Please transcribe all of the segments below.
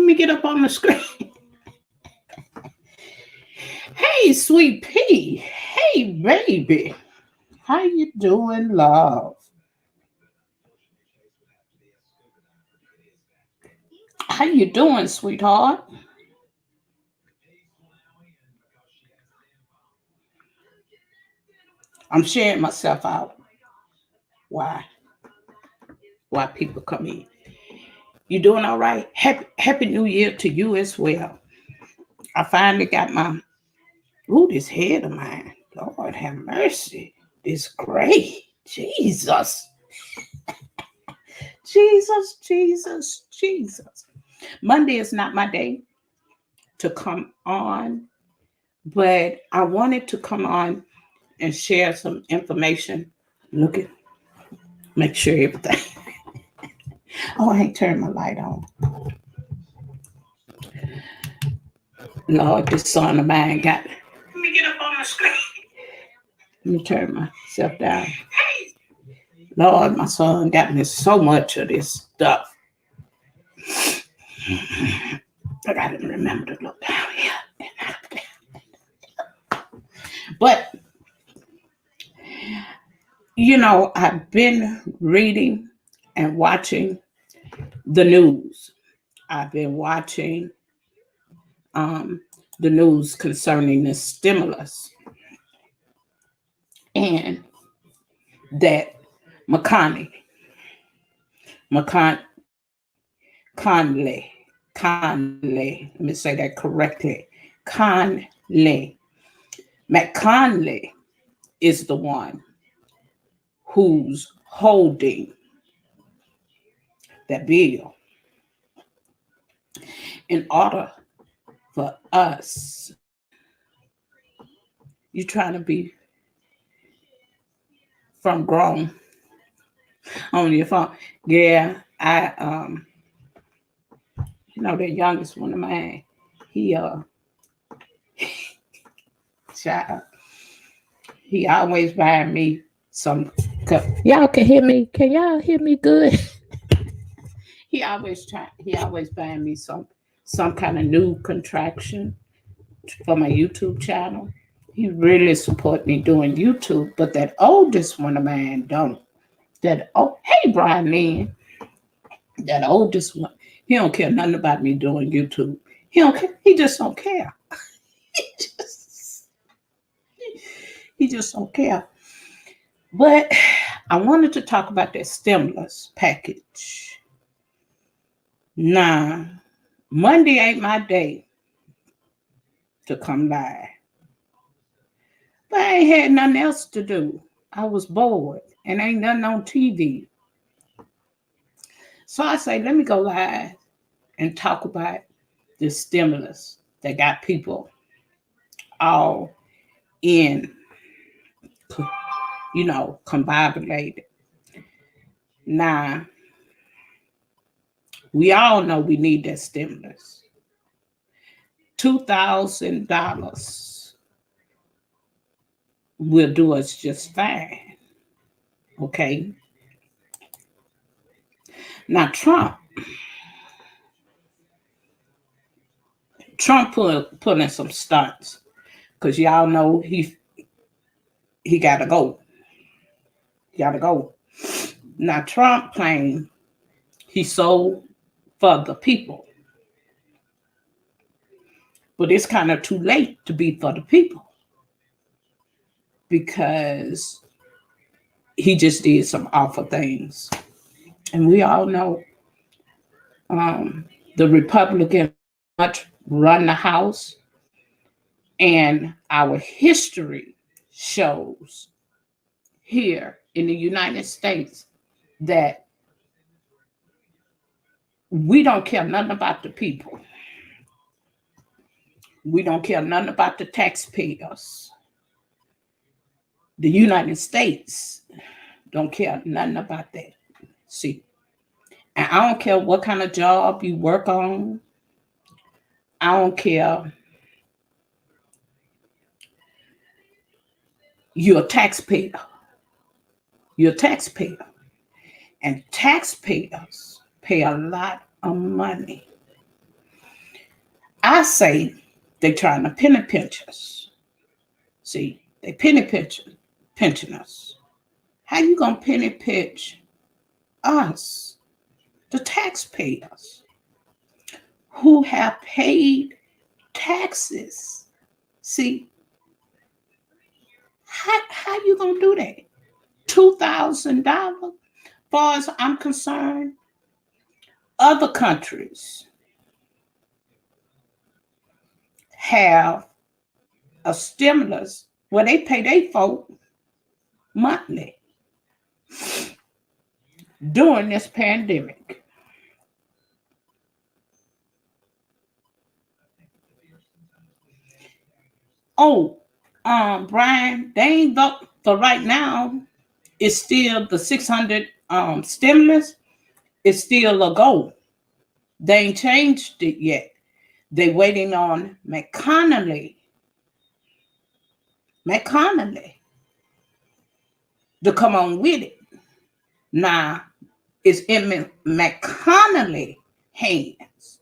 me get up on the screen. Hey, sweet pea. Hey, baby. How you doing, love? How you doing, sweetheart? I'm sharing myself out. Why? Why people come in? You doing all right? Happy New Year to you as well. I finally got my this head of mine. Lord have mercy. This gray. Jesus. Jesus, Jesus, Jesus. Monday is not my day to come on, but I wanted to come on and share some information. Look at, make sure everything. Oh, I ain't turned my light on. Lord, this son of mine got. Let me get up on the screen. Let me turn myself down. Lord, my son got me so much of this stuff. I gotta remember to look down here. But, I've been reading and watching the news. I've been watching the news concerning the stimulus and that McConnell, Conley, let me say that correctly. McConnell is the one who's holding that bill in order for us. You trying to be from grown on your phone. Yeah, I the youngest one of mine, he child, he always buying me some y'all can hear me. Can y'all hear me good? he always buying me some kind of new contraction for my YouTube channel. He really support me doing YouTube, but that oldest one of mine don't. Hey Brian Lynn, that oldest one, he don't care nothing about me doing YouTube. He don't care. He just don't care. he just don't care. But I wanted to talk about that stimulus package. Nah, Monday ain't my day to come live. But I ain't had nothing else to do. I was bored and ain't nothing on TV. So I say, let me go live and talk about the stimulus that got people all in, combobulated. Now, we all know we need that stimulus. $2,000 will do us just fine. Okay. Now, Trump put in some stunts because y'all know he got to go. He got to go. Now, Trump claimed he sold for the people. But it's kind of too late to be for the people because he just did some awful things. And we all know the Republicans run the House, and our history shows here in the United States that we don't care nothing about the people. We don't care nothing about the taxpayers. The United States don't care nothing about that. See, and I don't care what kind of job you work on. I don't care. You're a taxpayer. You're a taxpayer. And taxpayers pay a lot of money I say they trying to penny pinch us. See, they pinching us. How you gonna penny pinch us, the taxpayers, who have paid taxes? See, how you gonna do that? $2,000, far as I'm concerned. Other countries have a stimulus where they pay their folk monthly during this pandemic. Oh, Brian, they ain't vote for right now. It's still the 600 stimulus. It's still a goal. They ain't changed it yet. They waiting on McConnell to come on with it. Now, it's in McConnell hands.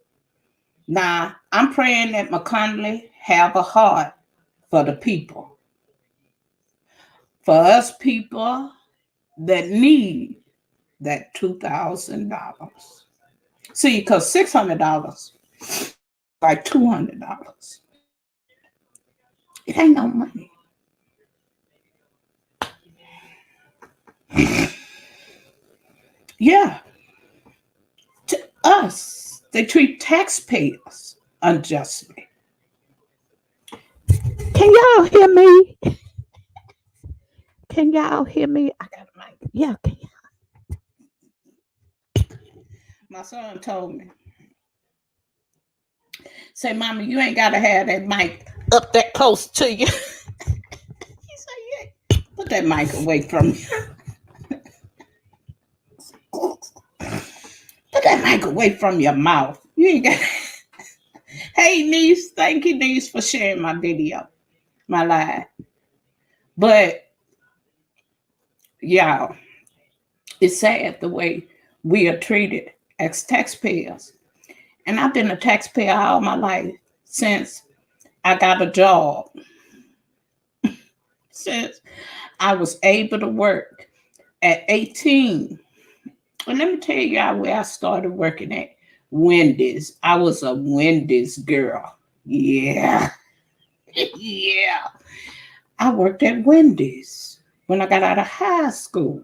Now, I'm praying that McConnell have a heart for the people. For us people that need that $2,000. See, because $600, like $200. It ain't no money. Yeah. To us, they treat taxpayers unjustly. Can y'all hear me? Can y'all hear me? I got a mic. Yeah, can y'all? My son told me, say, Mama, you ain't got to have that mic up that close to you. He said, yeah. Put that mic away from me. Put that mic away from your mouth. You ain't got. Hey, niece. Thank you, niece, for sharing my video, my live. But, y'all, it's sad the way we are treated as taxpayers. And I've been a taxpayer all my life since I got a job. Since I was able to work at 18. And let me tell y'all where I started working at. Wendy's. I was a Wendy's girl. Yeah. Yeah. I worked at Wendy's when I got out of high school.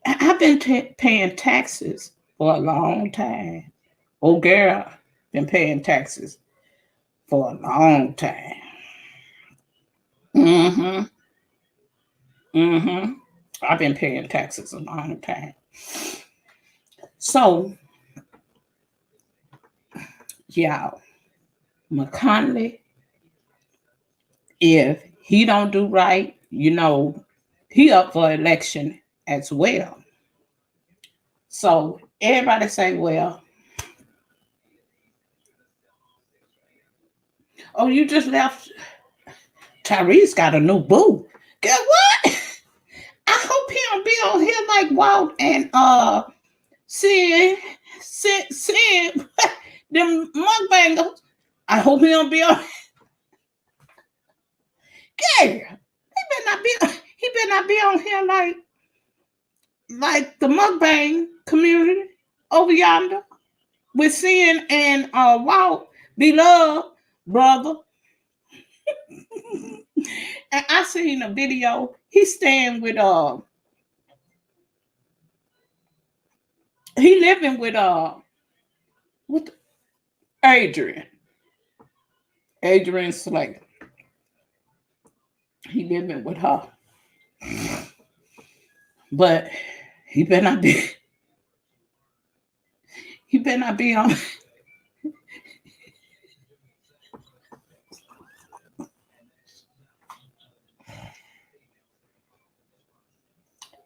I've been paying taxes for a long time. Oh, girl, been paying taxes for a long time. I've been paying taxes a long time. So, y'all, McConnell, if he don't do right, you know, he up for election as well. So everybody say, well, oh, you just left. Tyrese got a new boo. Guess what? I hope he don't be on here like Walt and seeing them mukbangers. I hope he don't be on. Yeah, he better not be on here like the mukbang community over yonder with Sin and Walt beloved brother. And I seen a video. He's staying with he living with Adrian Slay. He living with her. But he better not be on.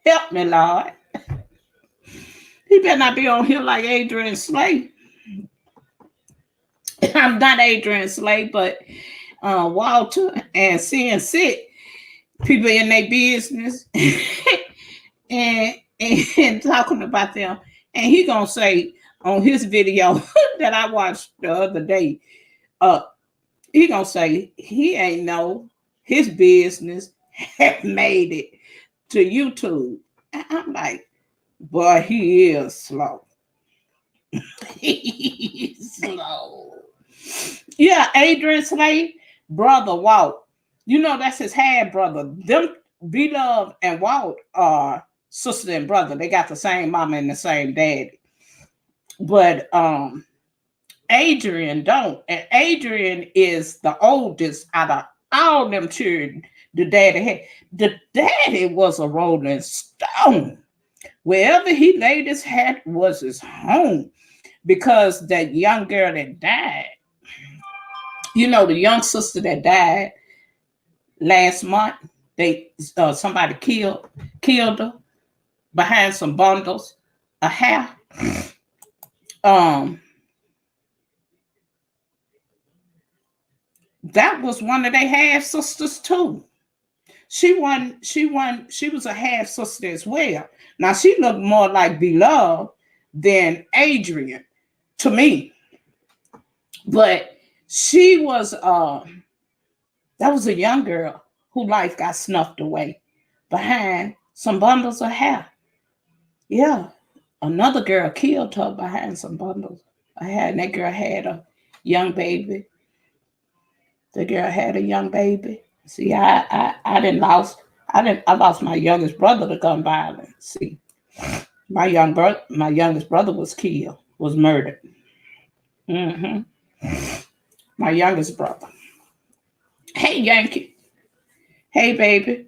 Help me, Lord. He better not be on here like Adrian Slay. I'm not Adrian Slay, but Walter and Sin Sit, people in their business and talking about them. And he gonna say, on his video that I watched the other day. He gonna say he ain't know his business had made it to YouTube. And I'm like, boy, he is slow. He's slow. Yeah, Adrian Slade, brother Walt. You know that's his half brother. Them Beloved and Walt are sister and brother. They got the same mama and the same daddy. But Adrian don't. And Adrian is the oldest out of all them children the daddy had. The daddy was a rolling stone. Wherever he laid his hat was his home. Because that young girl that died, you know, the young sister that died last month, they somebody killed her behind some bundles of hair. That was one of their half sisters too. She was a half sister as well. Now she looked more like Beloved than Adrian to me. But she was that was a young girl whose life got snuffed away behind some bundles of hair. Yeah. Another girl killed her behind some bundles of hair. And that girl had a young baby. The girl had a young baby. See, I lost my youngest brother to gun violence. See, my youngest brother was killed, was murdered. Mm-hmm. My youngest brother. Hey, Yankee. Hey, baby.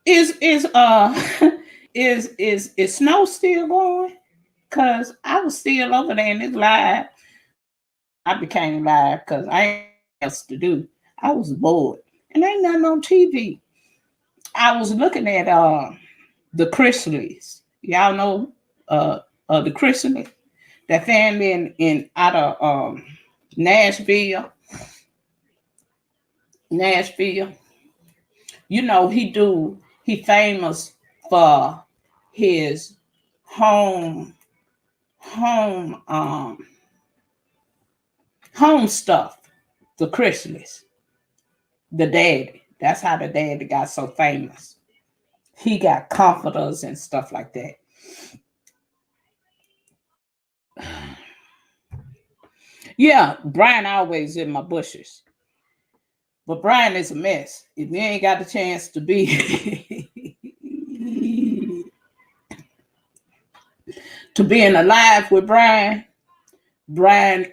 Is is snow still going? Cause I was still over there in this live. I became live because I ain't else to do. I was bored. And ain't nothing on TV. I was looking at the Chrisleys. Y'all know the Chrisleys. That family in out of Nashville. You know, he famous for his home stuff. The Chrisleys. The daddy. That's how the daddy got so famous. He got comforters and stuff like that. Yeah, Brian always in my bushes. But Brian is a mess. If you ain't got the chance to be to being alive with Brian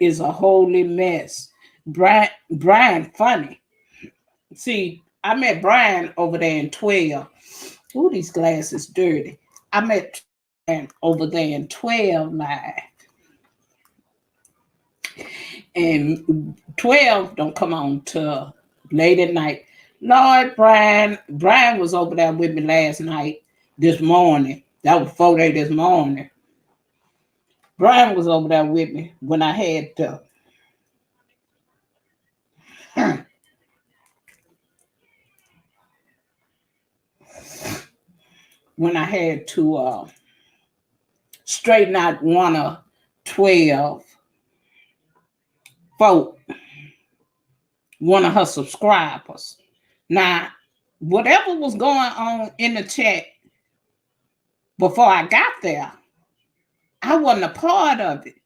is a holy mess. Brian funny. See, I met Brian over there in 12. Ooh, these glasses dirty. I met Brian over there in 12 live. And 12 don't come on till late at night. Lord, Brian was over there with me last night, this morning. That was 4 days this morning. Brian was over there with me when I had to straighten out one of 12 folk, one of her subscribers. Now, whatever was going on in the chat before I got there, I wasn't a part of it.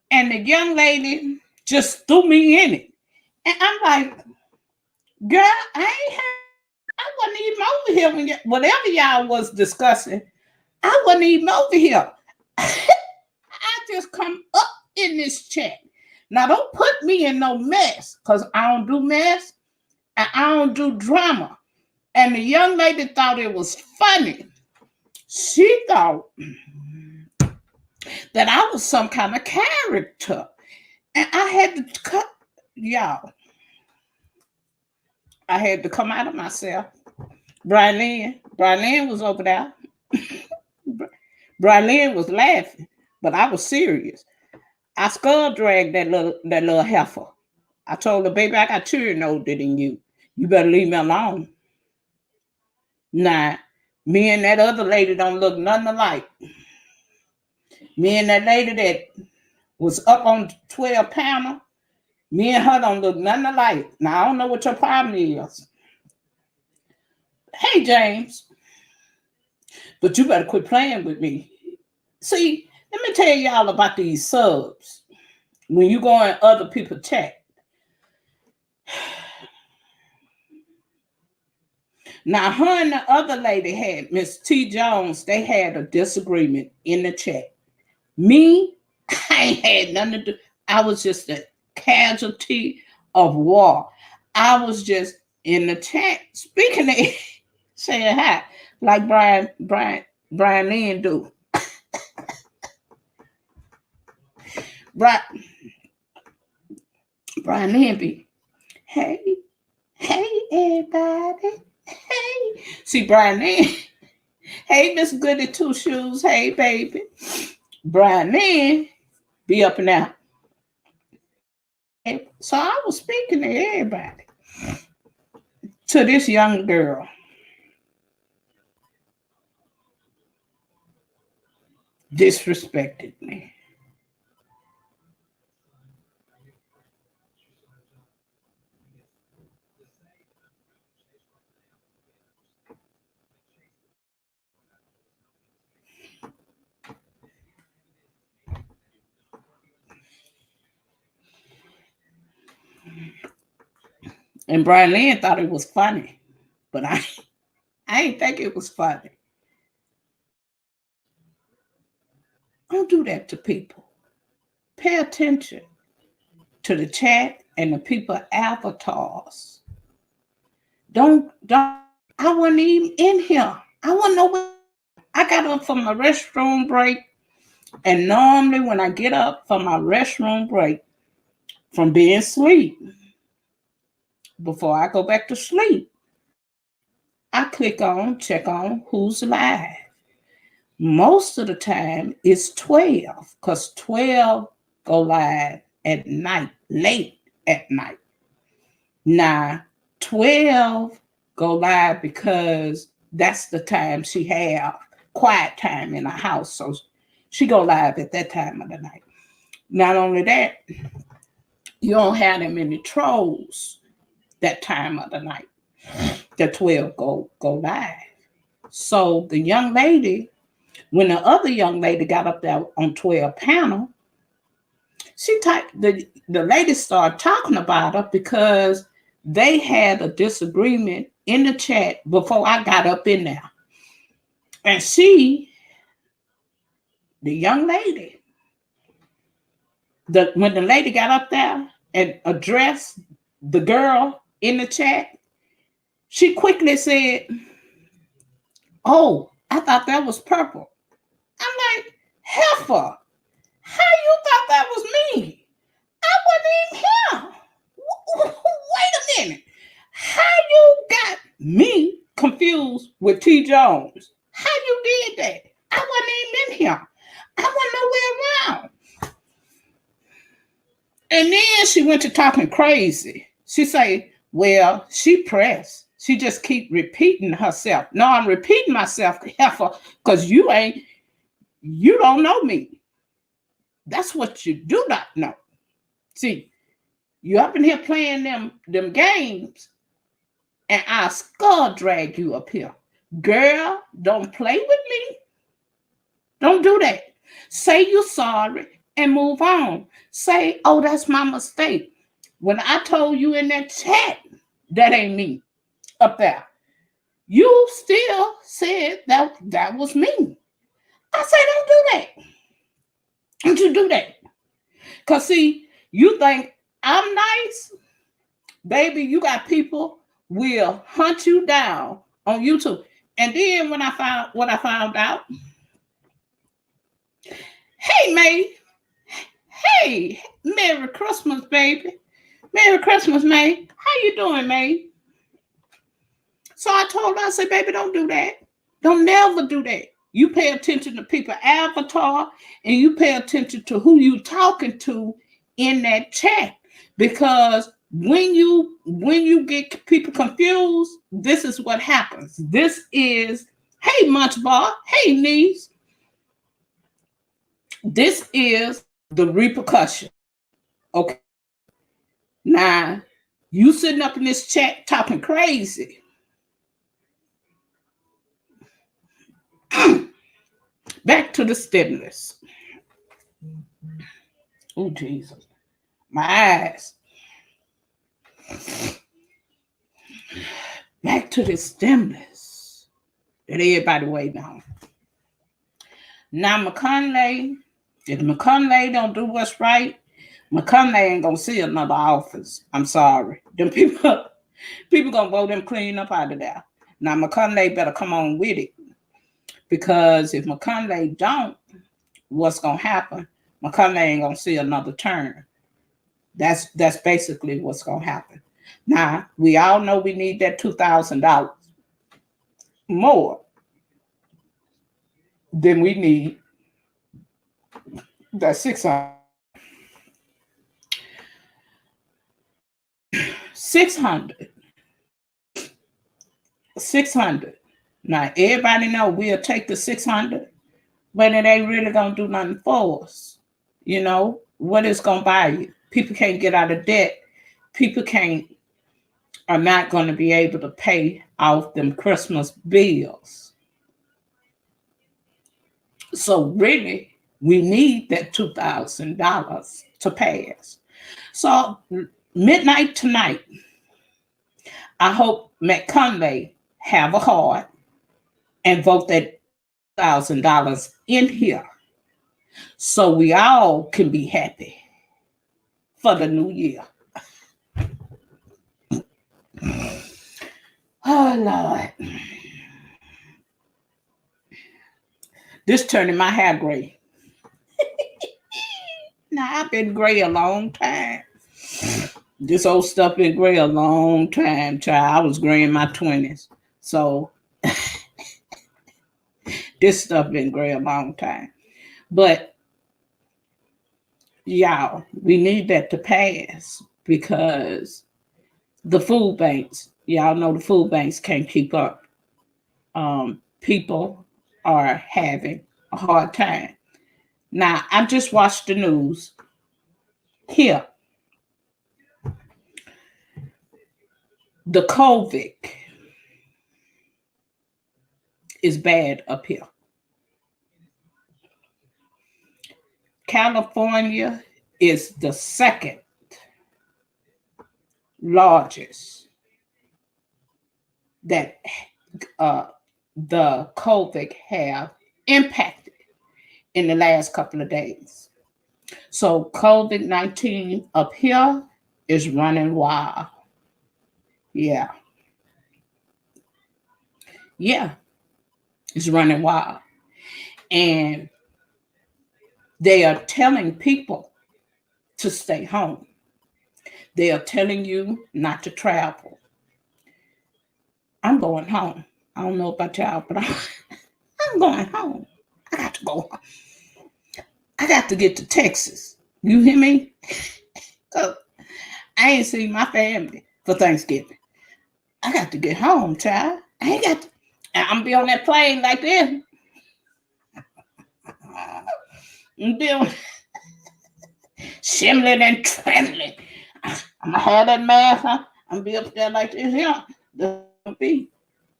And the young lady just threw me in it. And I'm like, girl, I wasn't even over here when whatever y'all was discussing, I wasn't even over here. I just come up in this chat. Now, don't put me in no mess, because I don't do mess and I don't do drama. And the young lady thought it was funny. She thought that I was some kind of character. And I had to cut, y'all. I had to come out of myself. Brian was over there. Brian was laughing, but I was serious. I skull dragged that little heifer. I told her, baby, I got children older than you. You better leave me alone. Now, me and that other lady don't look nothing alike. Me and that lady that was up on 12 panel. Me and her don't look nothing alike. Now I don't know what your problem is. Hey James, but you better quit playing with me. See, let me tell y'all about these subs. When you go in other people's chat. Now, her and the other lady had, Miss T. Jones, they had a disagreement in the chat. Me, I ain't had nothing to do. I was just a casualty of war. I was just in the chat speaking it, saying hi, like Brian Lynn do. Brian Lynn be, hey everybody. Hey. See, Brian Lynn. Hey, Miss Goody Two Shoes. Hey, baby. Brian Lynn be up and out. So I was speaking to everybody. To this young girl. Disrespected me. And Brian Lynn thought it was funny, but I ain't think it was funny. Don't do that to people. Pay attention to the chat and the people avatars. Don't. I wasn't even in here. I wasn't nowhere. I got up from my restroom break, and normally when I get up from my restroom break from being asleep, before I go back to sleep, I check on who's live. Most of the time it's 12, because 12 go live at night, late at night. Now, 12 go live because that's the time she have quiet time in the house. So she go live at that time of the night. Not only that, you don't have that many trolls that time of the night. The 12 go live. So the young lady, when the other young lady got up there on 12 panel, the lady started talking about her because they had a disagreement in the chat before I got up in there. And the young lady, when the lady got up there and addressed the girl in the chat, she quickly said, "Oh, I thought that was purple." I'm like, "Heifer, how you thought that was me? I wasn't even here. Wait a minute. How you got me confused with T. Jones? How you did that? I wasn't even in here. I wasn't nowhere around." And then she went to talking crazy. She say, "Well, she pressed. She just keep repeating herself." No, I'm repeating myself, heifer, because you don't know me. That's what you do not know. See, you up in here playing them games, and I'll skull drag you up here. Girl, don't play with me. Don't do that. Say you're sorry and move on. Say, "Oh, that's my mistake. When I told you in that chat, that ain't me up there, you still said that was me." I said, "Don't do that. Don't you do that." Because, see, you think I'm nice? Baby, you got people will hunt you down on YouTube. And then when I found out, hey, May, hey, Merry Christmas, baby. Merry Christmas, May. How you doing, May? So I told her, I said, "Baby, don't do that. Don't never do that. You pay attention to people avatar, and you pay attention to who you talking to in that chat. Because when you get people confused, this is what happens. This is, hey, Munch Bar, hey, niece. This is the repercussion. Okay. Now, you sitting up in this chat talking crazy. Back to the stimulus. Oh, Jesus. My eyes. Back to the stimulus that everybody waiting on. Now, McConaughey, if McConaughey don't do what's right, McConaughey ain't gonna see another office. I'm sorry. Them people gonna vote him clean up out of there. Now, McConaughey better come on with it. Because if McConaughey don't, what's gonna happen? McConaughey ain't gonna see another term. That's basically what's gonna happen. Now, we all know we need that $2,000 more than we need that 600. 600. 600. Now, everybody know we'll take the 600, but it ain't really gonna do nothing for us. You know, what it's gonna buy you? People can't get out of debt. People are not gonna be able to pay off them Christmas bills. So really, we need that $2,000 to pass. So midnight tonight, I hope McConaughey have a heart and vote that $1,000 in here so we all can be happy for the new year. Oh, Lord. This turning my hair gray. Now, I've been gray a long time. This old stuff been gray a long time, child. I was gray in my 20s. So, this stuff been gray a long time. But, y'all, we need that to pass because the food banks, y'all know the food banks can't keep up. People are having a hard time. Now, I just watched the news here. The COVID is bad up here. California is the second largest that the COVID have impacted in the last couple of days. So COVID-19 up here is running wild. Yeah. Yeah. It's running wild. And they are telling people to stay home. They are telling you not to travel. I'm going home. I don't know about y'all, but I'm going home. I got to go home. I got to get to Texas. You hear me? I ain't seen my family for Thanksgiving. I got to get home, child. I ain't got to. I'm going to be on that plane like this. I'm doing shimling and trembling. I'm going to have that mask, huh? I'm going to be up there like this here. That's going to be.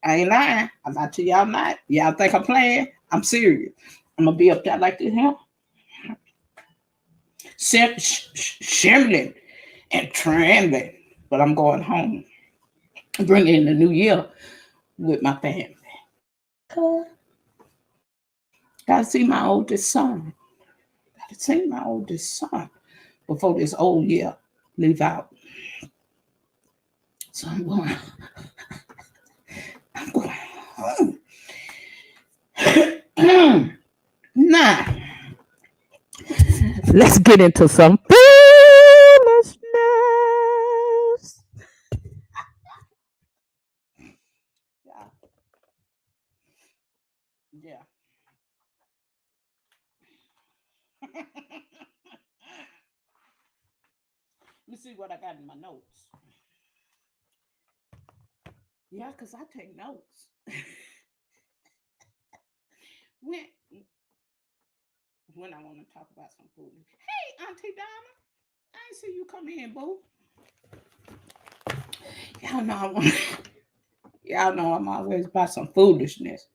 I ain't lying. I'm not to y'all not. Y'all think I'm playing? I'm serious. I'm going to be up there like this here. Shimling and trembling. But I'm going home. Bringing in the new year with my family. Gotta see my oldest son. Gotta see my oldest son before this old year leave out. So I'm going home. Now, let's get into some foolishness. Yeah. Let me see what I got in my notes. Yeah, because I take notes. when when I want to talk about some food. Hey, Auntie Donna, I ain't see you come in, boo. Y'all know I want. Y'all know I'm always about some foolishness.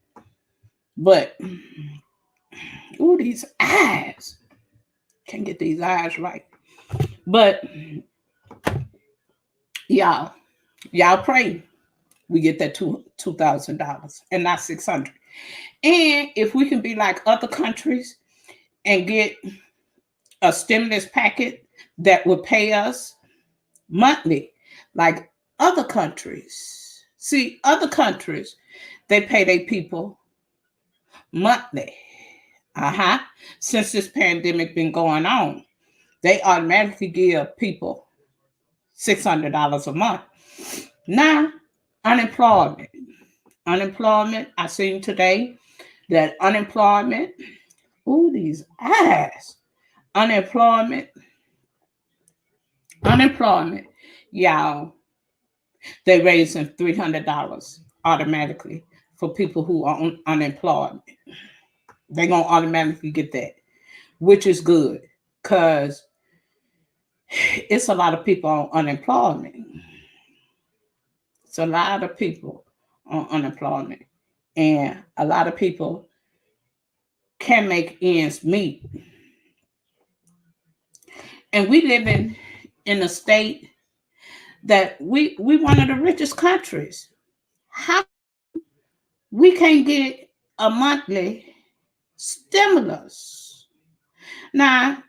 But ooh, these eyes. Can't get these eyes right. But y'all pray we get that $2,000 and not 600. And if we can be like other countries and get a stimulus packet that would pay us monthly, like other countries. See, other countries, they pay their people monthly. Since this pandemic been going on, they automatically give people $600 a month. Now, unemployment. Unemployment, I seen today that unemployment, ooh, these eyes. Unemployment, y'all, they raising $300 automatically for people who are on unemployment. They're going to automatically get that, which is good because it's a lot of people on unemployment. It's a lot of people on unemployment. And a lot of people can make ends meet. And we live in a state that we one of the richest countries. How we can't get a monthly stimulus? Now,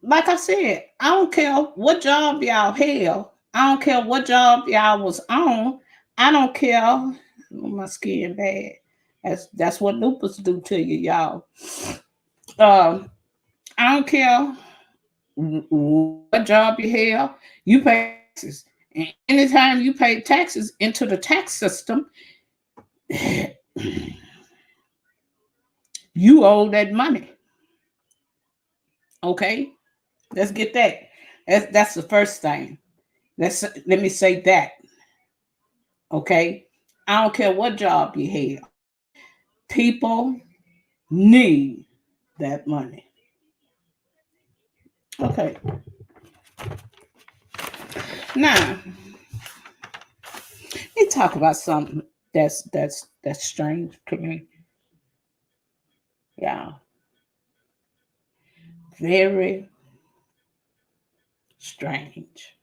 like I said, I don't care what job y'all held. I don't care what job y'all was on. I don't care. Oh, my skin bad. That's what lupus do to you, y'all. I don't care what job you held. You pay taxes, and anytime you pay taxes into the tax system, you owe that money. Okay, let's get that. That's the first thing. Let me say that. Okay, I don't care what job you have. People need that money. Okay. Now, let's talk about something that's strange to me. Yeah. Very strange.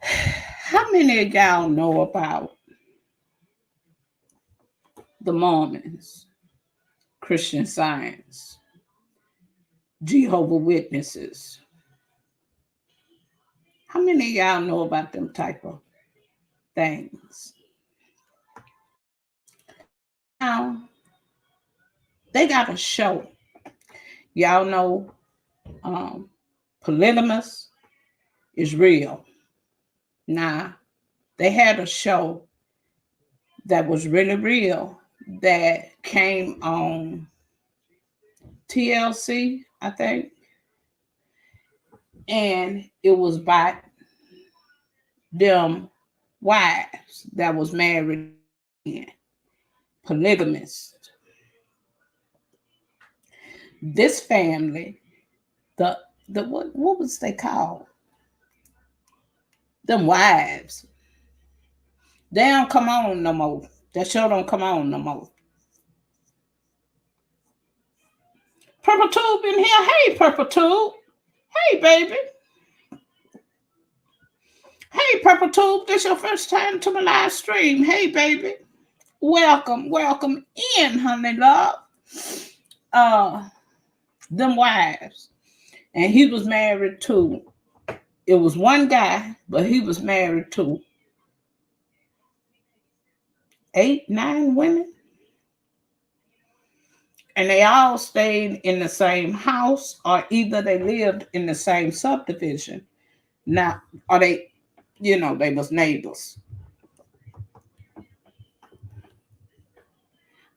How many of y'all know about the Mormons, Christian Science, Jehovah Witnesses? How many of y'all know about them type of things? Now, they got a show. Y'all know polygamous is real. Now, they had a show that was really real that came on TLC, I think. And it was by them wives that was married, polygamist. This family, the what was they called? Them wives. They don't come on no more. That show don't come on no more. Purple Tube in here. Hey, Purple Tube. Hey, baby. Hey, Purple Tube. This your first time to my live stream. Hey, baby. Welcome in, honey love. Them wives. And he was married to, it was one guy, but he was married to 8, 9 women. And they all stayed in the same house, or either they lived in the same subdivision. Now, or they was neighbors.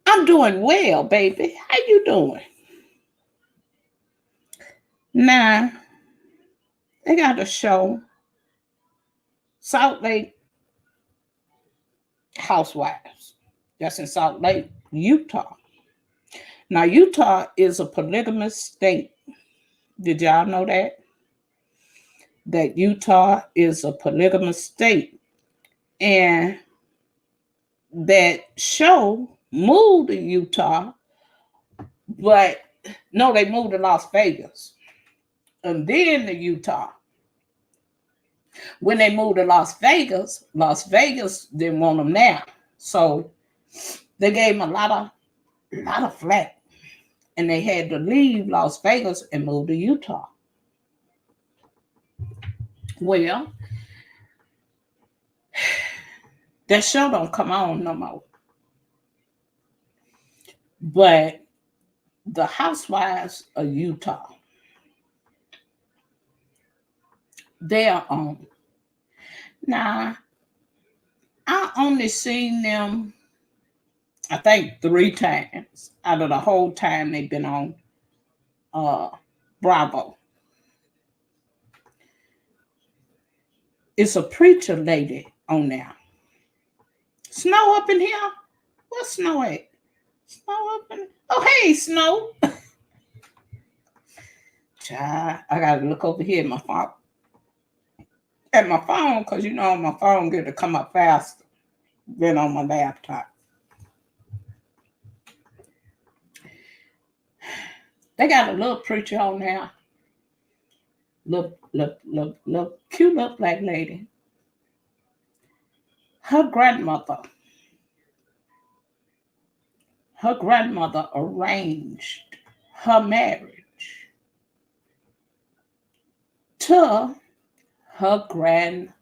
I'm doing well, baby. How you doing? Now, they got a show, Salt Lake Housewives. That's in Salt Lake, Utah. Now, Utah is a polygamous state. Did y'all know that? That Utah is a polygamous state. And that show moved to Utah, but no, they moved to Las Vegas. And then to Utah. When they moved to Las Vegas didn't want them there. So they gave them a lot of flack. And they had to leave Las Vegas and move to Utah. Well, that show don't come on no more. But the Housewives of Utah, they are on. Now, I only seen them, I think, 3 times out of the whole time they've been on Bravo. It's a preacher lady on there. Snow up in here? What's Snow at? Snow up in. Oh, hey, Snow. Child, I gotta look over here at my phone. At my phone, because you know my phone get to come up faster than on my laptop. They got a little preacher on there. Little cute little black lady. Her grandmother arranged her marriage to her grandfather.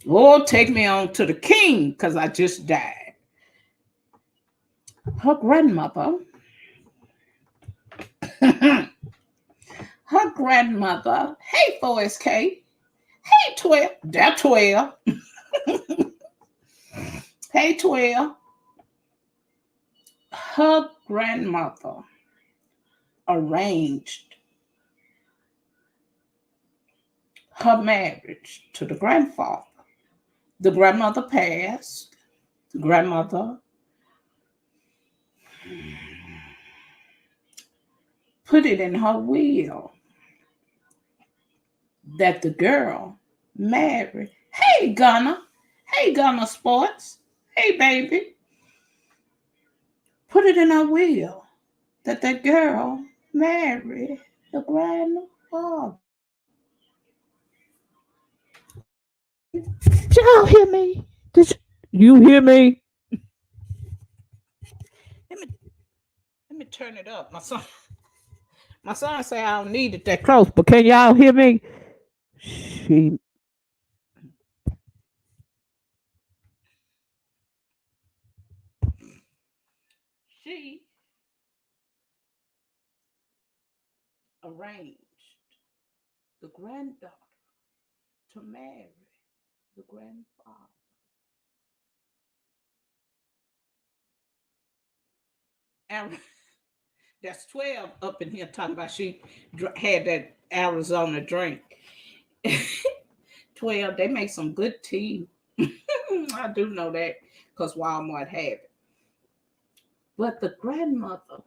Lord, take me on to the king, because I just died. Her grandmother, hey 4SK, hey 12, that 12, hey 12. Her grandmother arranged her marriage to the grandfather. The grandmother passed. The grandmother put it in her will that the girl marry. Hey, Gunner. Hey, Gunner Sports. Hey, baby. Put it in her will that the girl marry the grandfather. Did y'all hear me? Did you hear me? Let me turn it up. My son say I don't need it that close, but can y'all hear me? She arranged the granddaughter to marry the grandfather. And that's 12 up in here talking about she had that Arizona drink. 12, they make some good tea. I do know that because Walmart had it. But the grandmother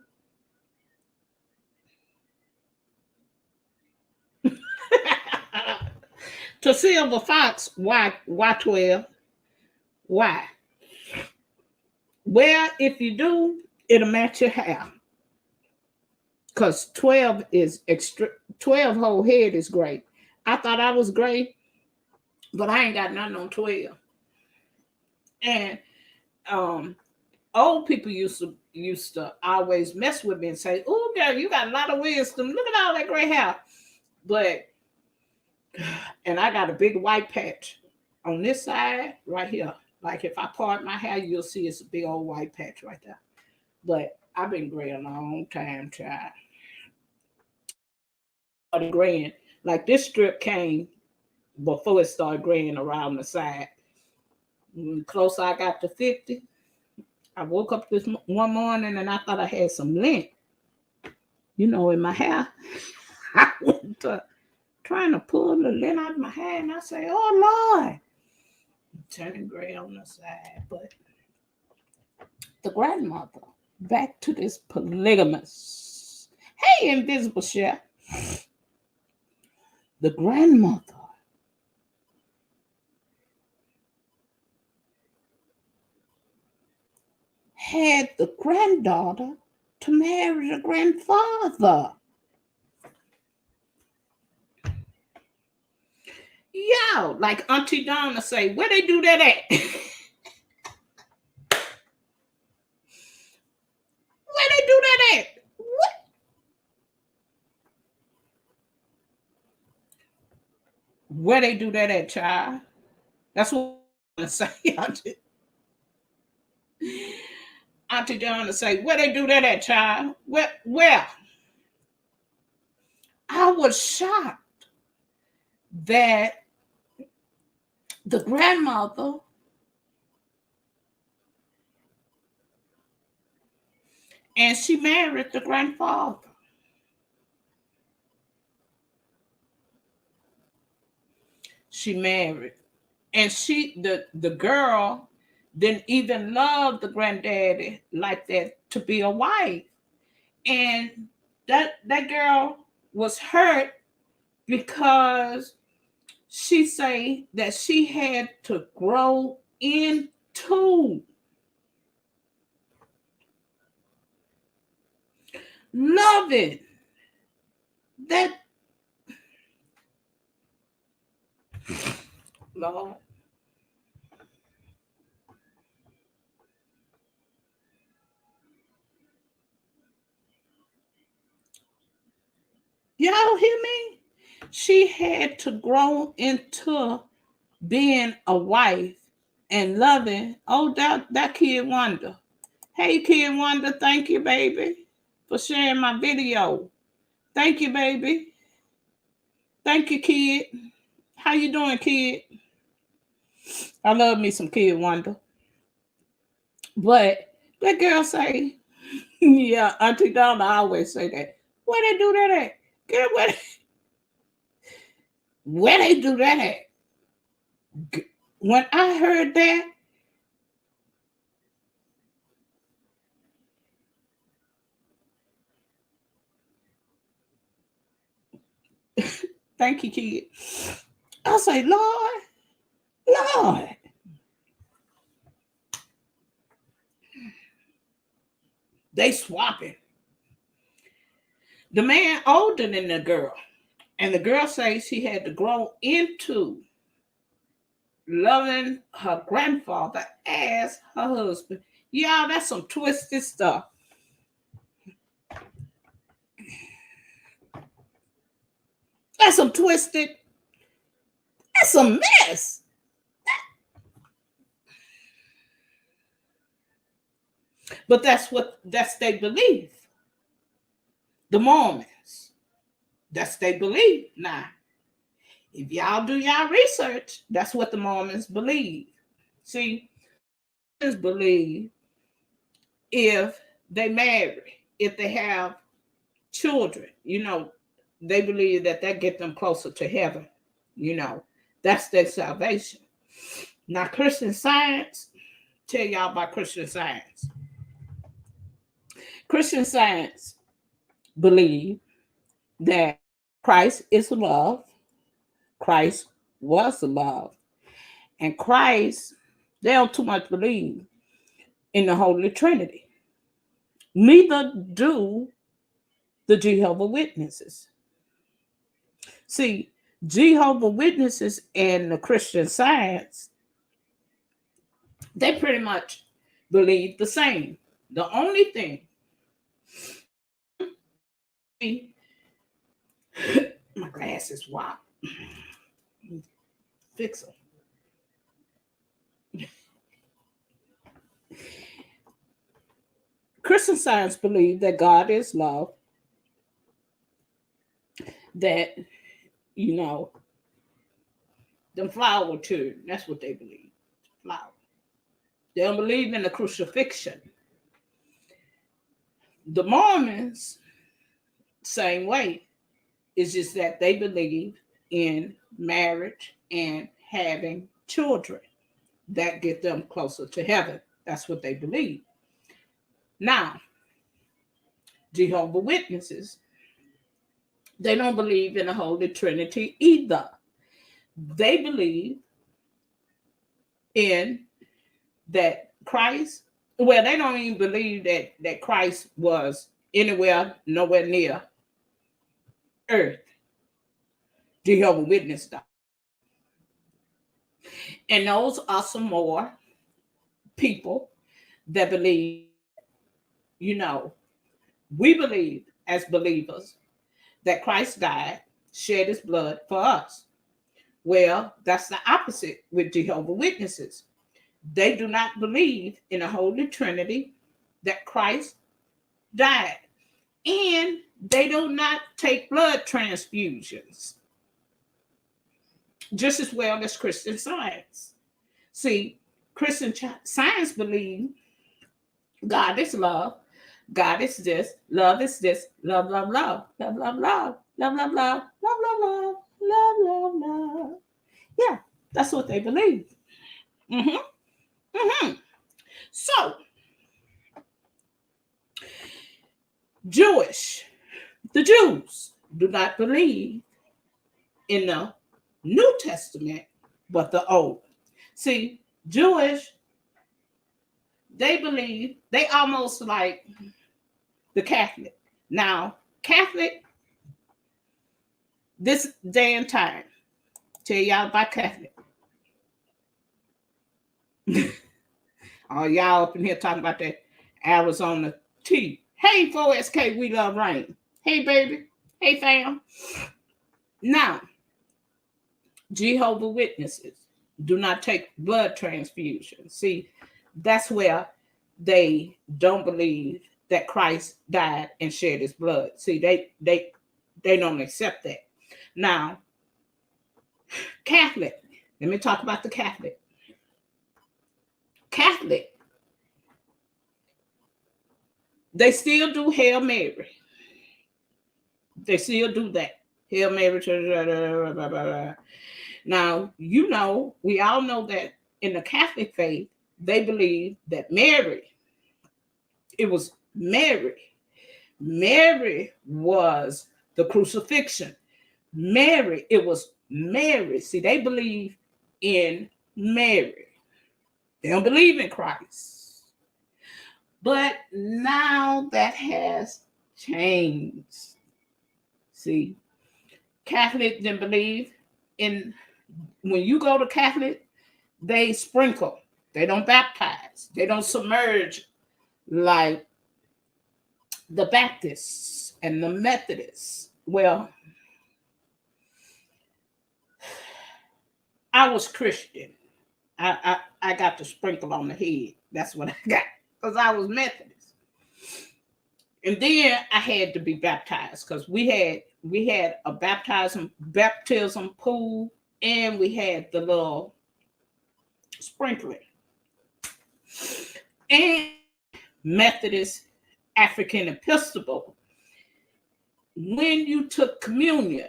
to Silver Fox, why 12? Why? Well, if you do, it'll match your hair. Because 12 is extra, 12 whole head is great. I thought I was great, but I ain't got nothing on 12. And old people used to always mess with me and say, "Oh, girl, you got a lot of wisdom. Look at all that gray hair." But and I got a big white patch on this side right here. Like if I part my hair, you'll see it's a big old white patch right there. But I've been gray a long time, child. Started graying. Like this strip came before it started graying around the side. When closer I got to 50, I woke up this one morning and I thought I had some lint, in my hair. I went to trying to pull the lint out of my hand. I say, oh, Lord. I'm turning gray on the side. But the grandmother, back to this polygamous. Hey, invisible chef. The grandmother had the granddaughter to marry the grandfather. Yo, like Auntie Donna say, where they do that at? Where they do that at? What? Where they do that at, child? That's what I'm say. Auntie Donna say, where they do that at, child? Where? I was shocked that the grandmother and she married the grandfather. She married. And the girl didn't even love the granddaddy like that to be a wife. And that girl was hurt because she say that she had to grow into loving that. Lord. Y'all hear me? She had to grow into being a wife and loving. Oh, that Kid Wonder. Hey, Kid Wonder, thank you, baby, for sharing my video. Thank you, baby. Thank you, kid. How you doing, kid? I love me some Kid Wonder. But that girl say, yeah, Auntie Donna always say that. Where they do that at? Get where they do that at? When I heard that, thank you, kid. I say, Lord. They swapping. The man older than the girl. And the girl says she had to grow into loving her grandfather as her husband. Y'all, that's some twisted stuff. That's some twisted. That's a mess. But that's they believe. The Mormons. That's they believe. Now, if y'all do y'all research, that's what the Mormons believe. See, Mormons believe if they marry, if they have children, they believe that get them closer to heaven. That's their salvation. Now, Christian Science, tell y'all about Christian Science. Christian Science believe that Christ is love, Christ was love, and Christ, they don't too much believe in the Holy Trinity. Neither do the Jehovah's Witnesses. See, Jehovah's Witnesses and the Christian Science, they pretty much believe the same. The only thing, my glasses, wow. Fix them. Christian Science believe that God is love, that, them flower children, that's what they believe. Flower. They don't believe in the crucifixion. The Mormons, same way. It's just that they believe in marriage and having children that get them closer to heaven. That's what they believe. Now, Jehovah's Witnesses, they don't believe in the Holy Trinity either. They believe in that Christ, well, they don't even believe that Christ was anywhere, nowhere near earth. Jehovah's Witnesses. And those are some more people that believe, we believe as believers that Christ died, shed his blood for us. Well, that's the opposite with Jehovah's Witnesses. They do not believe in the Holy Trinity, that Christ died. And they do not take blood transfusions, just as well as Christian Science. See, Christian Science believes God is love, God is this, love, love, love, love, love, love, love, love, love, love, love, love, love, love, love, love. Yeah, that's what they believe. So, the Jews do not believe in the New Testament, but the Old. See, Jewish, they believe, they almost like the Catholic. Now, Catholic, this day and time, tell y'all about Catholic. Oh, y'all up in here talking about that Arizona tea. Hey, 4SK, we love rain. Hey, baby. Hey, fam. Now, Jehovah's Witnesses do not take blood transfusions. See, that's where they don't believe that Christ died and shed his blood. See, they don't accept that. Now, Catholic, let me talk about the Catholic. Catholic, they still do Hail Mary. They still do that. Hail Mary. Now, we all know that in the Catholic faith, they believe that Mary, it was Mary. Mary was the crucifixion. Mary, it was Mary. See, they believe in Mary. They don't believe in Christ. But now that has changed. See, Catholic didn't believe in, when you go to Catholic, they sprinkle. They don't baptize. They don't submerge like the Baptists and the Methodists. Well, I was Christian. I got the sprinkle on the head. That's what I got, because I was Methodist. And then I had to be baptized, because we had a baptism pool, and we had the little sprinkling. And Methodist African Episcopal, when you took communion,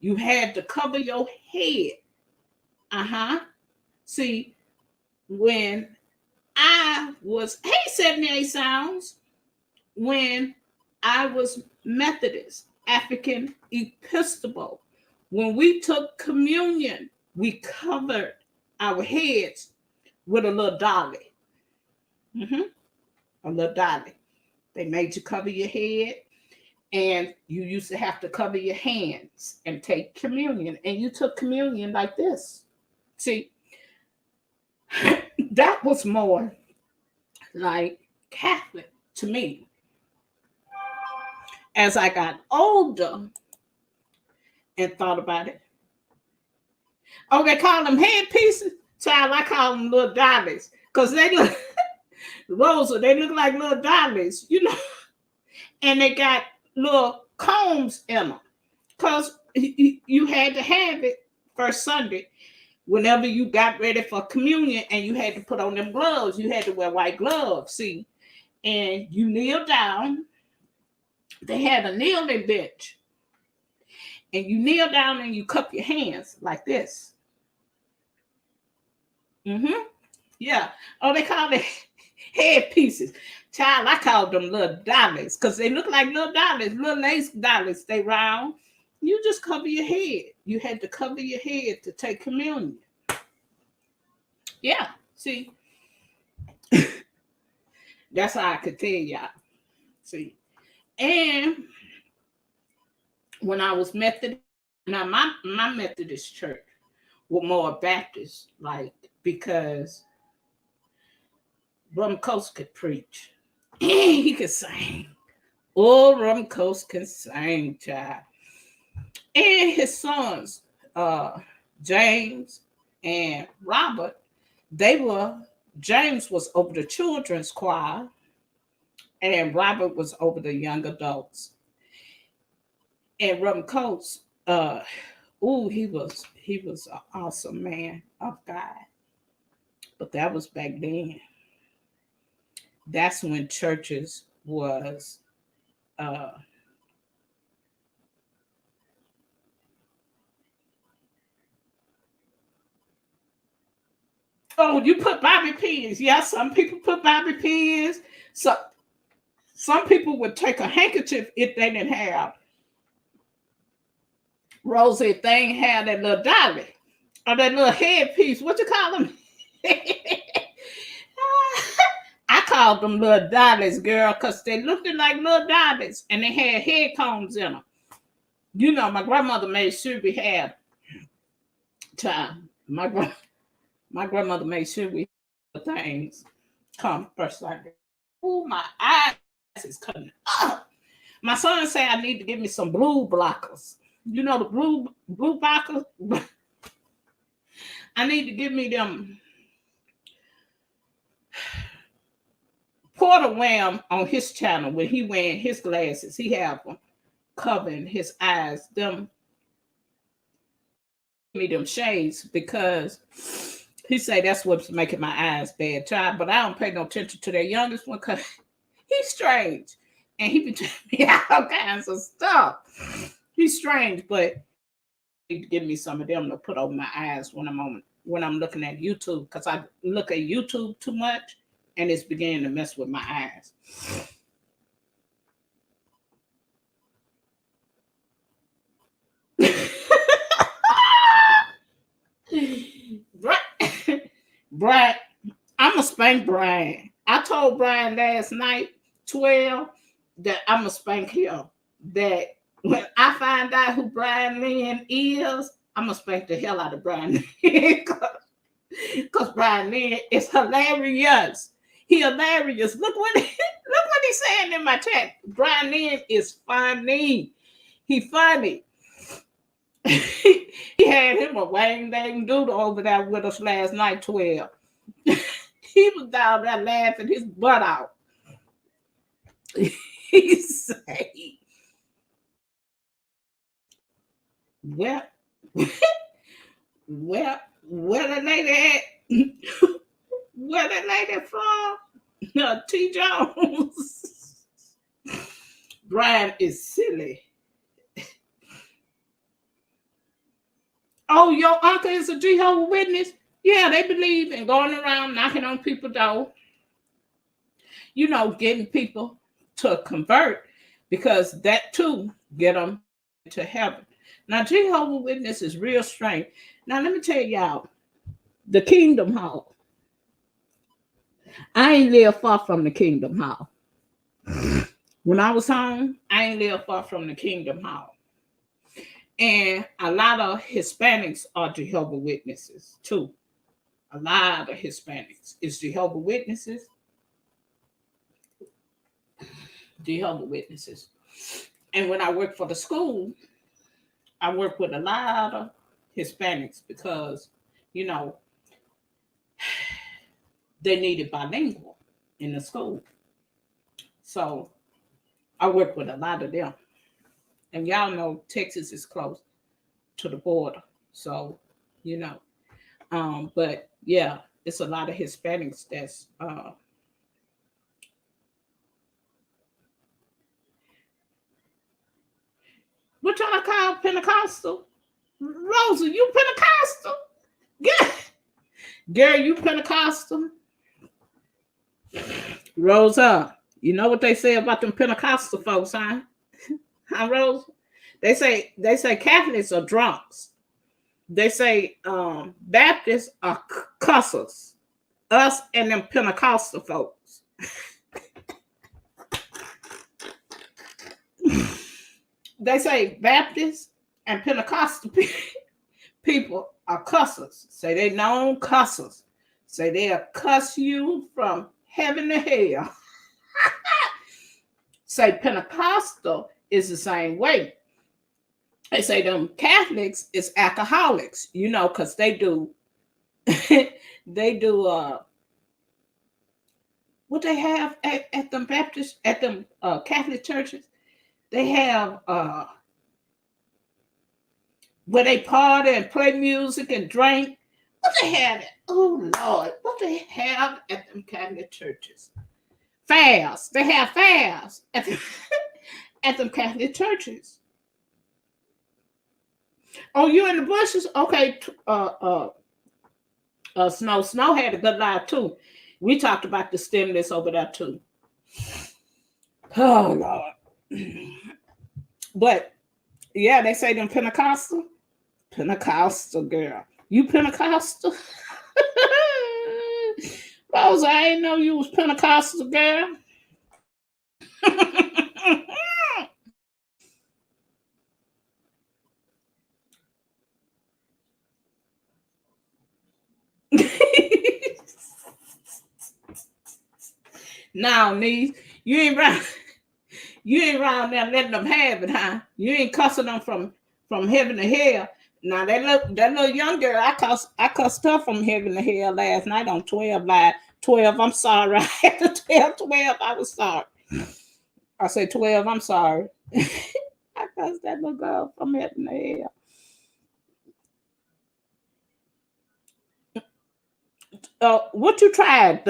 you had to cover your head. See, when I was, hey, 78 Sounds, when I was Methodist African Episcopal, when we took communion, we covered our heads with a little dolly. A little dolly. They made you cover your head, and you used to have to cover your hands and take communion. And you took communion like this. See, that was more like Catholic to me. As I got older and thought about it, oh, they call them head pieces? Child, I call them little dollies, because they look, Rosa, they look like little dollies, and they got little combs in them, because you had to have it first Sunday whenever you got ready for communion, and you had to put on them gloves. You had to wear white gloves, see, and you kneel down. They had a kneeling bench, and you kneel down and you cup your hands like this. Yeah. Oh, they call it head pieces. Child, I call them little dollies because they look like little dollies, little lace dollies. They round. You just cover your head. You had to cover your head to take communion. Yeah. See, that's how I could tell y'all. See, and when I was Methodist, now my Methodist church were more Baptist, like, because Rum Coast could preach. He could sing. Oh, Rum Coast can sing, child. And his sons, James and Robert, James was over the children's choir, and Robert was over the young adults. And Rum Coast, he was an awesome man of God. But that was back then. That's when churches was oh, you put bobby pins. Yeah, some people put bobby pins. So some people would take a handkerchief if they didn't have Rosie, if they ain't have that little dolly or that little headpiece. What you call them? I called them little dollies, girl, because they looked like little dollies and they had head combs in them. You know, my grandmother made sure we had time. My grandmother made sure we had things come first like that. Oh, my eyes is cutting up. My son said I need to give me some blue blockers. You know the blue blockers? I need to give me them. Porter Wham on his channel, when he wearing his glasses, he have them covering his eyes. Them shades, because he say that's what's making my eyes bad, child. But I don't pay no attention to that youngest one because he's strange and he be telling me all kinds of stuff. He's strange, but he need to give me some of them to put over my eyes when I'm looking at YouTube, because I look at YouTube too much and it's beginning to mess with my eyes. Brian, I'm going to spank Brian. I told Brian last night, 12, that I'm going to spank him. That when I find out who Brian Lynn is, I'm going to spank the hell out of Brian Lynn. Because Brian Lynn is hilarious. He hilarious. Look what he's saying in my chat. Brian Lynn is funny. He funny. He had him a wang dang doodle over there with us last night, 12. He was down there laughing his butt out. He said, well, where the lady at? Where the lady from? No, T. Jones. Brian is silly. Oh, your uncle is a Jehovah's Witness? Yeah, they believe in going around knocking on people's door. You know, getting people to convert, because that too get them to heaven. Now, Jehovah's Witness is real strange. Now, let me tell y'all, the Kingdom Hall. I ain't live far from the Kingdom Hall. When I was home, I ain't live far from the Kingdom Hall. And a lot of Hispanics are Jehovah's Witnesses too. A lot of Hispanics is Jehovah's Witnesses. Jehovah's Witnesses. And when I worked for the school, I worked with a lot of Hispanics because, you know, they needed bilingual in the school. So I worked with a lot of them. And y'all know Texas is close to the border. So, you know, but yeah, it's a lot of Hispanics that's What y'all call Pentecostal? Rosa, you Pentecostal? Yeah. Gary, you Pentecostal? Rosa, you know what they say about them Pentecostal folks, huh? Huh, Rosa? They say Catholics are drunks. They say Baptists are cussers. Us and them Pentecostal folks. They say Baptists and Pentecostal people are cussers. Say they known cussers. Say they'll cuss you from heaven to hell. Say Pentecostal is the same way. They say them Catholics is alcoholics, because they do they do what they have at them Baptist, at them Catholic churches. They have where they party and play music and drink. What they have? Oh Lord, what they have at them Catholic churches? Fast. They have fast at them Catholic churches. Oh, you in the bushes? Okay. Snow had a good life too. We talked about the stimulus over there too. Oh Lord. But yeah, they say them Pentecostal girl. You Pentecostal? Rose, I didn't know you was Pentecostal girl. Now, niece, you ain't around there letting them have it, huh? You ain't cussing them from heaven to hell. Now that little young girl, I cussed her from heaven to hell last night on 12 by 12. I'm sorry. After 12, I was sorry. I said 12, I'm sorry. I cussed that little girl from heaven to hell. What you tried?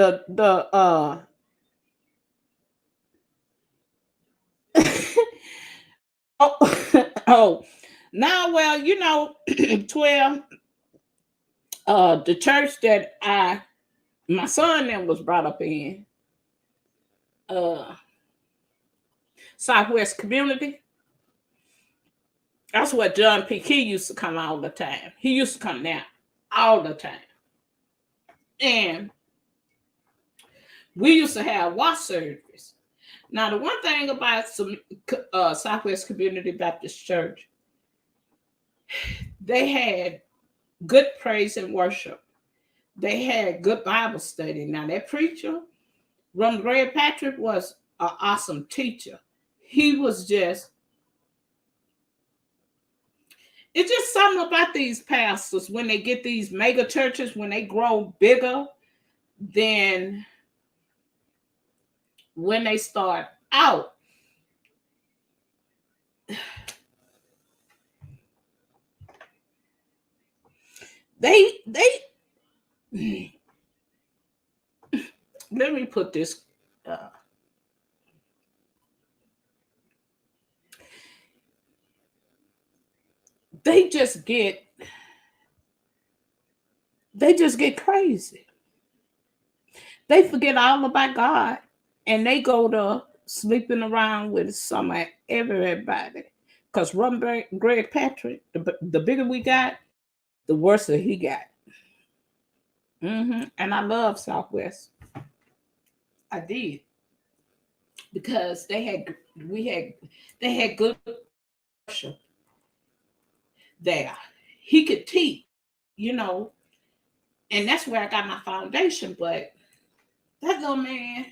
Oh, now, well, 12, the church that my son then was brought up in, Southwest Community. That's where John P. Key used to come all the time. He used to come there all the time. And we used to have watch service. Now, the one thing about some Southwest Community Baptist Church, they had good praise and worship. They had good Bible study. Now, that preacher, Ron Greg Patrick, was an awesome teacher. He was it's just something about these pastors when they get these mega churches, when they grow bigger than when they start out. They let me put this. They just get crazy. They forget all about God, and they go to sleeping around with some of everybody. Because Greg Patrick, the bigger we got, the worse he got. And I love Southwest. I did, because they had good worship there. He could teach, and that's where I got my foundation. But that little man,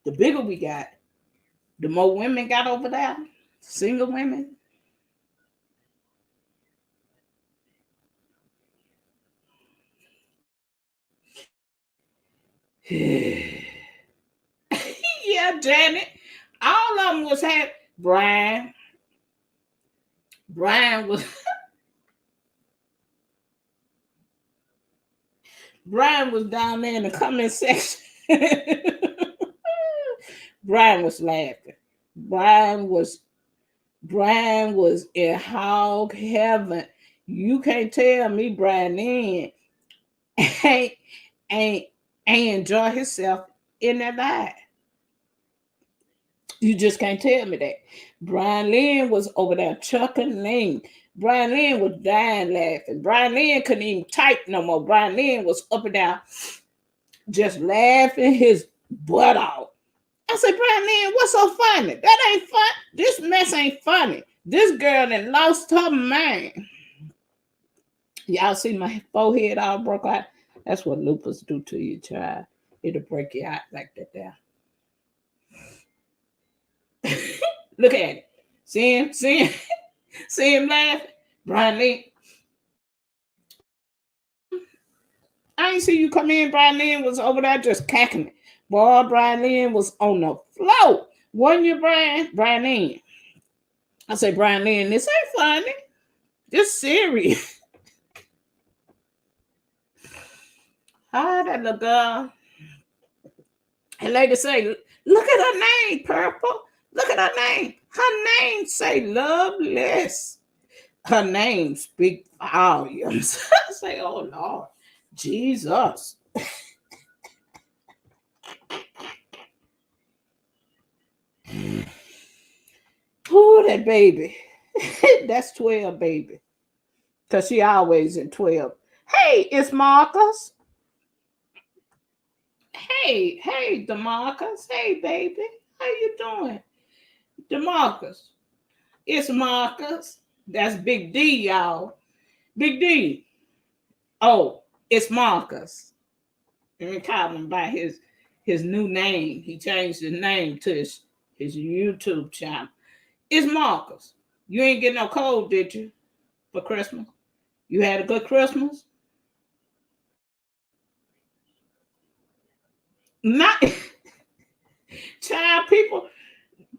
the bigger we got, the more women got over there, single women. Yeah, Janet. All of them was happy. Brian was Brian was down there in the comment section. Brian was laughing. Brian was in hog heaven. You can't tell me Brian Lynn ain't ain't enjoy himself in that life. You just can't tell me that. Brian Lynn was over there chucking Lynn. Brian Lynn was dying laughing. Brian Lynn couldn't even type no more. Brian Lynn was up and down just laughing his butt off. I said, Brian Lynn, what's so funny? That ain't fun. This mess ain't funny. This girl that lost her mind. Y'all see my forehead all broke out? That's what lupus do to you, child. It'll break you out like that there. Look at it. See him? See him laughing? Brian Lynn. I ain't see you come in. Brian Lynn was over there just cackling. Boy, Brian Lynn was on the floor. Wasn't you, Brian? Brian Lynn. I said, Brian Lynn, this ain't funny. This serious. Hi, that little girl. And lady say, look at her name, Purple. Look at her name. Her name say Loveless. Her name speak volumes. I say, oh Lord, Jesus. Oh, that baby. That's 12, baby. Because she always in 12. Hey, it's Marcus. Hey, DeMarcus. Hey, baby. How you doing? DeMarcus. It's Marcus. That's Big D, y'all. Big D. Oh, it's Marcus. Let me call him by his new name. He changed his name to his YouTube channel. It's Marcus. You ain't get no cold, did you, for Christmas? You had a good Christmas? Not child, people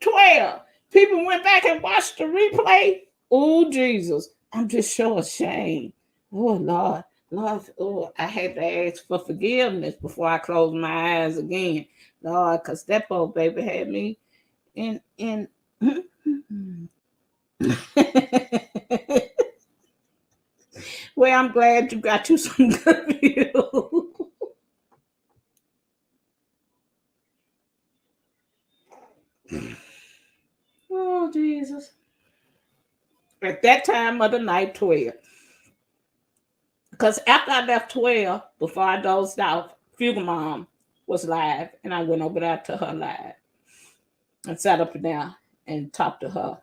12. People went back and watched the replay. Oh, Jesus. I'm just so ashamed. Oh, Lord. Oh, I had to ask for forgiveness before I closed my eyes again. Lord, because that poor baby had me in well, I'm glad you got you some good views. Oh, Jesus. At that time of the night, 12. Because after I left 12, before I dozed off, Fugal Mom was live, and I went over there to her live and sat up and down and talked to her.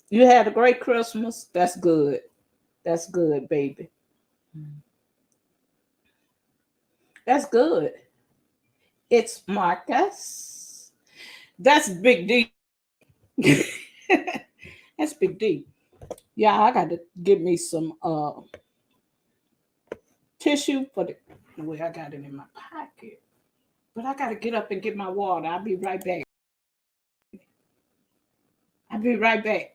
You had a great Christmas? That's good. That's good, baby. That's good. It's Marcus. That's Big D. That's Big D. Yeah, I got to get me some tissue for the way I got it in my pocket. But I got to get up and get my water. I'll be right back. I'll be right back.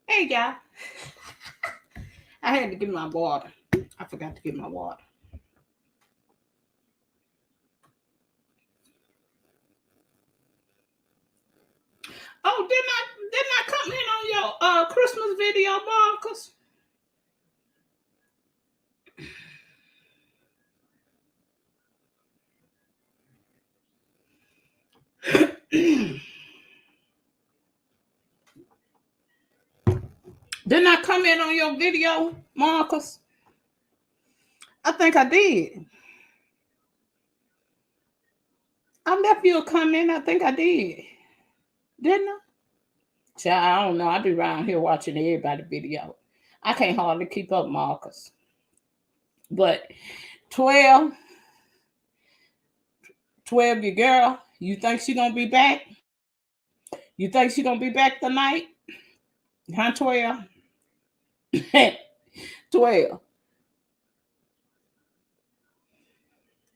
Hey, y'all. I had to get my water. I forgot to get my water. Oh, didn't I come in on your Christmas video, Marcus? Didn't I come in on your video, Marcus? I think I did. I left you a comment. I think I did. Didn't I? Child, I don't know. I be around here watching everybody video. I can't hardly keep up, Marcus. But 12, 12, your girl, you think she gonna be back? You think she gonna be back tonight? Huh, 12? 12.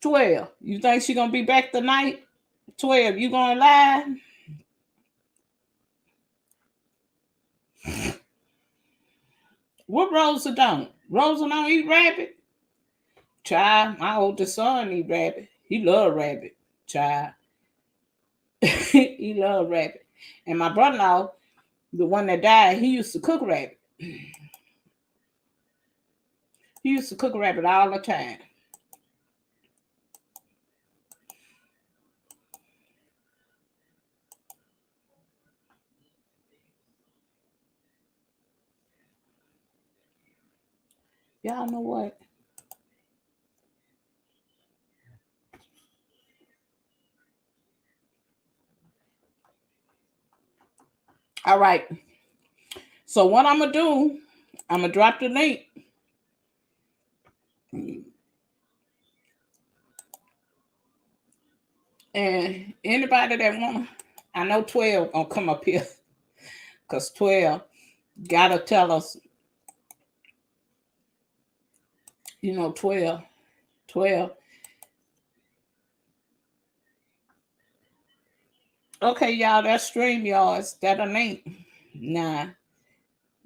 12. You think she gonna be back tonight? 12. You gonna lie? What Rosa don't? Rosa don't eat rabbit? Child, my oldest son eat rabbit. He love rabbit. Child. He love rabbit. And my brother-in-law, the one that died, he used to cook rabbit. He used to cook rabbit all the time. Y'all know what? All right. So what I'm going to do, I'm going to drop the link. And anybody that want, I know 12 going to come up here. Because 12 got to tell us, 12. Okay, y'all, that's StreamYards. That a link. Nah,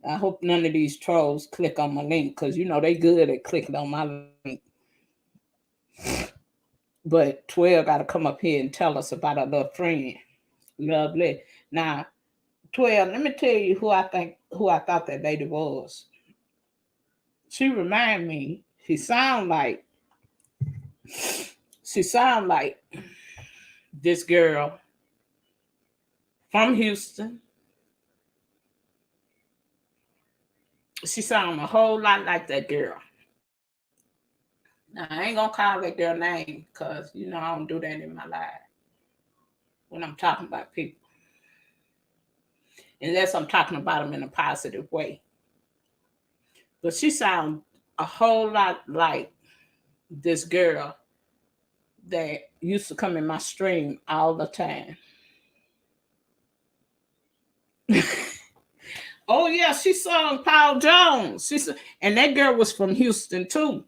I hope none of these trolls click on my link because, they good at clicking on my link. But 12 got to come up here and tell us about our little friend. Lovely. Now, 12, let me tell you who I thought that lady was. She remind me, she sound like this girl from Houston. She sound a whole lot like that girl. Now, I ain't gonna call that girl name because I don't do that in my life when I'm talking about people. Unless I'm talking about them in a positive way. But she sound a whole lot like this girl that used to come in my stream all the time. Oh yeah, she sung Paul Jones. And that girl was from Houston too.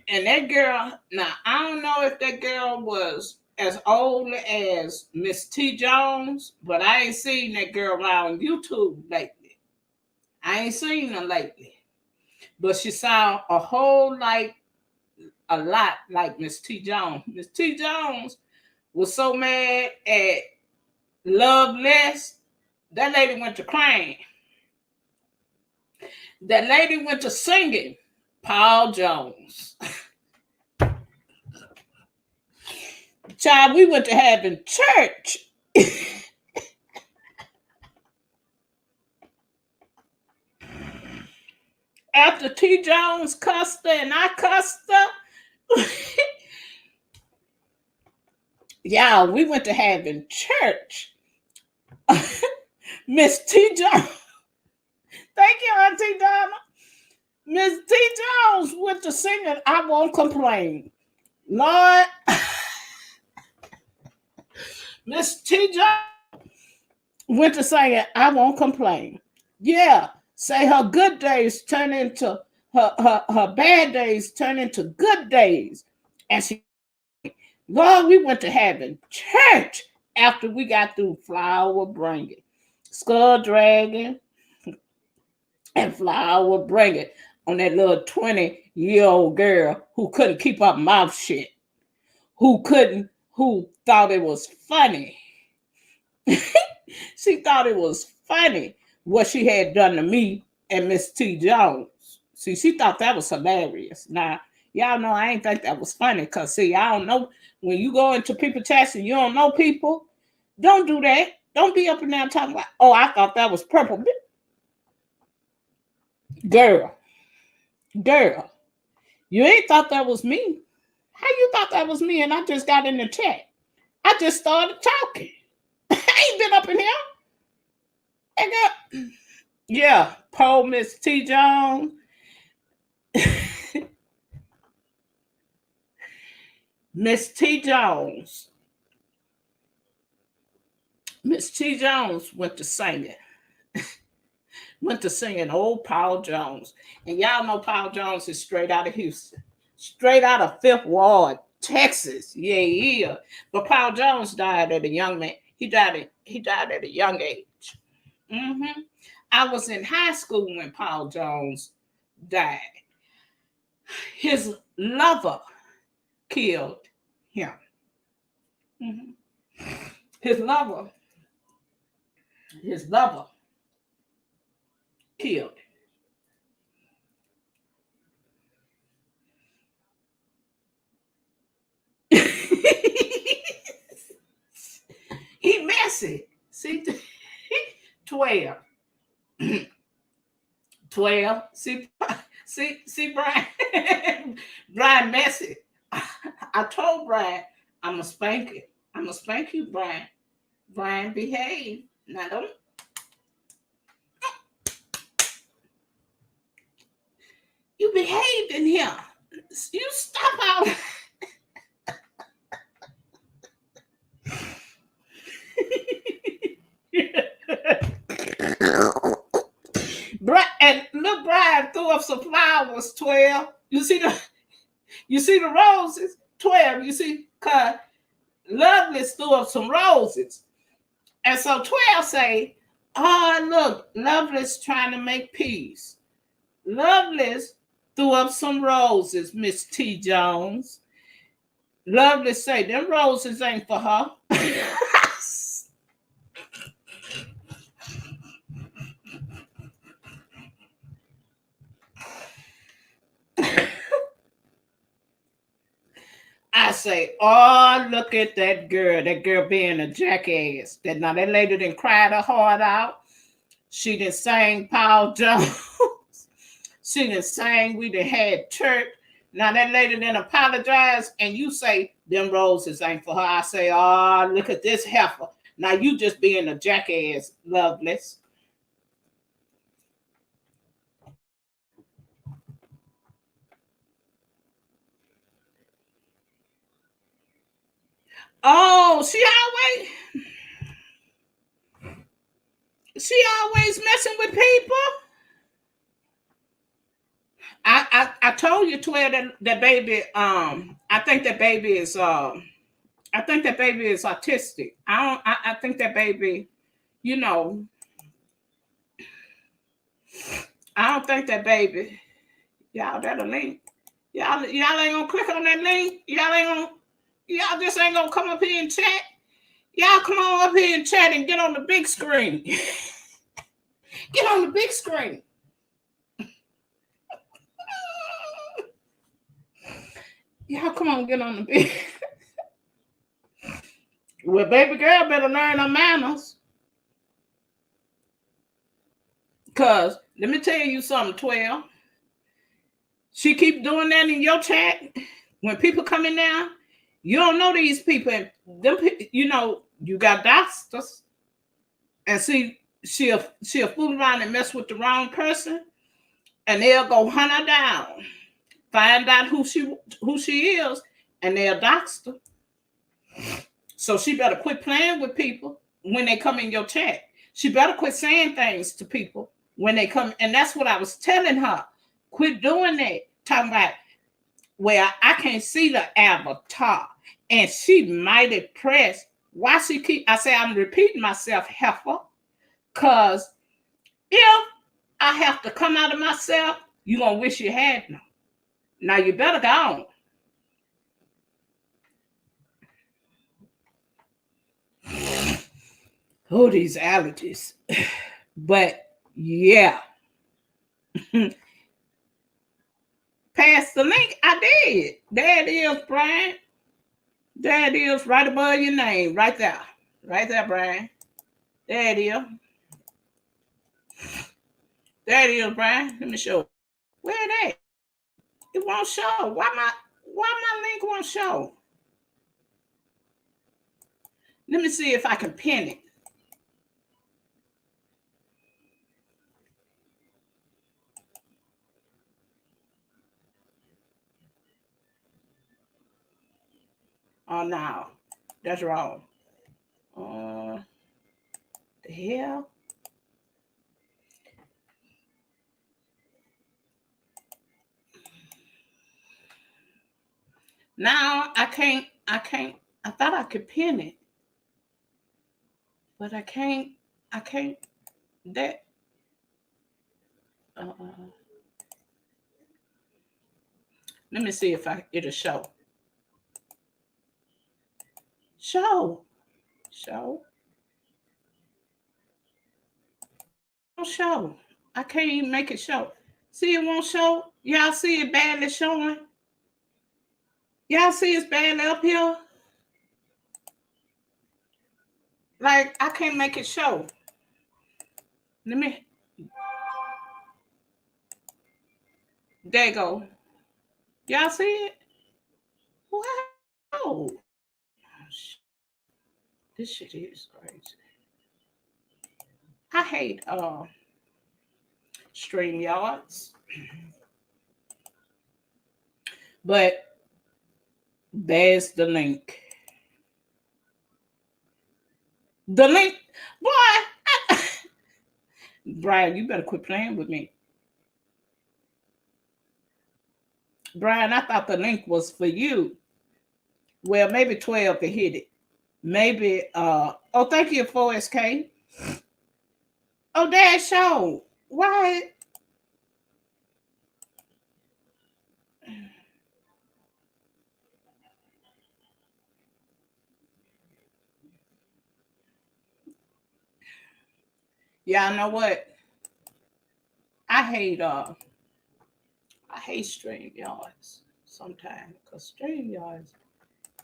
And that girl, now I don't know if that girl was as old as Miss T. Jones, but I ain't seen that girl around YouTube lately. I ain't seen her lately. But she sound a lot like Miss T. Jones. Miss T. Jones was so mad at Loveless. That lady went to crying. That lady went to singing Paul Jones. Child, we went to having church. After T. Jones cussed her and I cussed her. Yeah, we went to having church. Miss T. Jones. Thank you, Auntie Donna. Miss T. Jones went to singing I Won't Complain. Lord. Miss T. Jones went to singing I Won't Complain. Yeah. Say her good days turn into her bad days turn into good days. And she, Lord, we went to having church after we got through flower bringing, skull dragging, and flower bringing on that little 20-year-old girl who couldn't keep her mouth shut, who thought it was funny. She thought it was funny what she had done to me and Miss T. Jones. See, she thought that was hilarious. Now, y'all know I ain't think that was funny because, see, I don't know. When you go into people chats and you don't know people, don't do that. Don't be up and down talking about, oh, I thought that was purple. Girl, you ain't thought that was me. How you thought that was me and I just got in the chat? I just started talking. I ain't been up in here. And yeah, Paul Miss T. Jones. Miss T. Jones. Miss T. Jones went to singing. Went to singing old Paul Jones. And y'all know Paul Jones is straight out of Houston. Straight out of Fifth Ward, Texas. Yeah. But Paul Jones died at a young man. He died at a young age. Mm-hmm. I was in high school when Paul Jones died. His lover killed him. Mm-hmm. His lover killed him. He messy. See, 12. 12. See, Brian. Brian messy. I told Brian, I'm going to spank you. I'm going to spank you, Brian. Brian, behave. Now, don't. You behaved in here. You stop out. And look, Brian threw up some flowers. 12. You see the roses. 12. You see, cause Lovelace threw up some roses, and so 12 say, "Oh, look, Lovelace trying to make peace." Lovelace threw up some roses, Miss T. Jones. Lovelace say, "Them roses ain't for her." I say, oh, look at that girl being a jackass. That lady didn't cry her heart out. She didn't sing Paul Jones. She didn't sing. We done had church. Now that lady didn't apologize, and you say them roses ain't for her. I say, oh, look at this heifer. Now you just being a jackass, Loveless. Oh, she always messing with people. I told you, 12, that baby. I think that baby is. I think that baby is autistic. I think that baby. You know. I don't think that baby. Y'all, that a link. Y'all ain't gonna click on that link. Y'all just ain't gonna come up here and chat. Y'all come on up here and chat and get on the big screen. Get on the big screen. Y'all come on, get on the big. Well, baby girl better learn her manners. Cause let me tell you something, 12. She keep doing that in your chat. When people come in there, you don't know these people. Them, you got doctors, and see, she'll fool around and mess with the wrong person, and they'll go hunt her down, find out who she is, and they'll dox her. So she better quit playing with people when they come in your chat. She better quit saying things to people when they come, and that's what I was telling her. Quit doing that. Talking about, well, I can't see the avatar, and she mighty pressed. Why she keep? I say I'm repeating myself, heifer, cause if I have to come out of myself, you gonna wish you had no. Now you better go on. Oh, these allergies. But yeah. Pass the link. I did. There it is, Brian. There it is, right above your name. Right there. Right there, Brian. There it is. There it is, Brian. Let me show. Where it at? It won't show. Why my link won't show? Let me see if I can pin it. Oh, no. That's wrong. The hell? Now I can't. I thought I could pin it, but I can't. I can't. That. Uh, Let me see if it'll show. Show. Show. Don't show. I can't even make it show. See, it won't show. Y'all see it badly showing. Y'all see it's badly up here. Like I can't make it show. Let me. There you go. Y'all see it? Wow. This shit is crazy. I hate StreamYards. But there's the link. The link, boy. Brian, you better quit playing with me. Brian, I thought the link was for you. Well, maybe 12 to hit it. Maybe thank you, 4SK. Oh, that show. Why? Y'all know what? I hate StreamYards sometimes because StreamYards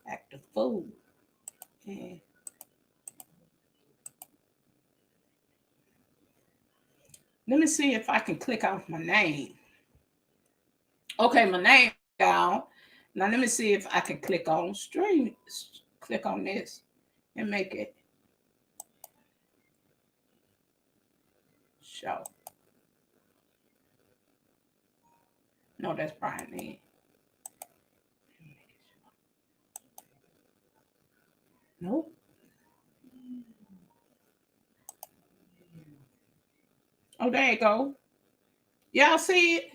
act a fool. And let me see if I can click off my name. Okay, my name down. Now let me see if I can click on stream. Click on this and make it show. No, that's Brian name. Nope. Oh, there you go. Y'all see it?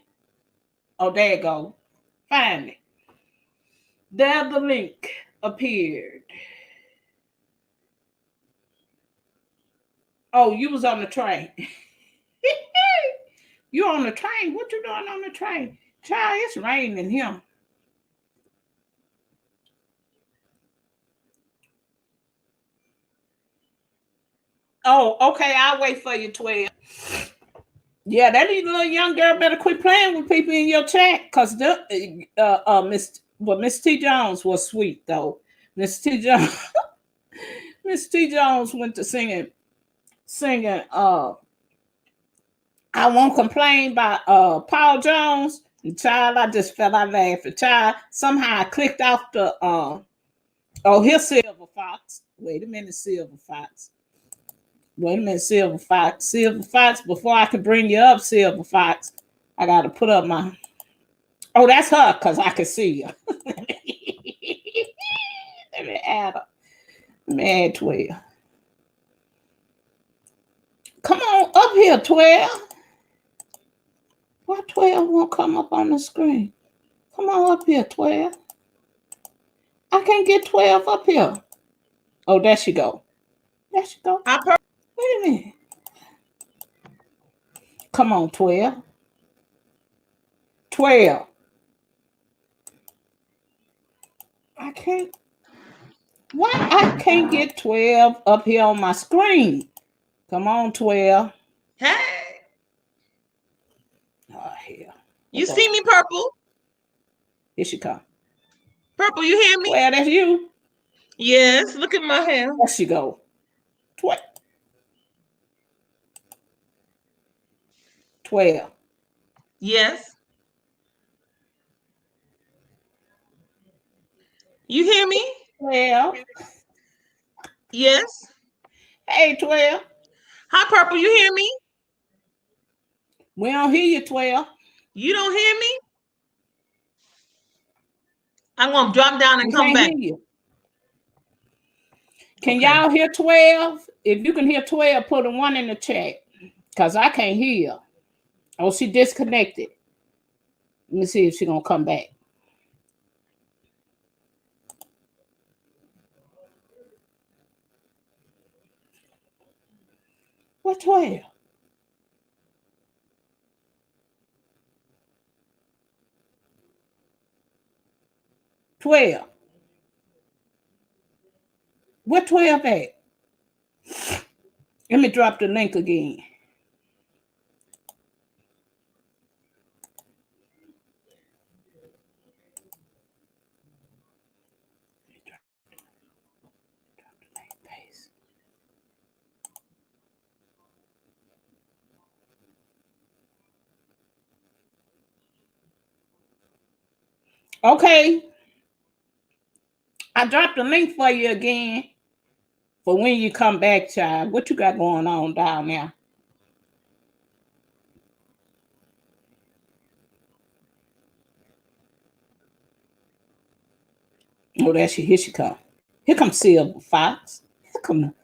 Oh, there you go. Find it. There the link appeared. Oh, you was on the train. You on the train? What you doing on the train? Child, it's raining here. Oh, okay. I'll wait for you, 12. Yeah, that little young girl better quit playing with people in your chat, cause Miss T Jones was sweet though. Miss T Jones, Miss T Jones went to singing. I Won't Complain by Paul Jones. And child, I just fell out laughing. Child, somehow I clicked off the here's Silver Fox. Wait a minute, Silver Fox. Wait a minute, Silver Fox. Silver Fox, before I can bring you up, Silver Fox, I got to put up my... Oh, that's her, because I can see her. Let me add her. Let me add 12. Come on up here, 12. Why 12 won't come up on the screen? Come on up here, 12. I can't get 12 up here. Oh, there she go. There she go. Wait a minute. Come on, 12. 12. I can't. Why I can't get 12 up here on my screen? Come on, 12. Hey. Oh, hell. You see me, Purple? Here she come. Purple, you hear me? 12, that's you? Yes, look at my hair. There she go. 12. 12. Yes. You hear me? 12. Yes. Hey, 12. Hi, Purple, you hear me? We don't hear you, 12. You don't hear me? I'm going to drop down and come back. Hear you. Can y'all hear 12? If you can hear 12, put a 1 in the chat. Because I can't hear. Oh, she disconnected. Let me see if she's going to come back. What 12? What 12 at? Let me drop the link again. Okay. I dropped the link for you again for when you come back, child. What you got going on down there? Oh, there she, here she come. Here comes Silver Fox. Here come.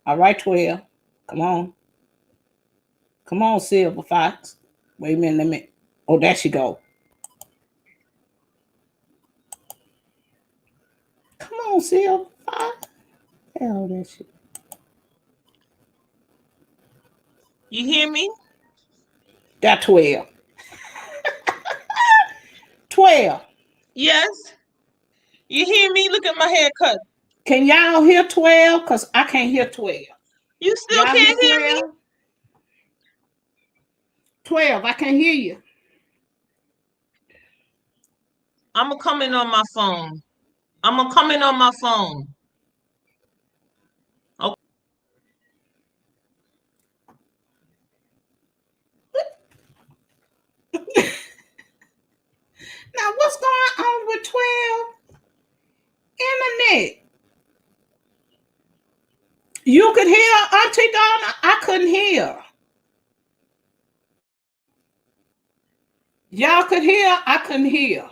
All right, 12. Come on. Come on, Silver Fox. Wait a minute, let me. Oh, there she go. Come on, Silver Fox. Hell, that shit. You hear me? That 12. 12. Yes. You hear me? Look at my haircut. Can y'all hear 12? Because I can't hear 12. You still Y'all can't hear me? 12, I can't hear you. I'm going to come in on my phone. I'm going to come in on my phone. Okay. Now, what's going on with 12? Internet. You could hear Auntie Donna. I couldn't hear. Y'all could hear. I couldn't hear.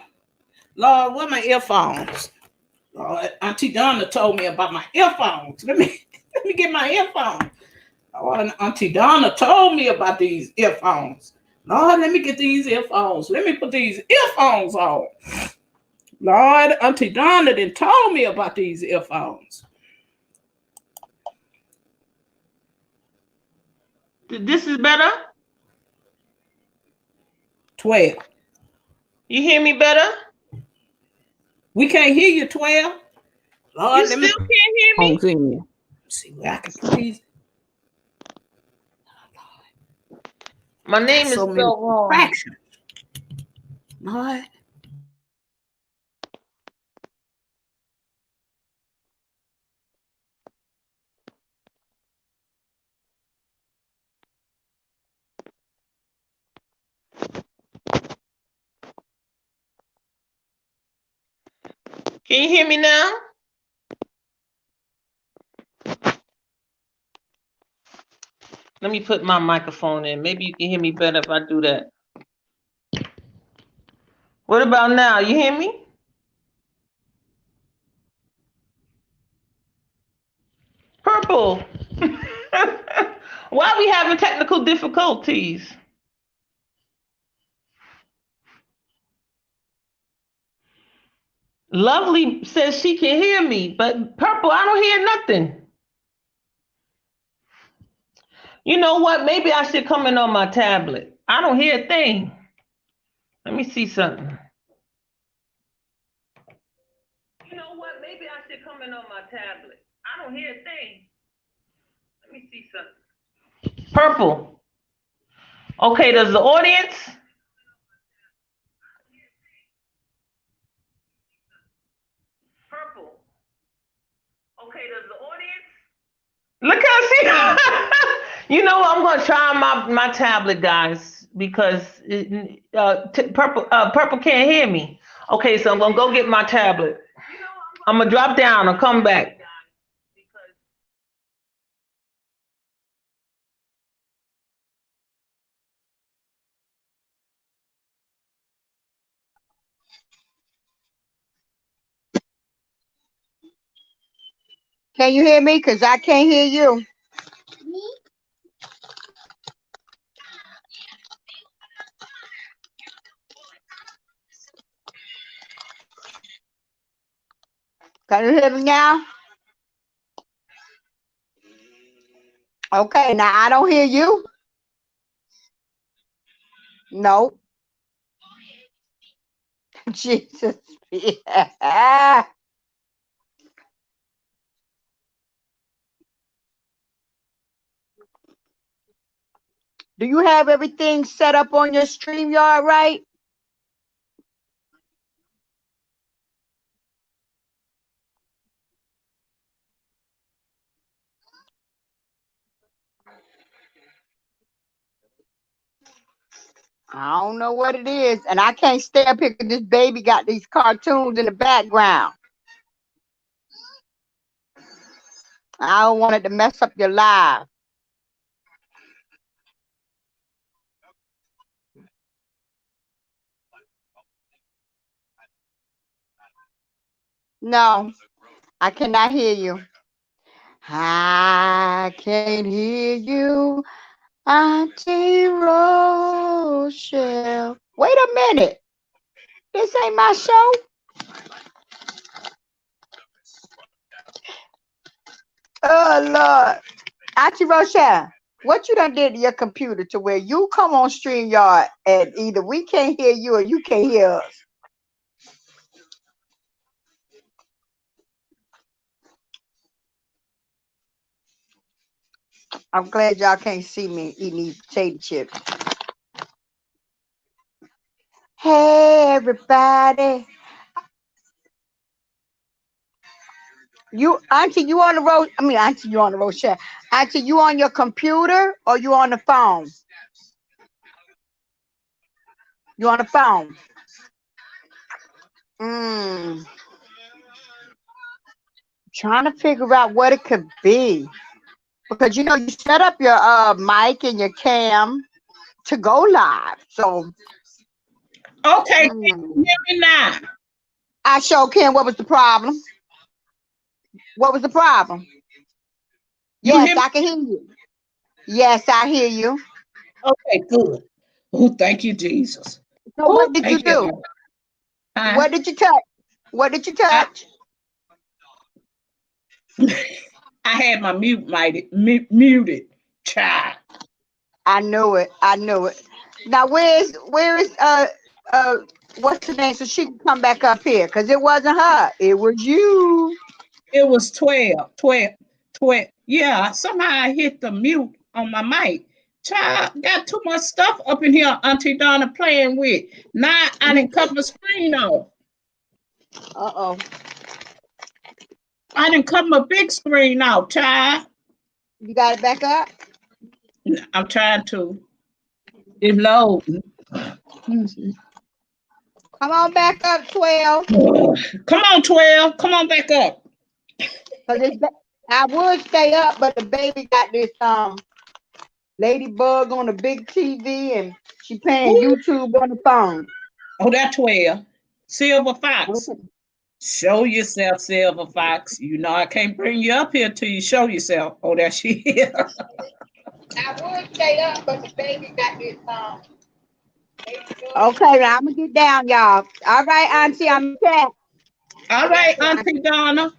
Lord, where my earphones? Lord, Auntie Donna told me about my earphones. Let me get my earphones. Lord, Auntie Donna told me about these earphones. Lord, let me get these earphones. Let me put these earphones on. Lord, Auntie Donna done told me about these earphones. This is better? 12. You hear me better? We can't hear you, 12. Lord, you still can't hear me? See where I can put these. My name is spelled wrong. Fractions. Lord. Can you hear me now? Let me put my microphone in. Maybe you can hear me better if I do that. What about now? You hear me? Purple. Why are we having technical difficulties? Lovely says she can hear me, but Purple, I don't hear nothing. You know what? Maybe I should come in on my tablet. I don't hear a thing. Let me see something. You know what? Maybe I should come in on my tablet. I don't hear a thing. Let me see something. Purple. Okay, does the audience? Purple. Okay, does the audience? Look how she. You know, I'm gonna try my tablet, guys, because Purple can't hear me. Okay, so I'm gonna go get my tablet. I'm gonna drop down and come back. Can you hear me? Because I can't hear you. Can you hear me now? Okay, now I don't hear you. No. Jesus. Yeah. Do you have everything set up on your StreamYard right? I don't know what it is. And I can't stay up here because this baby got these cartoons in the background. I don't want it to mess up your live. No, I cannot hear you. I can't hear you, Auntie Rochelle. Wait a minute. This ain't my show. Oh, Lord. Auntie Rochelle, what you done did to your computer to where you come on StreamYard and either we can't hear you or you can't hear us? I'm glad y'all can't see me eating these potato chips. Hey, everybody. You, Auntie, you on the road? I mean, Auntie, you on the Rochelle. Auntie, you on your computer or you on the phone? You on the phone? Trying to figure out what it could be. Because, you know, you set up your mic and your cam to go live. So. Okay, can you hear me now? I sure can. What was the problem? What was the problem? Yes, I can hear you. Yes, I hear you. Okay, good. Oh, thank you, Jesus. So what did you do? What did you touch? What did you touch? I had my muted, child. I knew it. I knew it. Now where is what's the name? So she can come back up here because it wasn't her. It was you. It was 12. Yeah, somehow I hit the mute on my mic. Child, got too much stuff up in here, Auntie Donna playing with. Now I didn't cut my screen off. Uh-oh. I didn't cut my big screen out, child. You got it back up? I'm trying to. It's loading. Come on back up, 12. Come on, 12. Come on back up. I would stay up, but the baby got this ladybug on the big TV and she playing YouTube on the phone. Oh, that 12. Silver Fox. Okay. Show yourself, Silver Fox. You know I can't bring you up here till you show yourself. Oh, there she is. I would stay up, but the baby got this Okay, now I'm gonna get down, y'all. All right, Auntie, I'm back. All right, Auntie Donna.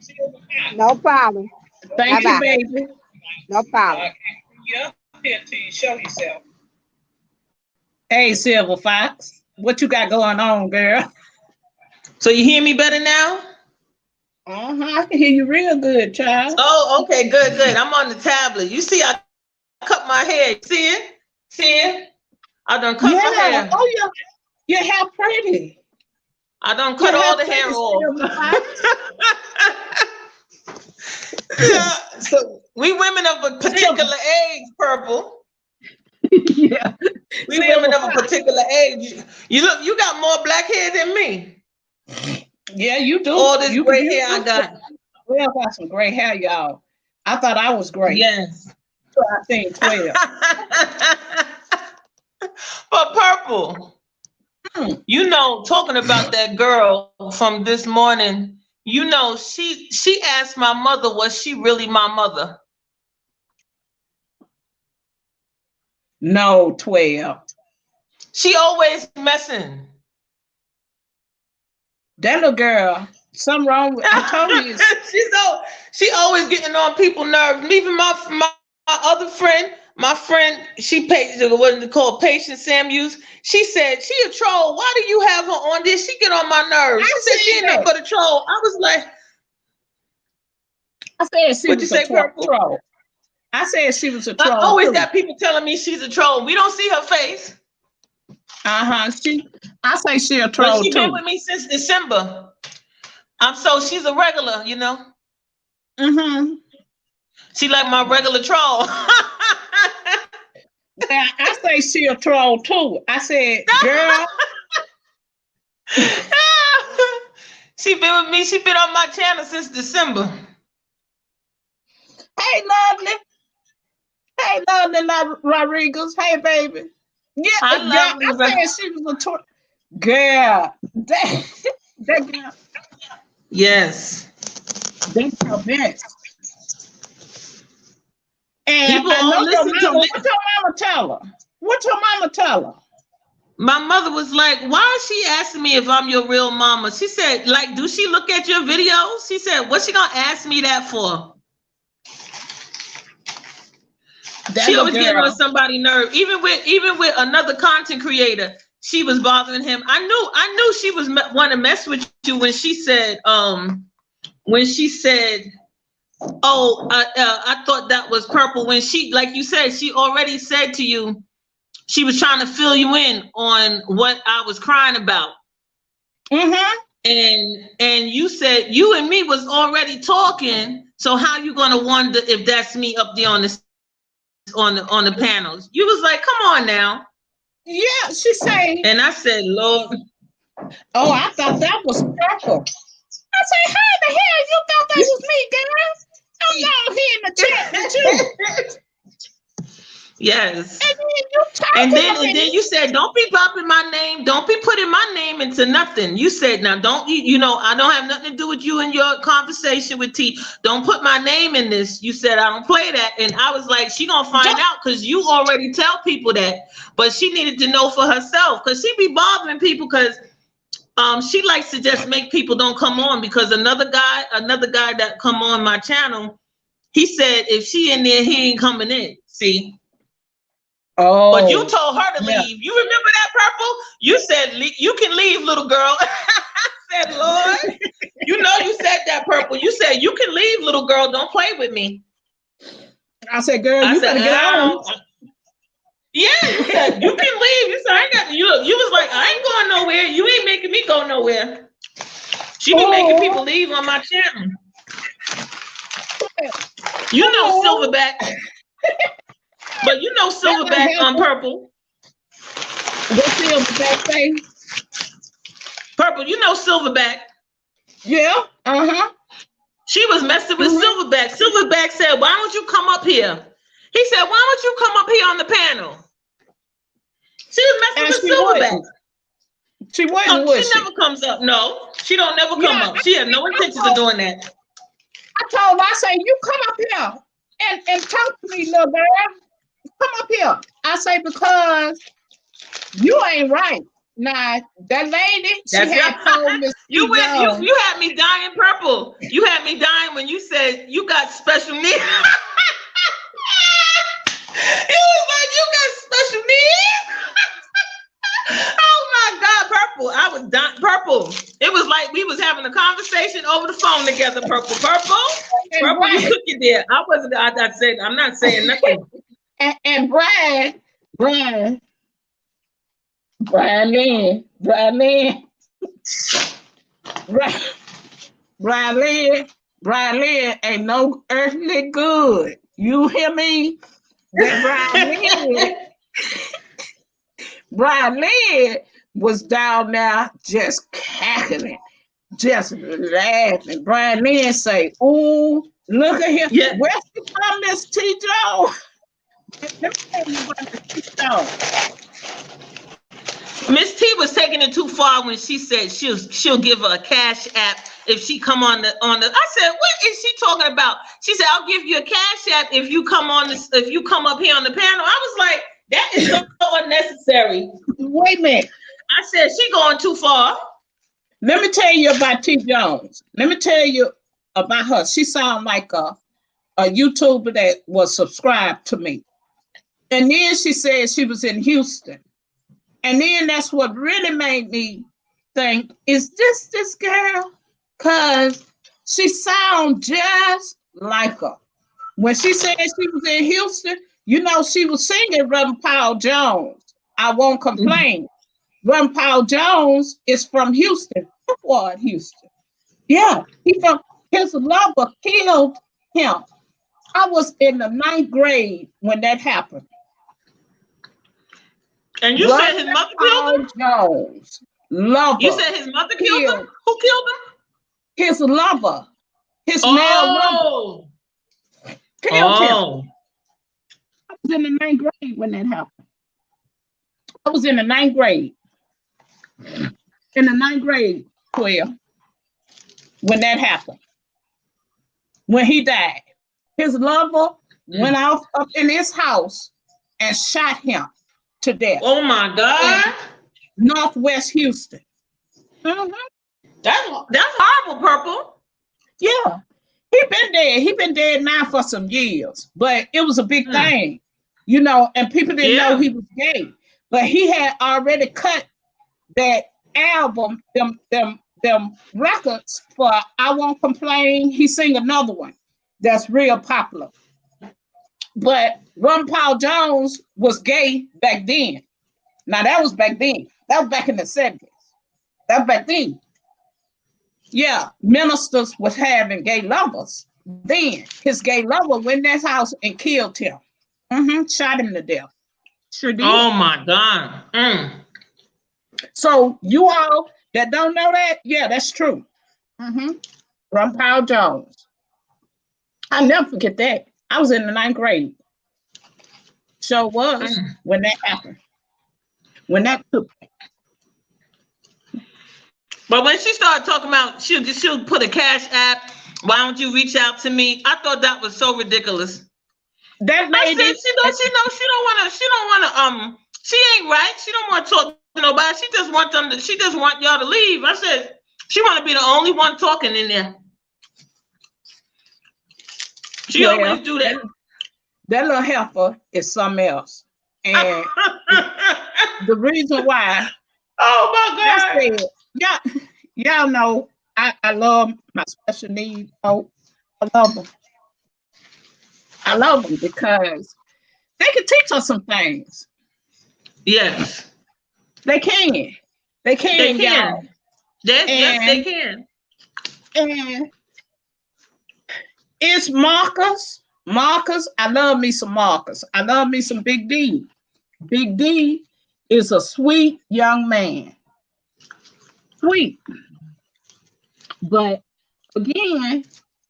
No problem. Thank you, baby. No problem. I can't bring you up here till you show yourself. Hey, Silver Fox, what you got going on, girl? So you hear me better now? I can hear you real good, child. Oh, okay, good. I'm on the tablet. You see, I cut my hair. See it? I done cut my hair. Oh, your hair pretty. I done cut all the hair off. Yeah. So we women of a particular age, Purple. Yeah. We women of a particular age. You got more black hair than me. Yeah, you do. All this gray hair I got. We all got some gray hair, y'all. I thought I was great. Yes. So I think 12. But Purple, you know, talking about that girl from this morning, You know, she asked my mother, was she really my mother? No, 12. She always messing. That little girl, something wrong with, I told you. She always getting on people's nerves. Even my other friend, she paid what they call Patient Samuels. She said she a troll. Why do you have her on this? She get on my nerves. She said she ain't nothing but a troll. I was like, I said she what'd was you say, a Purple? troll. I said she was a troll. I always got people telling me she's a troll. We don't see her face. I say she a troll but she too. Been with me since December. So she's a regular, you know. Mm-hmm. She like my regular troll. Yeah, I say she a troll too. I said, girl. She been with me. She been on my channel since December. Hey, lovely Rodriguez. Hey, baby. Yeah, I said she was a troll. Girl, that girl. Yes. That's her best. And people I know listen your mama, to me. What your mama tell her? My mother was like, why is she asking me if I'm your real mama? She said, like, do she look at your videos? She said, what's she gonna ask me that for? She always getting on somebody's nerve. Even with another content creator, she was bothering him. I knew she was want to mess with you when she said, oh, I thought that was Purple. When she, like you said, she already said to you, she was trying to fill you in on what I was crying about. Mm-hmm. And you said you and me was already talking. So how you gonna wonder if that's me up there on the panels? You was like, come on now. Yeah, she said. And I said, Lord. Oh, I thought that was Purple. I said, how the hell you thought that was me, girl? I'm down here in the chat with you. Yes. And then you said, don't be dropping my name. Don't be putting my name into nothing. You said, now don't you know, I don't have nothing to do with you and your conversation with T. Don't put my name in this. You said, I don't play that. And I was like, she gonna find out because you already tell people that. But she needed to know for herself because she be bothering people because she likes to just make people don't come on because another guy that come on my channel, he said, if she in there, he ain't coming in. See? Oh, but you told her to leave. You remember that, Purple? You said you can leave, little girl. I said, Lord, you know you said that, Purple. You said you can leave, little girl. Don't play with me. I said, girl, you better get on. Yeah, you said you can leave. You said I got you. You was like, I ain't going nowhere. You ain't making me go nowhere. She be making people leave on my channel. You know, Silverback. But you know Silverback on Purple. What Silverback say? Purple, you know Silverback. Yeah. Uh-huh. She was messing with Silverback. Silverback said, why don't you come up here? He said, why don't you come up here on the panel? She was messing with Silverback. She wasn't. She never comes up. No, she don't never come up. She had no intentions of doing that. I told her, I say, you come up here and talk to me, little girl. Come up here. I say, because you ain't right. Now, that lady, she had told me. You had me dying, Purple. You had me dying when you said you got special needs. You was like, you got special needs? Oh my God, Purple. I was dying. Purple. It was like we was having a conversation over the phone together, Purple. Purple, you cooking there. I said, I'm not saying nothing. And Brian Lynn ain't no earthly good. You hear me? That Brian Lynn was down there just cackling, just laughing. Brian Lynn say, ooh, look at him. Yeah. Where's the from, Miss T. Joe? Miss T was taking it too far when she said she'll give her a cash app if she come on the. I said, what is she talking about? She said, I'll give you a cash app if you come on this, if you come up here on the panel. I was like, that is so unnecessary. Wait a minute. I said, she going too far. Let me tell you about T. Jones. Let me tell you about her. She sounded like a YouTuber that was subscribed to me. And then she said she was in Houston. And then that's what really made me think, is this girl? Because she sounds just like her. When she said she was in Houston, you know, she was singing Reverend Paul Jones. I won't complain. Reverend Paul Jones is from Houston, Houston. Yeah, his lover killed him. I was in the 9th grade when that happened. And you said his mother killed him? Jones, lover. You said his mother killed him? Who killed him? His lover. His male lover. Killed him. I was in the 9th grade when that happened. I was in the 9th grade. In the 9th grade, 12, when that happened. When he died. His lover went off up in his house and shot him to death. Oh my God. Northwest Houston. Mm-hmm. That's horrible, Purple. Yeah. He been dead now for some years, but it was a big thing, you know, and people didn't know he was gay. But he had already cut that album, them records for I Won't Complain. He sang another one that's real popular. But Ron Paul Jones was gay back then. Now that was back then. That was back in the 70s. That was back then. Yeah, ministers was having gay lovers. Then his gay lover went in his house and killed him. Shot him to death. Sure did. Oh my God. So you all that don't know that, yeah, that's true. Ron Paul Jones. I'll never forget that. I was in the 9th grade. So was when that happened. When that took place. But when she started talking about she'll put a cash app, why don't you reach out to me? I thought that was so ridiculous. That lady, I said she ain't right. She don't want to talk to nobody. She just want y'all to leave. I said she want to be the only one talking in there. She always do that. That little heifer is something else. And the reason why, oh my God. Y'all know I love my special needs folks. I love them. I love them because they can teach us some things. Yes. They can. They can. Y'all. Yes, they can. And it's Marcus. Marcus, I love me some Marcus. I love me some Big D. Big D is a sweet young man. Sweet. But again,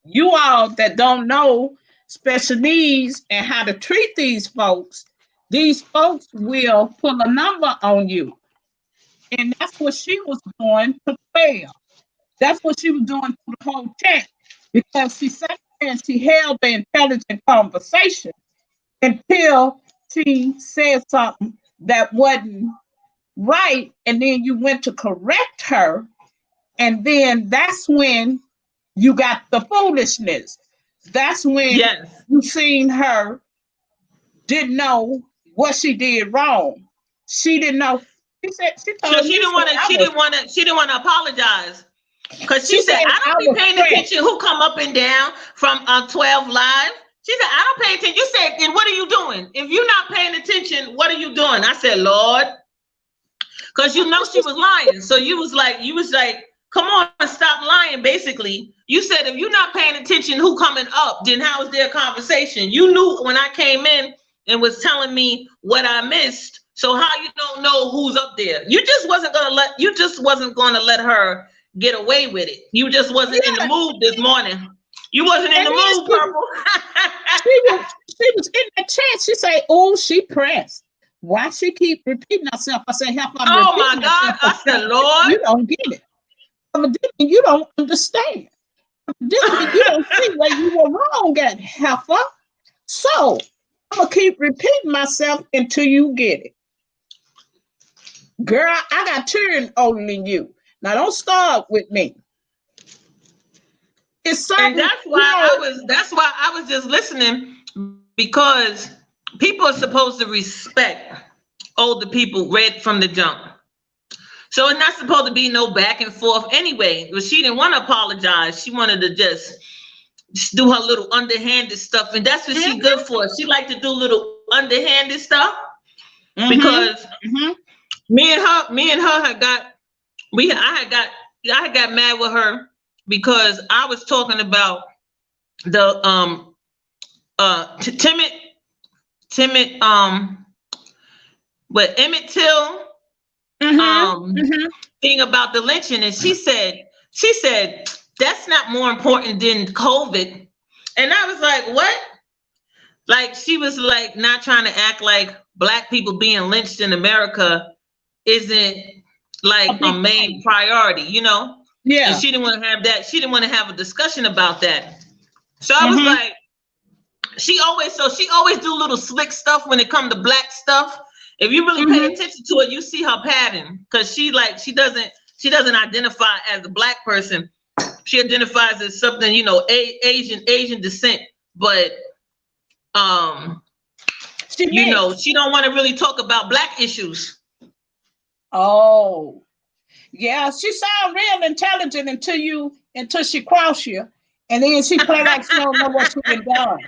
you all that don't know special needs and how to treat these folks will pull a number on you. And that's what she was doing to fail. That's what she was doing to the whole check. Because she sat there and she held the intelligent conversation until she said something that wasn't right. And then you went to correct her. And then that's when you got the foolishness. That's when you seen her didn't know what she did wrong. She didn't know. She didn't want to apologize. Because she said, I don't be paying attention who come up and down from 12 Live. She said, I don't pay attention. You said, and what are you doing? If you're not paying attention, what are you doing? I said, Lord. Because you know she was lying. So you was like, come on, stop lying, basically. You said, if you're not paying attention who coming up, then how is their conversation? You knew when I came in and was telling me what I missed. So how you don't know who's up there? You just wasn't gonna let her get away with it. You just wasn't in the mood this morning. You wasn't in the mood, Purple. she was in the chat. She said, oh, she pressed. Why she keep repeating herself? I said, help her. Oh my God. I said, Lord. You don't get it. Evidently, you don't understand. Evidently, you don't see where you were wrong at, heifer. So I'm gonna keep repeating myself until you get it. Girl, I got children older than you. Now don't start with me. It's something, and that's why I was just listening, because people are supposed to respect older people right from the jump. So it's not supposed to be no back and forth anyway. But she didn't want to apologize. She wanted to just do her little underhanded stuff, and that's what she's good for. She liked to do little underhanded stuff because me and her had got I had got mad with her because I was talking about the timid with Emmett Till thing about the lynching, and she said that's not more important than COVID. And I was like, what? Like, she was like not trying to act like Black people being lynched in America isn't like a main priority, you know? Yeah. And she didn't want to have that. She didn't want to have a discussion about that. So I was like, she always do little slick stuff when it comes to Black stuff. If you really pay attention to it, you see her pattern, because she doesn't identify as a Black person. She identifies as something, you know, Asian descent, but you know, she don't want to really talk about Black issues. Oh, yeah, she sounds real intelligent until she cross you, and then she play like she don't know what she been done.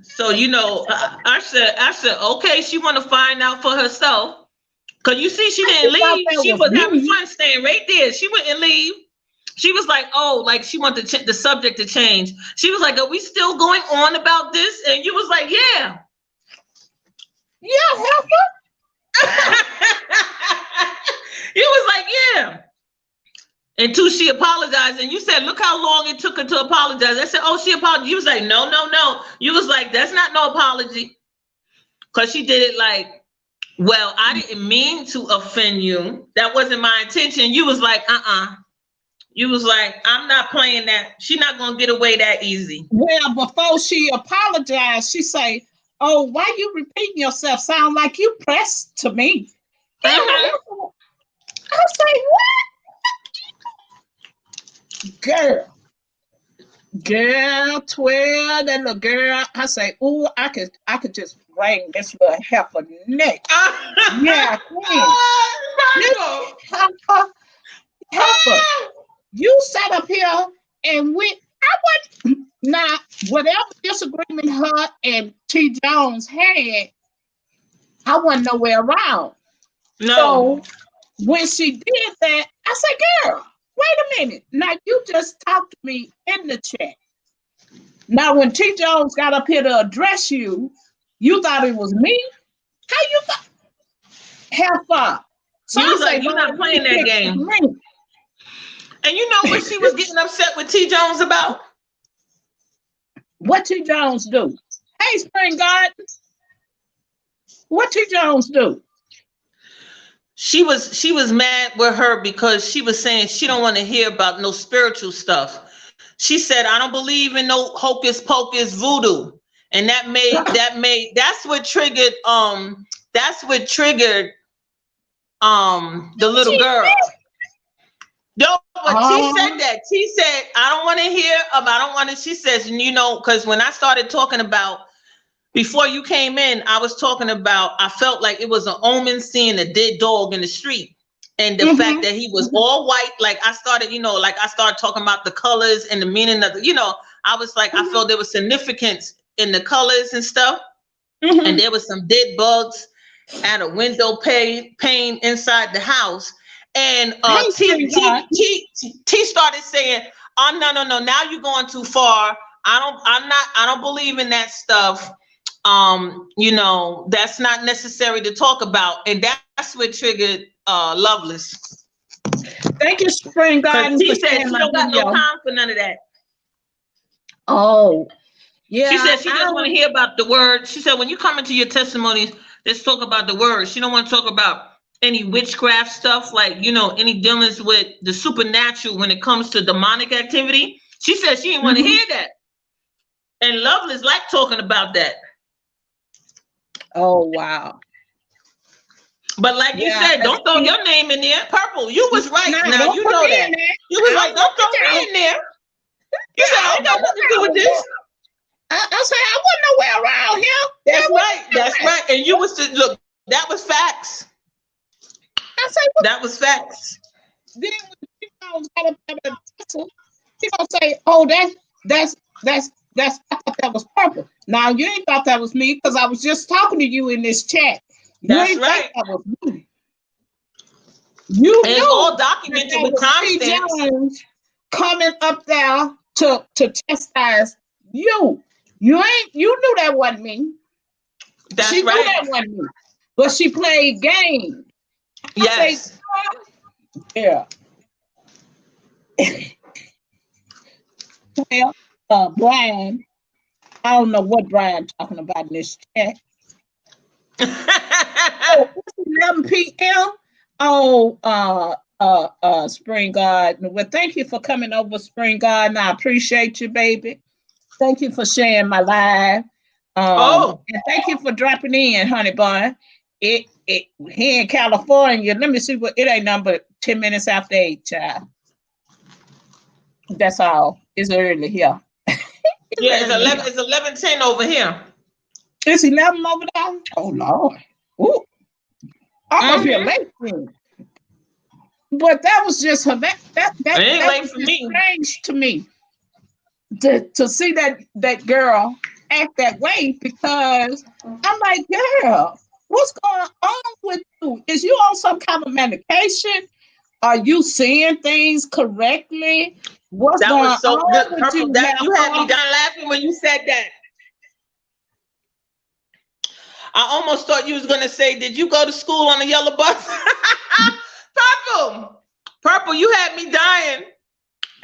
So, you know, I said, okay, she want to find out for herself. Because you see, she didn't leave. She was having fun staying right there. She wouldn't leave. She was like, oh, like she wanted the subject to change. She was like, are we still going on about this? And you was like, yeah. Yeah, heifer. You was like, yeah. Until she apologized, and you said, look how long it took her to apologize. I said, oh, she apologized. You was like, no. You was like, that's not no apology. Because she did it like, well, I didn't mean to offend you. That wasn't my intention. You was like, You was like, I'm not playing that. She's not going to get away that easy. Well, before she apologized, she say, oh, why you repeating yourself? Sound like you pressed to me. I say, what? Girl, 12, that little girl. I say, ooh, I could just wring this little heifer neck. Yeah, heifer, you sat up here and now whatever disagreement her and T. Jones had, I wasn't nowhere around. No. So when she did that, I said, girl, wait a minute. Now you just talked to me in the chat. Now when T. Jones got up here to address you, you thought it was me? How you thought? Heifer. So you was like, you're not playing that game. And you know what she was getting upset with T. Jones about? What T. Jones do? Hey, Spring Garden. What T. Jones do? She was mad with her because she was saying she don't want to hear about no spiritual stuff. She said, I don't believe in no hocus pocus voodoo. And that's what triggered the little girl. No, but she said that. She said, I don't want to hear she says, you know, because when I started talking about, before you came in, I was talking about, I felt like it was an omen seeing a dead dog in the street. And the fact that he was all white, like I started talking about the colors and the meaning of I was like, I felt there was significance in the colors and stuff. And there was some dead bugs at a window pane inside the house. And T started saying, oh, no, now you're going too far. I don't believe in that stuff. That's not necessary to talk about. And that's what triggered Loveless. Thank you, Spring Garden. She said she don't got no time for none of that. Oh, yeah. She said she doesn't want to hear about the word. She said, when you come into your testimonies, let's talk about the word. She don't want to talk about any witchcraft stuff, like, you know, any dealings with the supernatural when it comes to demonic activity. She said she didn't want to hear that. And Lovelace like talking about that. Oh, wow. But like you said, don't throw your name in there. Purple, you was right. Now you know that. You was like, don't throw me in there. You said, I ain't got nothing to do with this. I said, I wasn't nowhere around here. That's right. That's right. And you was to look, that was facts. I said, that was facts. Then when she gonna say, oh, that's I thought that was Purple. Now you ain't thought that was me because I was just talking to you in this chat. That's right. That was me. You and it's all documented with timestamps. Coming up there to chastise you. You knew that wasn't me. That's she right. knew that wasn't me. But she played games. Yes. Yeah. Well, Brian, I don't know what Brian talking about in this chat. Oh, it's 11 p.m. Oh, Spring Garden. Well, thank you for coming over, Spring Garden. I appreciate you, baby. Thank you for sharing my live. And thank you for dropping in, honey bun. It here in California. Let me see what it ain't number 10 minutes after 8, child. That's all. It's early here. It's 11:10 over here. It's 11 over there. Oh Lord. Ooh. I'm here late. But that was just her. That ain't late was for me. Strange to me to see that girl act that way, because I'm like, girl, what's going on with you? Is you on some kind of medication? Are you seeing things correctly? What's that going was so on good. with Purple, you? you had me done laughing when you said that. I almost thought you was gonna say, "Did you go to school on a yellow bus?" Purple, you had me dying.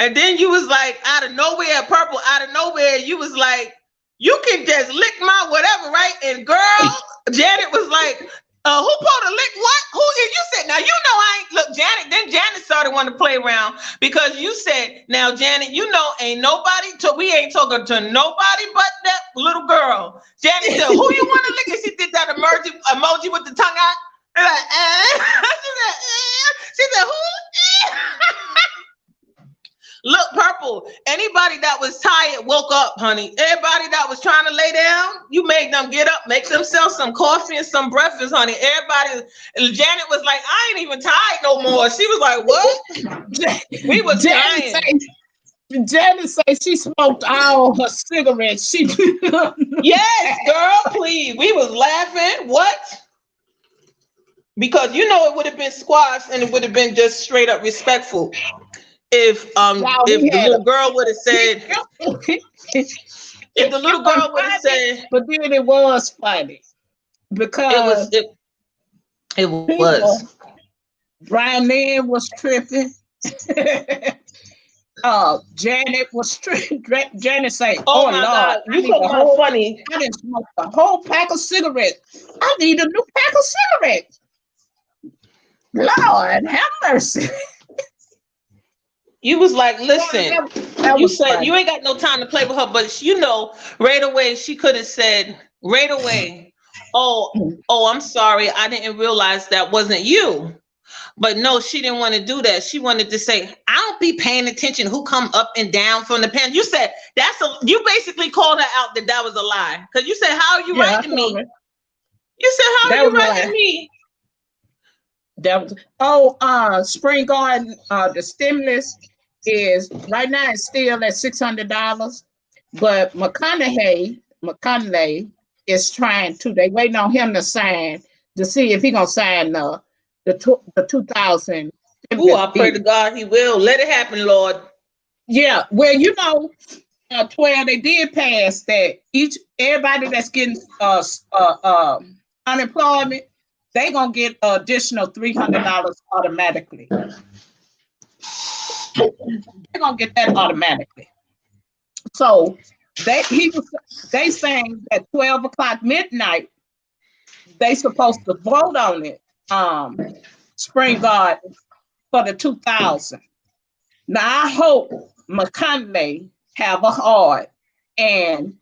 And then you was like, out of nowhere, Purple, out of nowhere, you was like, "You can just lick my whatever, right?" And girl, Janet was like, "Who supposed to lick what? Who?" And you said, "Now you know I ain't look, Janet." Then Janet started wanting to play around because you said, "Now Janet, you know ain't nobody. We ain't talking to nobody but that little girl." Janet said, "Who you want to lick?" And she did that emoji with the tongue out. And like, she said, "Who?" Look, Purple, anybody that was tired woke up, honey. Everybody that was trying to lay down, you made them get up, make themselves some coffee and some breakfast, honey. Everybody, Janet was like, "I ain't even tired no more." She was like, "What?" We was dying. Janet say she smoked all her cigarettes. Yes, girl, please. We was laughing. What? Because you know it would have been squashed and it would have been just straight up respectful. If the little girl would have said, if the little girl would have said, but then it was funny because it was. Brian Lynn was tripping. Janet was tripping. Janet say, "Oh my Lord, God, you so about funny. I didn't smoke a whole pack of cigarettes. I need a new pack of cigarettes. Lord, have mercy." You was like, "Listen," you said funny. You ain't got no time to play with her, but you know, right away she could have said, right away, oh, I'm sorry, I didn't realize that wasn't you. But no, she didn't want to do that. She wanted to say, "I don't be paying attention who come up and down from the pen." You said you basically called her out that was a lie. Because you said, "How are you writing me?" You said, "How are you writing me?" That was Spring Garden, the stimulus is right now it's still at $600, but McConaughey is trying to. They waiting on him to sign to see if he gonna sign the 2000. Oh, I pray to God he will. Let it happen, Lord. Yeah, well, you know, 12 they did pass that everybody that's getting unemployment, they gonna get additional $300 automatically. They're gonna get that automatically. So they saying at 12 o'clock midnight they supposed to vote on it Spring Garden for the 2000. Now I hope McConaughey have a heart and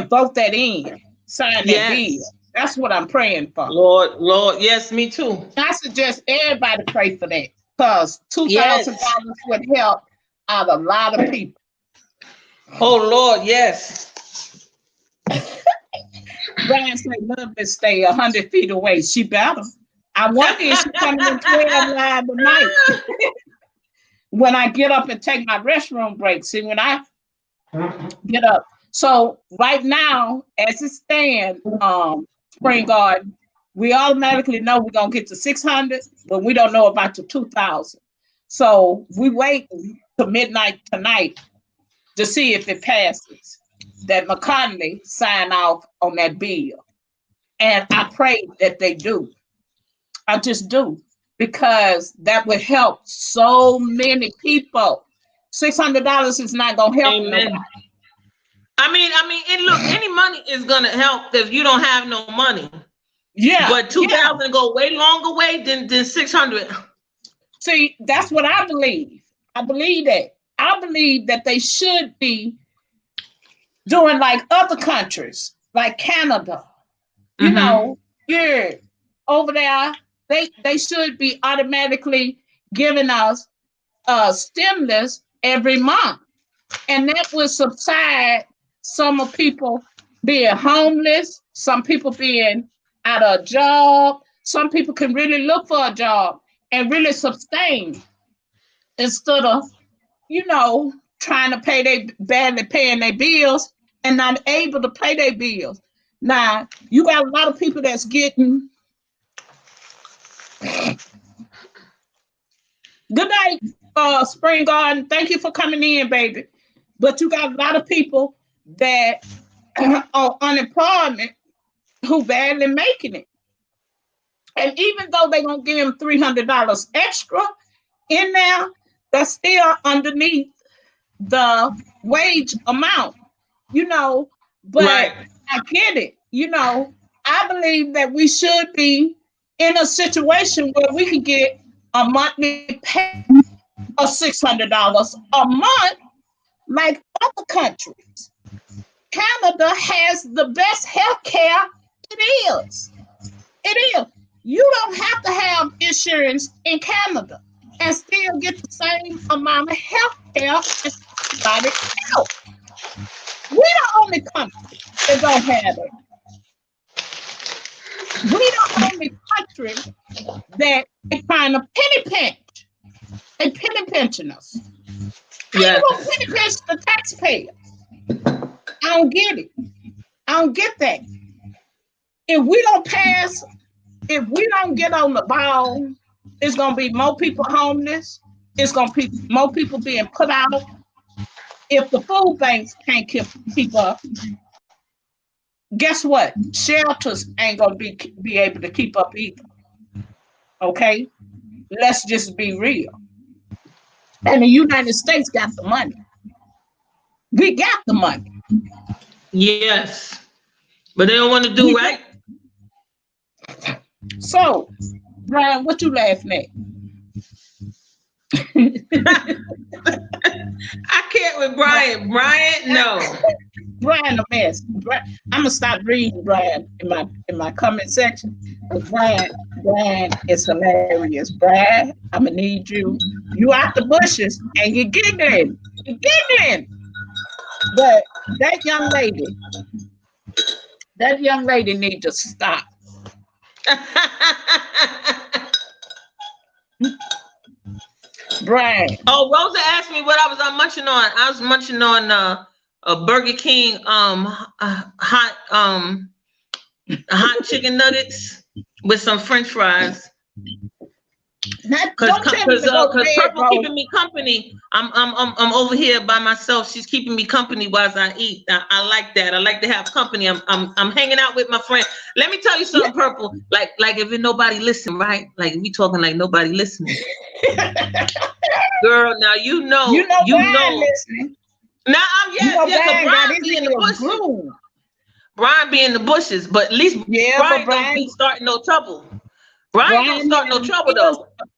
vote that in, sign that bill. That's what I'm praying for. Lord, yes, me too. I suggest everybody pray for that, because $2,000 would help out a lot of people. Oh Lord, yes. Brian said, "Love to stay 100 feet away." She better. I wonder if she's coming in 12 live tonight. When I get up and take my restroom break. See, when I get up. So right now, as it stands, Spring Garden, we automatically know we're gonna get to 600, but we don't know about the 2000. So we wait to midnight tonight to see if it passes, that McConaughey sign off on that bill. And I pray that they do. I just do, because that would help so many people. $600 is not gonna help nobody. I mean, and look, any money is gonna help if you don't have no money. Yeah. But 2000 go way longer way than 600. See, that's what I believe. I believe that. I believe that they should be doing like other countries, like Canada. You know, over there, they should be automatically giving us stimulus every month. And that would subside some of people being homeless, some people being out of a job. Some people can really look for a job and really sustain, instead of, trying to badly paying their bills and not able to pay their bills. Now, you got a lot of people that's getting. Good night, Spring Garden. Thank you for coming in, baby. But you got a lot of people that are unemployment who barely making it. And even though they're going to give them $300 extra in there, that's still underneath the wage amount, but right. I get it. I believe that we should be in a situation where we can get a monthly pay of $600 a month, like other countries. Canada has the best health care. It is. You don't have to have insurance in Canada and still get the same amount of health care as everybody else. We're the only country that don't have it. We're the only country that they're trying to penny pinch. They penny pinching us. How you gonna penny pinch the taxpayers? I don't get it. I don't get that. If we don't pass, if we don't get on the ball, it's gonna be more people homeless. It's gonna be more people being put out. If the food banks can't keep up, guess what? Shelters ain't gonna be able to keep up either. Okay? Let's just be real. And the United States got the money. We got the money. Yes. But they don't want to do right. So, Brian, what you laughing at? I can't with Brian. Brian, no. Brian a mess. I'm gonna stop reading Brian in my comment section. Brian is hilarious. Brian, I'm gonna need you. You out the bushes and you're giggling. But that young lady needs to stop. Brian. Oh, Rosa asked me what I was munching on. I was munching on a Burger King hot chicken nuggets with some French fries. Because Purple keeping me company. I'm over here by myself. She's keeping me company while I eat. I like that. I like to have company. I'm hanging out with my friend. Let me tell you something, Purple. Like if nobody listen, right? Like we talking like nobody listening. Girl, now you know. Listening. Now Brian in the bushes. Brian be in the bushes, but at least Brian don't be starting no trouble. Brian don't start no trouble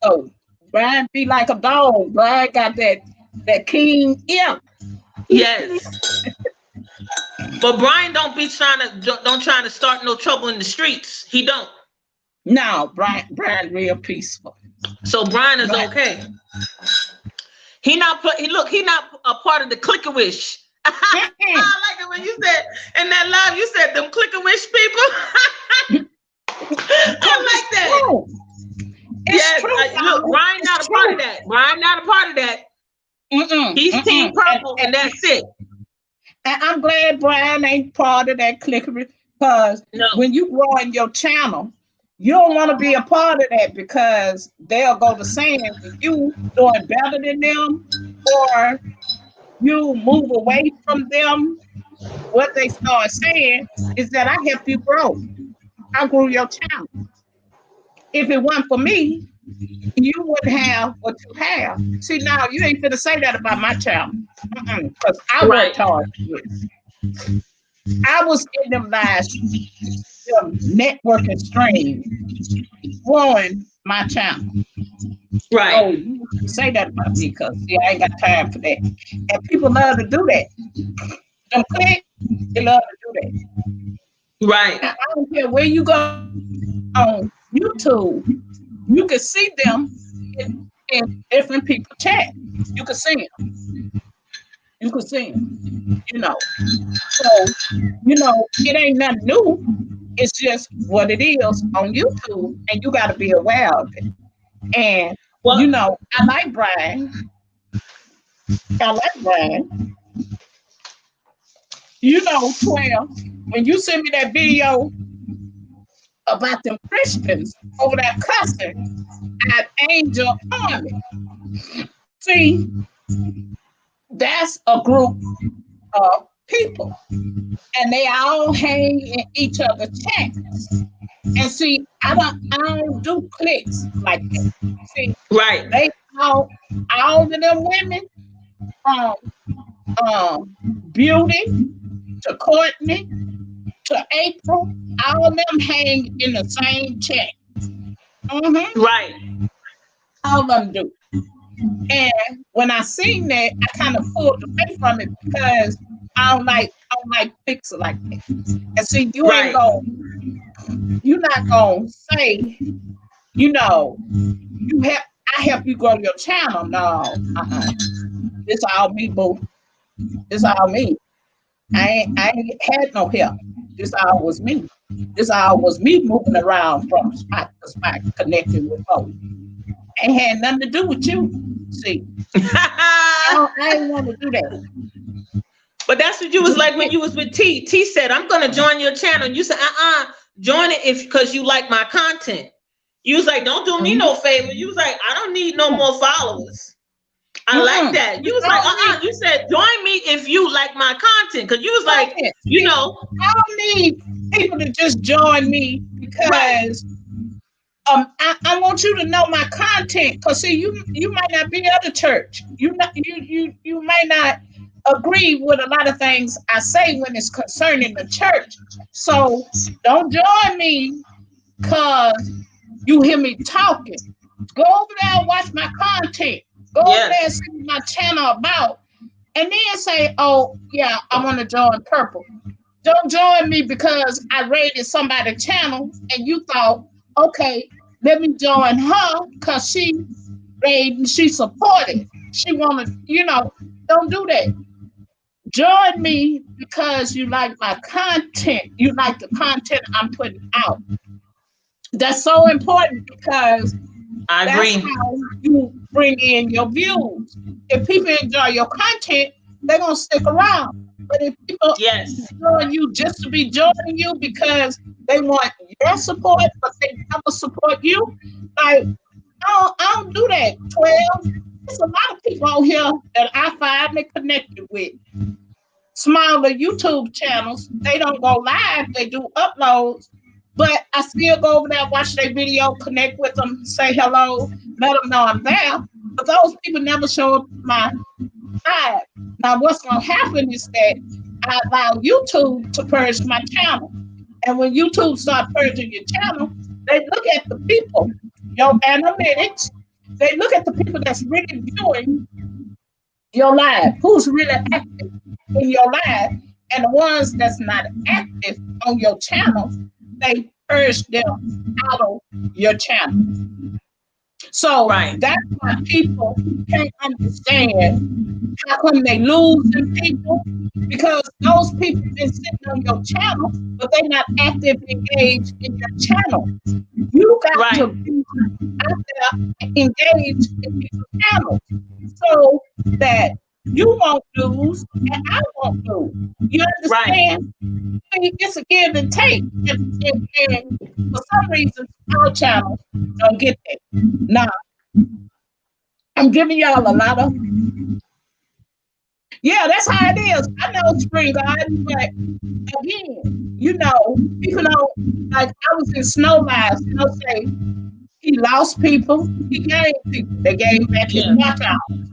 though. Brian be like a dog. Brian got that king ear. Yes. But Brian don't trying to start no trouble in the streets. He don't. No, Brian real peaceful. So Brian is okay. He not a part of the Click-a-Wish. I like it when you said in that live, you said them Click-a-Wish people. I like that. Yes, look, Brian not a part of that. Brian not a part of that. He's Team Purple, and that's it. And I'm glad Brian ain't part of that Click-a-Wish, because when you grow in your channel, you don't want to be a part of that, because they'll go to saying you doing better than them, or you move away from them. What they start saying is that I helped you grow. I grew your channel. If it weren't for me, you wouldn't have what you have. See, now you ain't gonna say that about my channel, because I worked hard for this. I was in them last networking streams, growing my channel. Right. Oh, you say that about me, because I ain't got time for that. And people love to do that. Them click, they love to do that. Right. Now, I don't care where you go on YouTube, you can see them in different people chat. You can see them. You can see them, So, it ain't nothing new. It's just what it is on YouTube, and you got to be aware of it. And, I like Brian. Twelve, when you send me that video about them Christians over that cussing at Angel Army. See, that's a group of people, and they all hang in each other's chats. And see, I don't do clicks like that. See, right? They all of them women, Beauty to Courtney to April, all of them hang in the same chat. Right. All of them do. And when I seen that, I kind of pulled away from it, because I don't like pixel like that. And see, you're not gonna say, I help you grow your channel. No, This all me, boo. This all me. I ain't had no help. This all was me. This all was me moving around from spot to spot, connecting with folks. Ain't had nothing to do with you. See, I ain't want to do that. But that's what you was like when you was with T. T said, "I'm gonna join your channel." You said, join it because you like my content. You was like, "Don't do me no favor." You was like, "I don't need no more followers." I like that. You was like, You said, "Join me if you like my content," because you was like, I don't need people to just join me because I want you to know my content. Because see, you might not be at the church. You might not agree with a lot of things I say when it's concerning the church. So don't join me because you hear me talking. Go over there and watch my content. Go over there and see what my channel about. And then say, "Oh, yeah, I want to join Purple." Don't join me because I rated somebody's channel and you thought, "Okay, let me join her because she rated, she supported. She wanted, don't do that. Join me because you like my content. You like the content I'm putting out." That's so important, because I agree. That's how you bring in your views. If people enjoy your content, they're going to stick around. But if people join you just to be joining you because they want your support, but they never support you, like, I don't do that, 12. There's a lot of people out here that I finally connected with. Smaller YouTube channels, they don't go live, they do uploads. But I still go over there, watch their video, connect with them, say hello, let them know I'm there. But those people never show up my live. Now, what's going to happen is that I allow YouTube to purge my channel. And when YouTube start purging your channel, they look at the people, your analytics. They look at the people that's really viewing your live, who's really active in your live, and the ones that's not active on your channel, they purge them out of your channel. So that's why people can't understand how come they losing people, because those people been sitting on your channel, but they're not actively engaged in your channel. You got to be out there engaged in people's channels so that you won't lose and I won't lose. You understand? It's a give and take. And for some reason, our channels don't get that. Now, I'm giving y'all a lot of. Yeah, that's how it is. I know Spring God, but again, you know, people don't, like I was in Snow Lives, and they'll say he lost people, he gained people. They gave back his watch hours.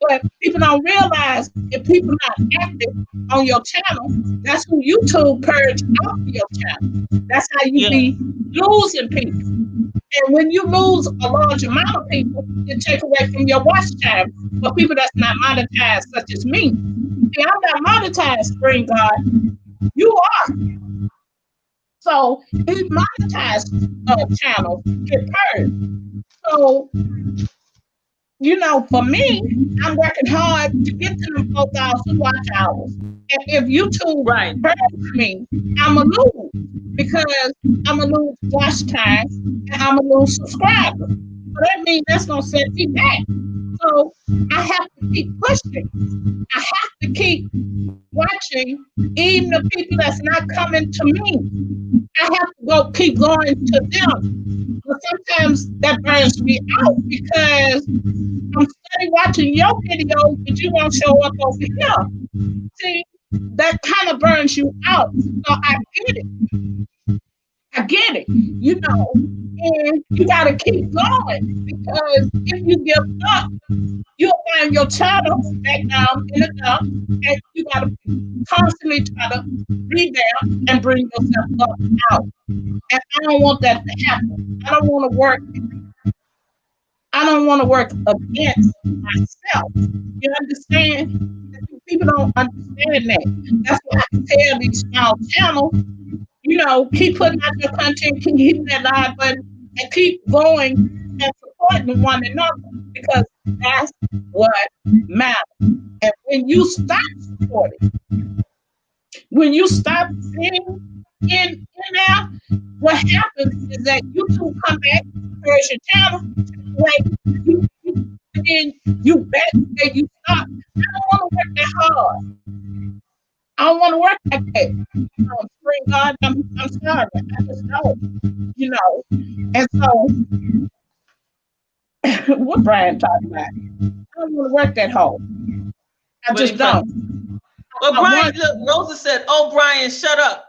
But people don't realize if people not active on your channel, that's who YouTube purge off your channel. That's how you be losing people. And when you lose a large amount of people, you take away from your watch time for people that's not monetized, such as me. See, I'm not monetized, Spring God. You are. So these monetized channels get purged. So, you know, for me, I'm working hard to get to them 4,000 watch hours. And if YouTube purges me, I'm going to lose, because I'm going to lose watch time and I'm going to lose subscribers. So that means that's going to set me back. So I have to keep pushing. I have to keep watching even the people that's not coming to me. I have to keep going to them. But sometimes that burns me out, because I'm study watching your videos, but you won't show up over here. See, that kind of burns you out. So I get it. I get it, you know, and you got to keep going, because if you give up, you'll find your channel back down in the dump, and you got to constantly try to rebound and bring yourself up out. And I don't want that to happen. I don't want to work against myself. You understand? People don't understand that. That's why I tell these small channels, you know, keep putting out your content, keep hitting that live button, and keep going and supporting one another, because that's what matters. And when you stop supporting, when you stop being in there, what happens is that YouTube come back, purge your channel, like you bet that you stop. I don't want to work that hard. I don't want to work like that. Spring God, I'm sorry. I just don't, you know. And so, what Brian talking about? I don't want to work that hard. I just don't. Well, Brian, look, Rosa said, "Oh, Brian, shut up."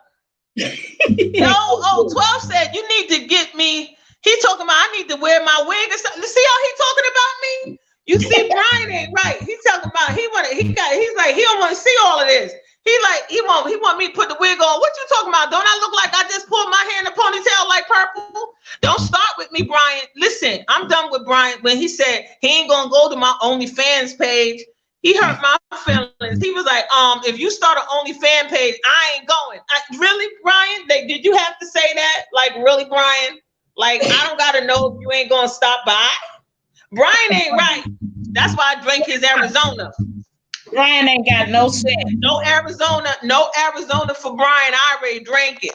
No, 12 said, "You need to get me." He talking about, "I need to wear my wig or something." See how he talking about me? You see, Brian ain't right. He's talking about he's like, he don't want to see all of this. He want me to put the wig on. What you talking about? Don't I look like I just pulled my hair in a ponytail like purple? Don't start with me, Brian. Listen, I'm done with Brian. When he said he ain't gonna go to my OnlyFans page, he hurt my feelings. He was like, if you start an OnlyFans page, I ain't going. Really, Brian? Did you have to say that? Like, really, Brian? Like, I don't gotta know if you ain't gonna stop by. Brian ain't right. That's why I drank his Arizona. Brian ain't got no sense. No Arizona for Brian. I already drank it.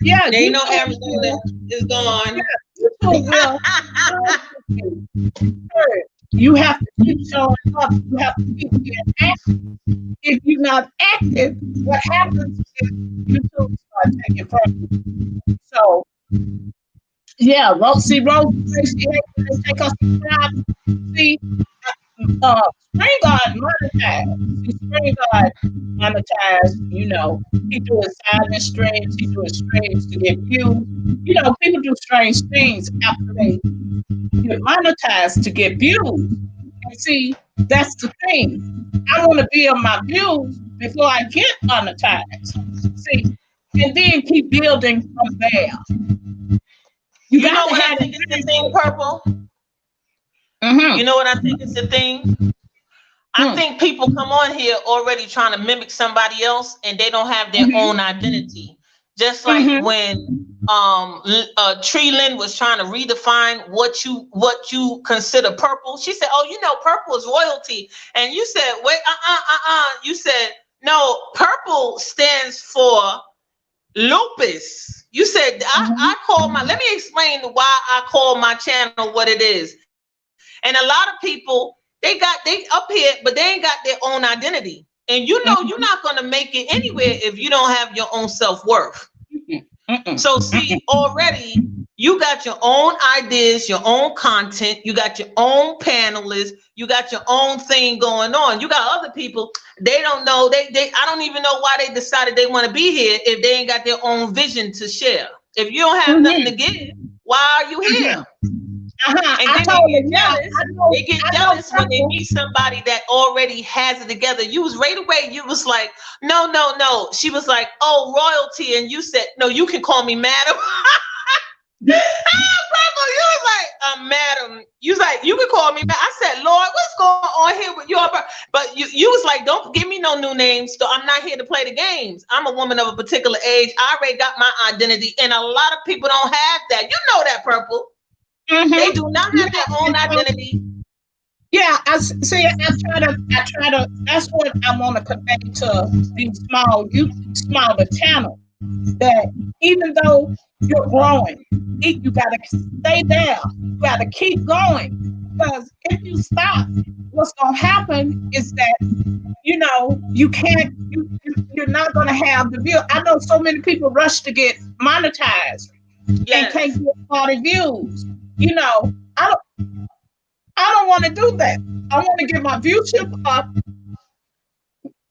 Yeah, there ain't no Arizona. It's gone. You have to keep showing up. You have to keep being active. If you're not active, what happens is YouTube start taking from you. So, yeah, Rose appreciate it. Take us subscribe. See, Spring God monetized. See, Spring God monetized, you know, he do his silent streams, he do his streams to get views. You know, people do strange things after they get monetized to get views. And see, that's the thing. I want to build my views, before I get monetized. See, and then keep building from there. You know what I think is the thing, Purple? Mm-hmm. You know what I think is the thing? I think people come on here already trying to mimic somebody else, and they don't have their own identity. Just like when Tree Lynn was trying to redefine what you consider purple. She said, "Oh, you know, purple is royalty," and you said, "Wait, You said, "No, purple stands for lupus." You said, I call my. Let me explain why I call my channel what it is. And a lot of people, they up here, but they ain't got their own identity. And you know, you're not going to make it anywhere if you don't have your own self-worth. So see, already you got your own ideas, your own content, you got your own panelists, you got your own thing going on. You got other people, they don't know, I don't even know why they decided they want to be here if they ain't got their own vision to share. If you don't have nothing to give, why are you here? And then they get jealous when they meet somebody that already has it together. You was right away. You was like, no. She was like, oh, royalty. And you said, no, you can call me madam. You was like, madam. You was like, you can call me madam. I said, Lord, what's going on here with your, but you was like, don't give me no new names. So I'm not here to play the games. I'm a woman of a particular age. I already got my identity. And a lot of people don't have that. You know that, Purple. They do not have their own identity. Yeah, I try to. That's what I want to convey to these smaller channels. That even though you're growing, you gotta stay there. You gotta keep going, because if you stop, what's gonna happen is that you can't. You're not gonna have the view. I know so many people rush to get monetized and can't get all the views. I don't want to do that. I want to get my viewership up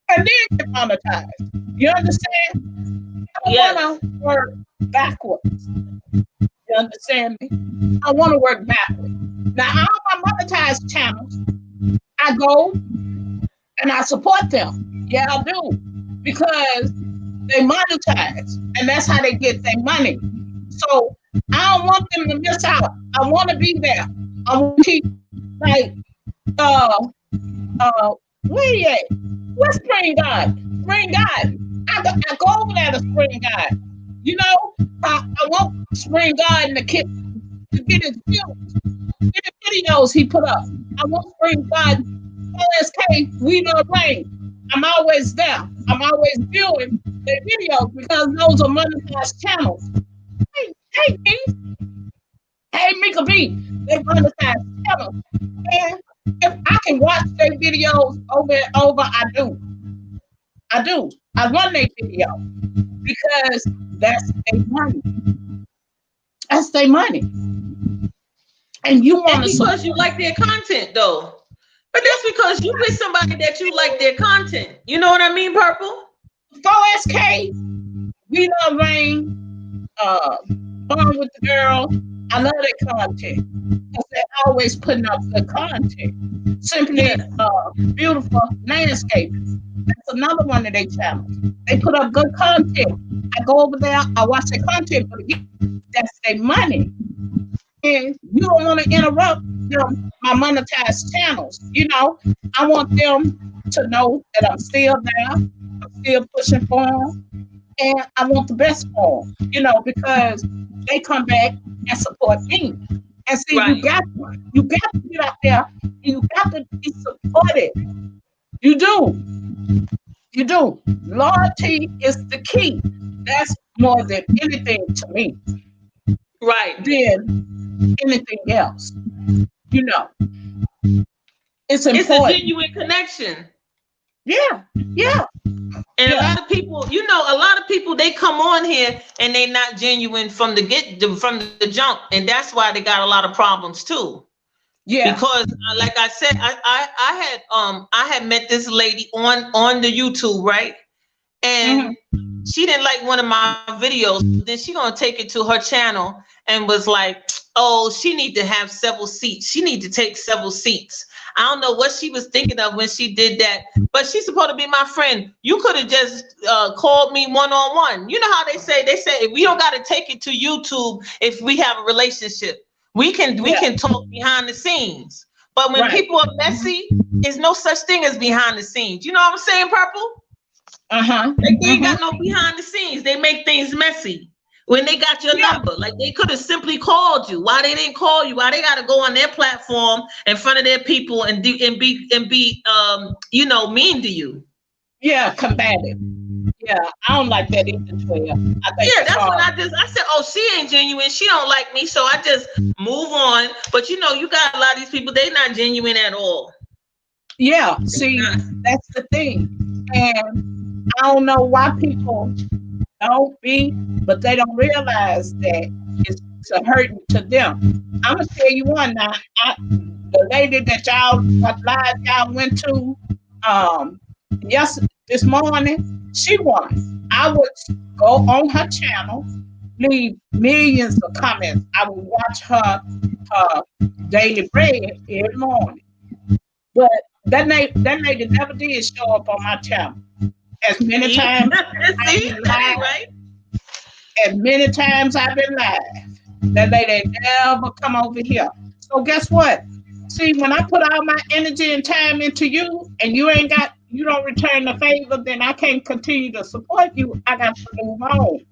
and then get monetized. You understand? I don't want to work backwards. You understand me? I want to work backwards. Now, all my monetized channels, I go and I support them. Yeah, I do. Because they monetize, and that's how they get their money. So I don't want them to miss out. I want to be there. I want to keep, like, where you at? Where's Spring Garden? Spring Garden. I go over there to Spring Garden. I want Spring Garden to get his views, get the videos he put up. I want Spring Garden, OSK, We Love Rain. I'm always there. I'm always viewing their videos because those are monetized channels. Hey, Keith. Hey, Mika B. They monetize channels. And if I can watch their videos over and over, I do. I run their video because that's their money. That's their money. And you want to. Because you like their content, though. But that's because you with somebody that you like their content. You know what I mean, Purple? 4SK, We Love Rain, Fun with the Girl. I love their content because they're always putting up good content. Simply Beautiful Landscaping. That's another one of their channels. They put up good content. I go over there, I watch their content, but that's their money. And you don't want to interrupt them, my monetized channels. I want them to know that I'm still there. I'm still pushing for them. And I want the best for them, because they come back and support me. And see, you got to get out there. You got to be supported. You do. Loyalty is the key. That's more than anything to me. Right. Than anything else. It's important. It's a genuine connection. Yeah. And a lot of people, they come on here and they're not genuine from the jump, and that's why they got a lot of problems too. Yeah. Because like I said, I had met this lady on the YouTube, right? And she didn't like one of my videos. Then she gonna take it to her channel and was like, oh, she need to have several seats. She need to take several seats. I don't know what she was thinking of when she did that, but she's supposed to be my friend. You could have just called me one-on-one. You know how they say we don't got to take it to YouTube if we have a relationship. We can talk behind the scenes. But when people are messy, there's no such thing as behind the scenes. You know what I'm saying, Purple? Like they ain't got no behind the scenes. They make things messy. When they got your number, like they could have simply called you. Why they didn't call you? Why they got to go on their platform in front of their people and be mean to you? Yeah, combative. Yeah, I don't like that either, 12. That's when I said, oh, she ain't genuine. She don't like me, so I just move on. But you got a lot of these people, they not genuine at all. Yeah, see, that's the thing. And I don't know why people don't be, but they don't realize that it's a hurting to them. I'm gonna tell you one now. The lady that y'all went to this morning, she won. I would go on her channel, leave millions of comments. I would watch her daily bread every morning. But that lady never did show up on my channel. As many times as many times I've been live, that lady never come over here. So guess what? See, when I put all my energy and time into you, and you don't return the favor, then I can't continue to support you. I got to move on.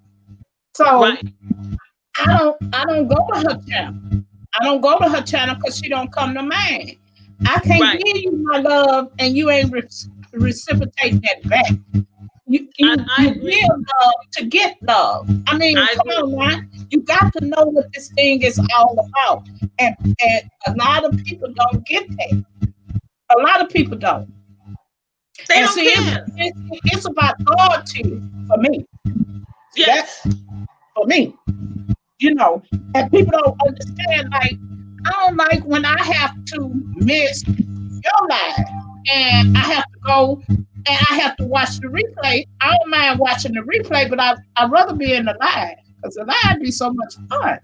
So I don't go to her channel. I don't go to her channel because she don't come to mine. I can't give you my love, and you ain't reciprocate that back. You give love to get love. I mean, come on now. You got to know what this thing is all about. And a lot of people don't get that. A lot of people don't. They don't care. It's about loyalty for me. Yes. That's for me. And people don't understand, like, I don't like when I have to miss your live and I have to go and I have to watch the replay. I don't mind watching the replay, but I'd rather be in the live because the live be so much fun.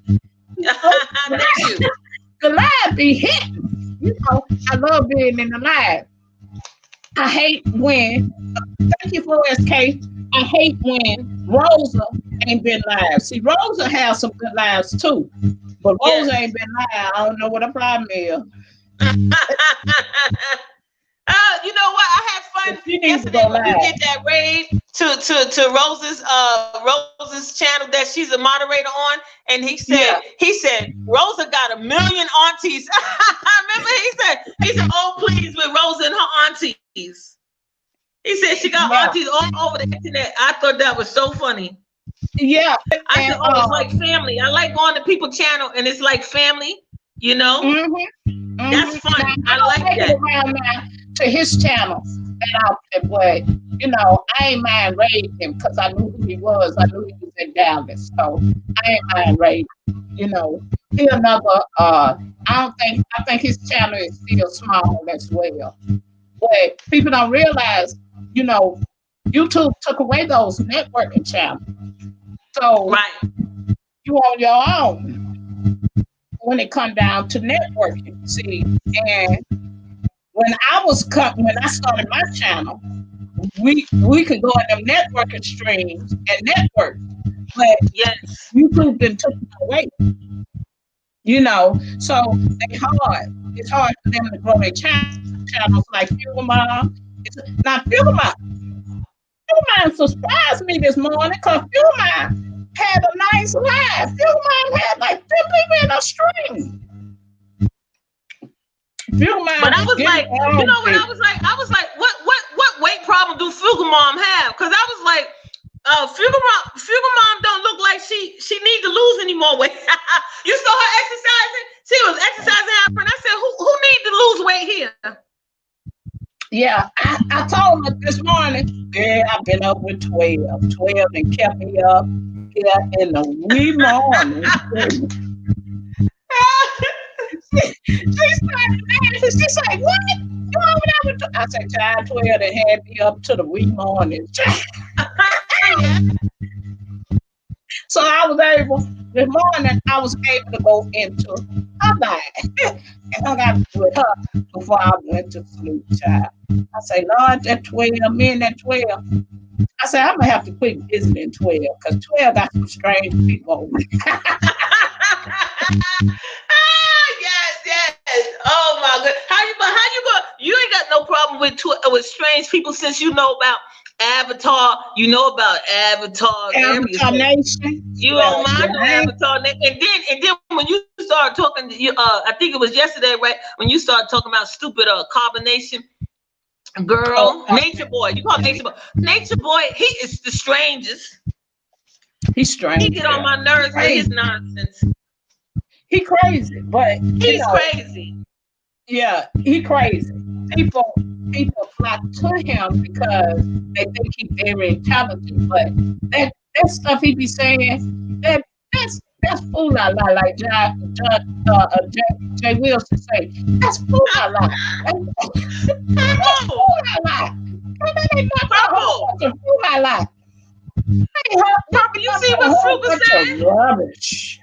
The live be hitting. I love being in the live. I hate when, thank you for SK, I hate when Rosa ain't been live. See, Rosa has some good lives too, but Rosa ain't been live. I don't know what the problem is. You know what? I had fun yesterday when we did that raid to Rosa's channel that she's a moderator on, and he said Rosa got 1 million aunties. I remember he said, oh please with Rosa and her aunties. He said she got aunties all over the internet. I thought that was so funny. Yeah, I said, oh, it's like family. I like going to people's channel and it's like family. That's fun. I like that. Around now to his channel, but I ain't mind raiding him because I knew who he was. I knew he was in Dallas, so I ain't mind raiding. He another. I think his channel is still small as well. But people don't realize, YouTube took away those networking channels, so you on your own when it come down to networking. See, and when I started my channel, we could go in them networking streams and network, but YouTube didn't took it away. So they hard. It's hard for them to grow their channels like Fuel Mom. Now Fuel Mom surprised me this morning because Fuel Mom had a nice live. Fuel Mom had like 10 people in a stream. But I was like, I was like, what weight problem do Fugal Mom have? Because I was like, Fugal Mom don't look like she need to lose any more weight. You saw her exercising. She was exercising her friend. I said, who need to lose weight here? Yeah, I told her this morning, girl, I've been up with 12. 12 and kept me up here in the wee morning. She's like, what? You over there with I said, child, 12 and had me up to the wee morning. So I was able, this morning, I was able to go into her bag and hung out with her before I went to sleep, child. I say, Lord, that 12, me and that 12. I said, I'm going to have to quit visiting 12 because 12 got some strange people. Yes. Oh my God. How you go? You ain't got no problem with strange people since you know about Avatar. You know about Avatar. Avatar Nation. You don't mind no Avatar Nation. And then when you start talking, I think it was yesterday, right? When you started talking about stupid carbonation. Girl, Nature Boy. You call Nature Boy. Nature Boy, he is the strangest. He's strange. He get on my nerves with his nonsense. He crazy, but he's crazy. Yeah, he crazy. People flock to him because they think he's very intelligent, but that stuff he be saying, that's fool la la, like Jay Wilson say. That's fool la la. That's fool la la. Purple, you see what Fruga said? Rubbish.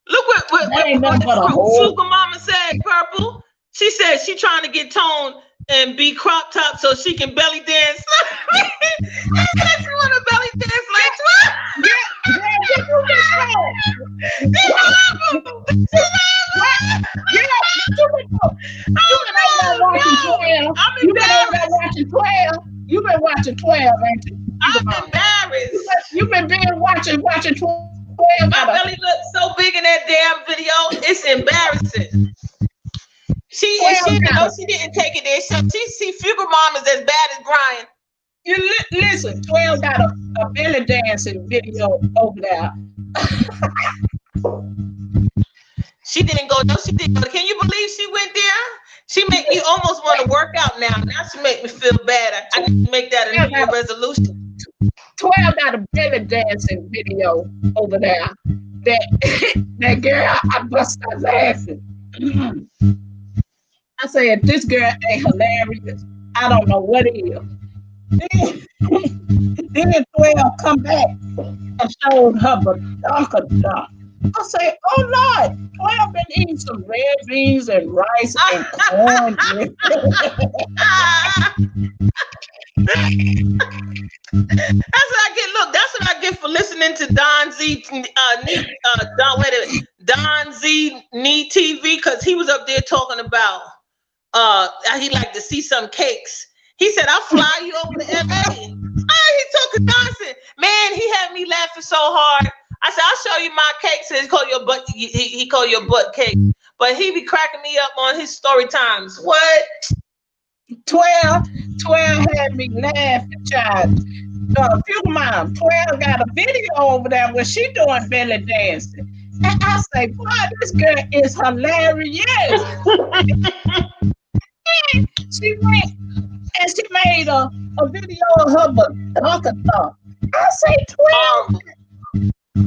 Look what Fruga Mama said, Purple. She said she trying to get toned and be crop top so she can belly dance. She want to belly dance like You've been watching 12, ain't you? I'm embarrassed. You've been watching 12. My belly looks so big in that damn video. It's embarrassing. She didn't take it there. She see Fuga Mom is as bad as Brian. You listen, 12 got a belly dancing video over there. She didn't go. No, she didn't go. Can you believe she went there? She make me almost want to work out now. Now she make me feel bad. I need to make that a New Year resolution. 12 got a belly dancing video over there. That girl, I bust out laughing. I said, this girl ain't hilarious. I don't know what it is. Then 12 come back and showed her badonka. I say, oh Lord, 12 been eating some red beans and rice and corn. That's what I get. Look, that's what I get for listening to Don Z Need TV, because he was up there talking about he liked to see some cakes. He said, I'll fly you over to LA. He talking nonsense. Man, he had me laughing so hard. I said, I'll show you my cake. So he called your butt. He called your butt cake. But he be cracking me up on his story times. What? 12 had me laughing, child. Fuga Mom, 12 got a video over there where she doing belly dancing. And I say, boy, this girl is hilarious. And she went and she made a video of her badonka. I say, 12.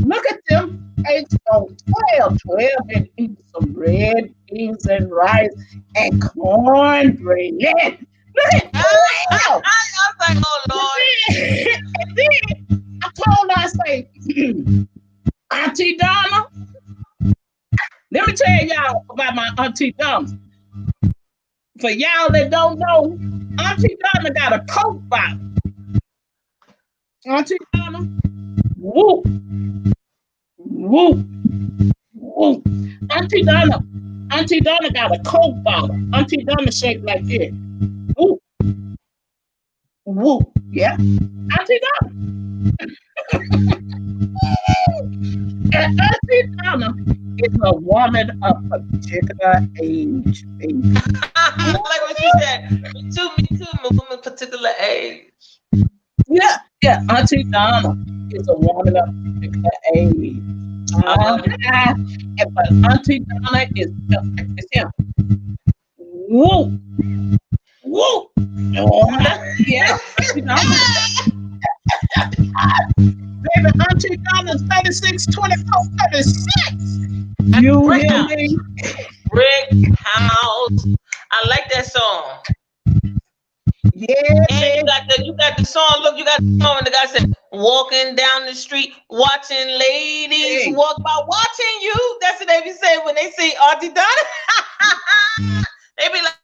Look at them. It's on 12. 12 and eating some red beans and rice and cornbread. Look at 12. I was like, oh Lord. And then I told her, I say, Auntie Donna, let me tell y'all about my Auntie Donna. For y'all that don't know, Auntie Donna got a Coke bottle. Auntie Donna, whoop, whoop, whoop. Auntie Donna got a Coke bottle. Auntie Donna shaped like this. Whoop, whoop, yeah. Auntie Donna. And Auntie Donna is a woman of a particular age. Like what she said. Me too, I'm a woman of a particular age. Yeah, Auntie Donna is a woman of a particular age. But Auntie Donna is him. Woo! Woo! Yeah, Auntie Donna. Baby, Auntie Donna's 36, 24, 36. You hear me? Brick House. I like that song. Yeah. And you got the song. Look, you got the song, and the guy said, walking down the street, watching ladies walk by, watching you. That's what they be saying when they see Auntie Donna. They be like,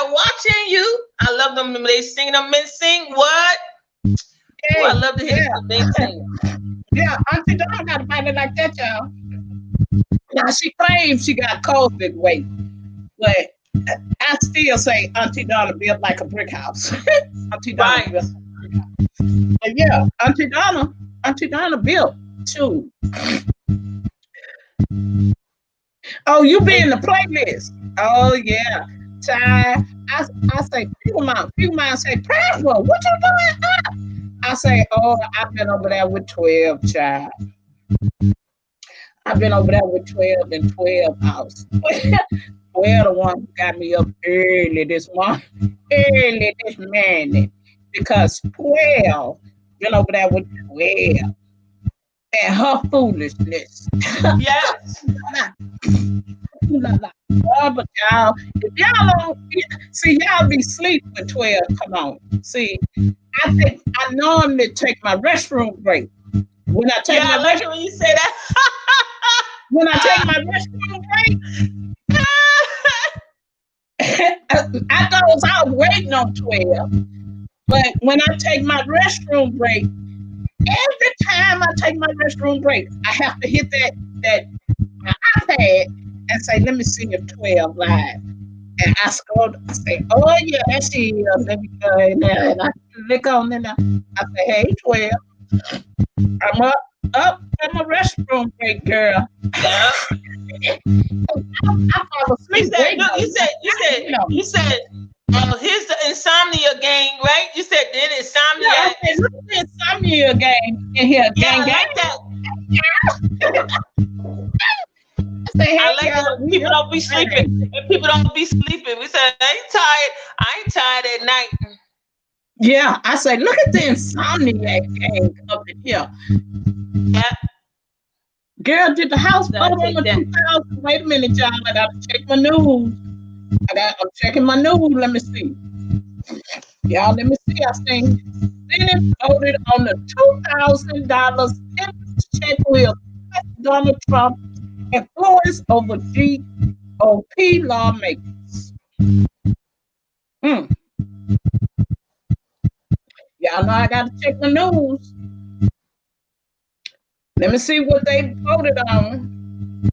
watching you. I love them when they sing them and sing. What? Hey, I love to hear them sing. Yeah, Auntie Donna got a body like that, y'all. Now, she claims she got COVID weight, but I still say Auntie Donna built like a brick house. Auntie Donna built like a brick house. But yeah, Auntie Donna built too. Oh, you be in the playlist. Oh yeah. Child, I say, people might say, Paisley, what you doing up? I say, oh, I've been over there with 12, child. I've been over there with 12 and 12 house. 12 the one who got me up early this morning, because 12 been over there with 12 and her foolishness. Yes. Oh, but y'all, if y'all don't see, y'all be sleep with 12. Come on, see, I normally take my restroom break. When I take my restroom, when you say that. When I take my restroom break, I thought I was waiting on 12. But when I take my restroom break, every time I take my restroom break, I have to hit that my iPad and say, let me see if 12 live. And I scroll, I say, oh yeah, that's she is. Let me go in there. And I click on it. I say, hey, 12. I'm up at my restroom break, girl. Yeah. I fall asleep. You said, here's the insomnia gang, right? You said the insomnia. Yeah, I said, look at the insomnia gang in here. Yeah, I like that. I like that. People don't be sleeping. If people don't be sleeping, we say, I ain't tired at night. Yeah, I say, look at the insomnia gang up in here. Yeah. Girl, did the house vote on the 2000? Wait a minute, y'all. I gotta check my news. I'm checking my news. Let me see. Y'all, let me see. I think Senate voted on the $2,000 stimulus check will Donald Trump influence over GOP lawmakers. Y'all know I gotta check my news. Let me see what they voted on.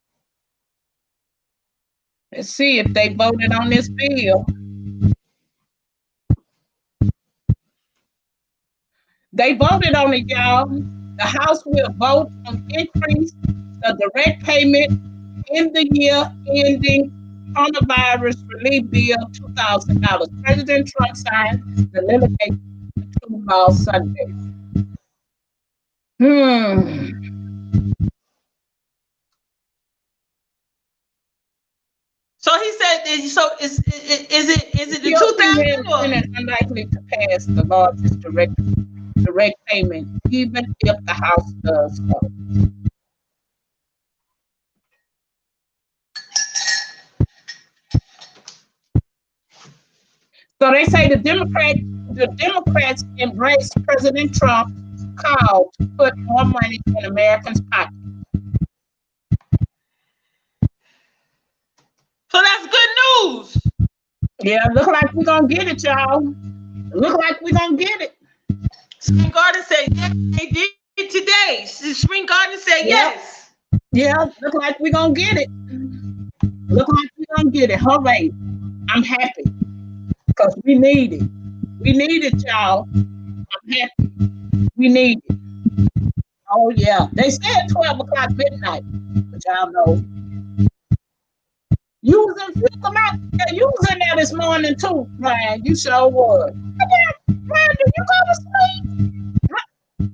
Let's see if they voted on this bill. They voted on it, y'all. The House will vote on increase the direct payment in the year ending coronavirus relief bill $2,000. President Trump signed the legislation into law Sunday. So he said, so is it the 2,000? It's unlikely to pass the largest direct payment, even if the House does so. So they say the Democrats embraced President Trump's call to put more money in Americans' pockets. So that's good news. Yeah, look like we're gonna get it, y'all. Look like we're gonna get it. Spring Garden said yes, they did it today. Spring Garden said yes. Yeah, look like we're gonna get it. Look like we're gonna get it. Hooray. I'm happy. Because we need it. We need it, y'all. I'm happy. We need it. Oh yeah. They said 12 o'clock midnight. But y'all know. You was in there this morning too, Brian. You sure was. Brian, did you go to sleep?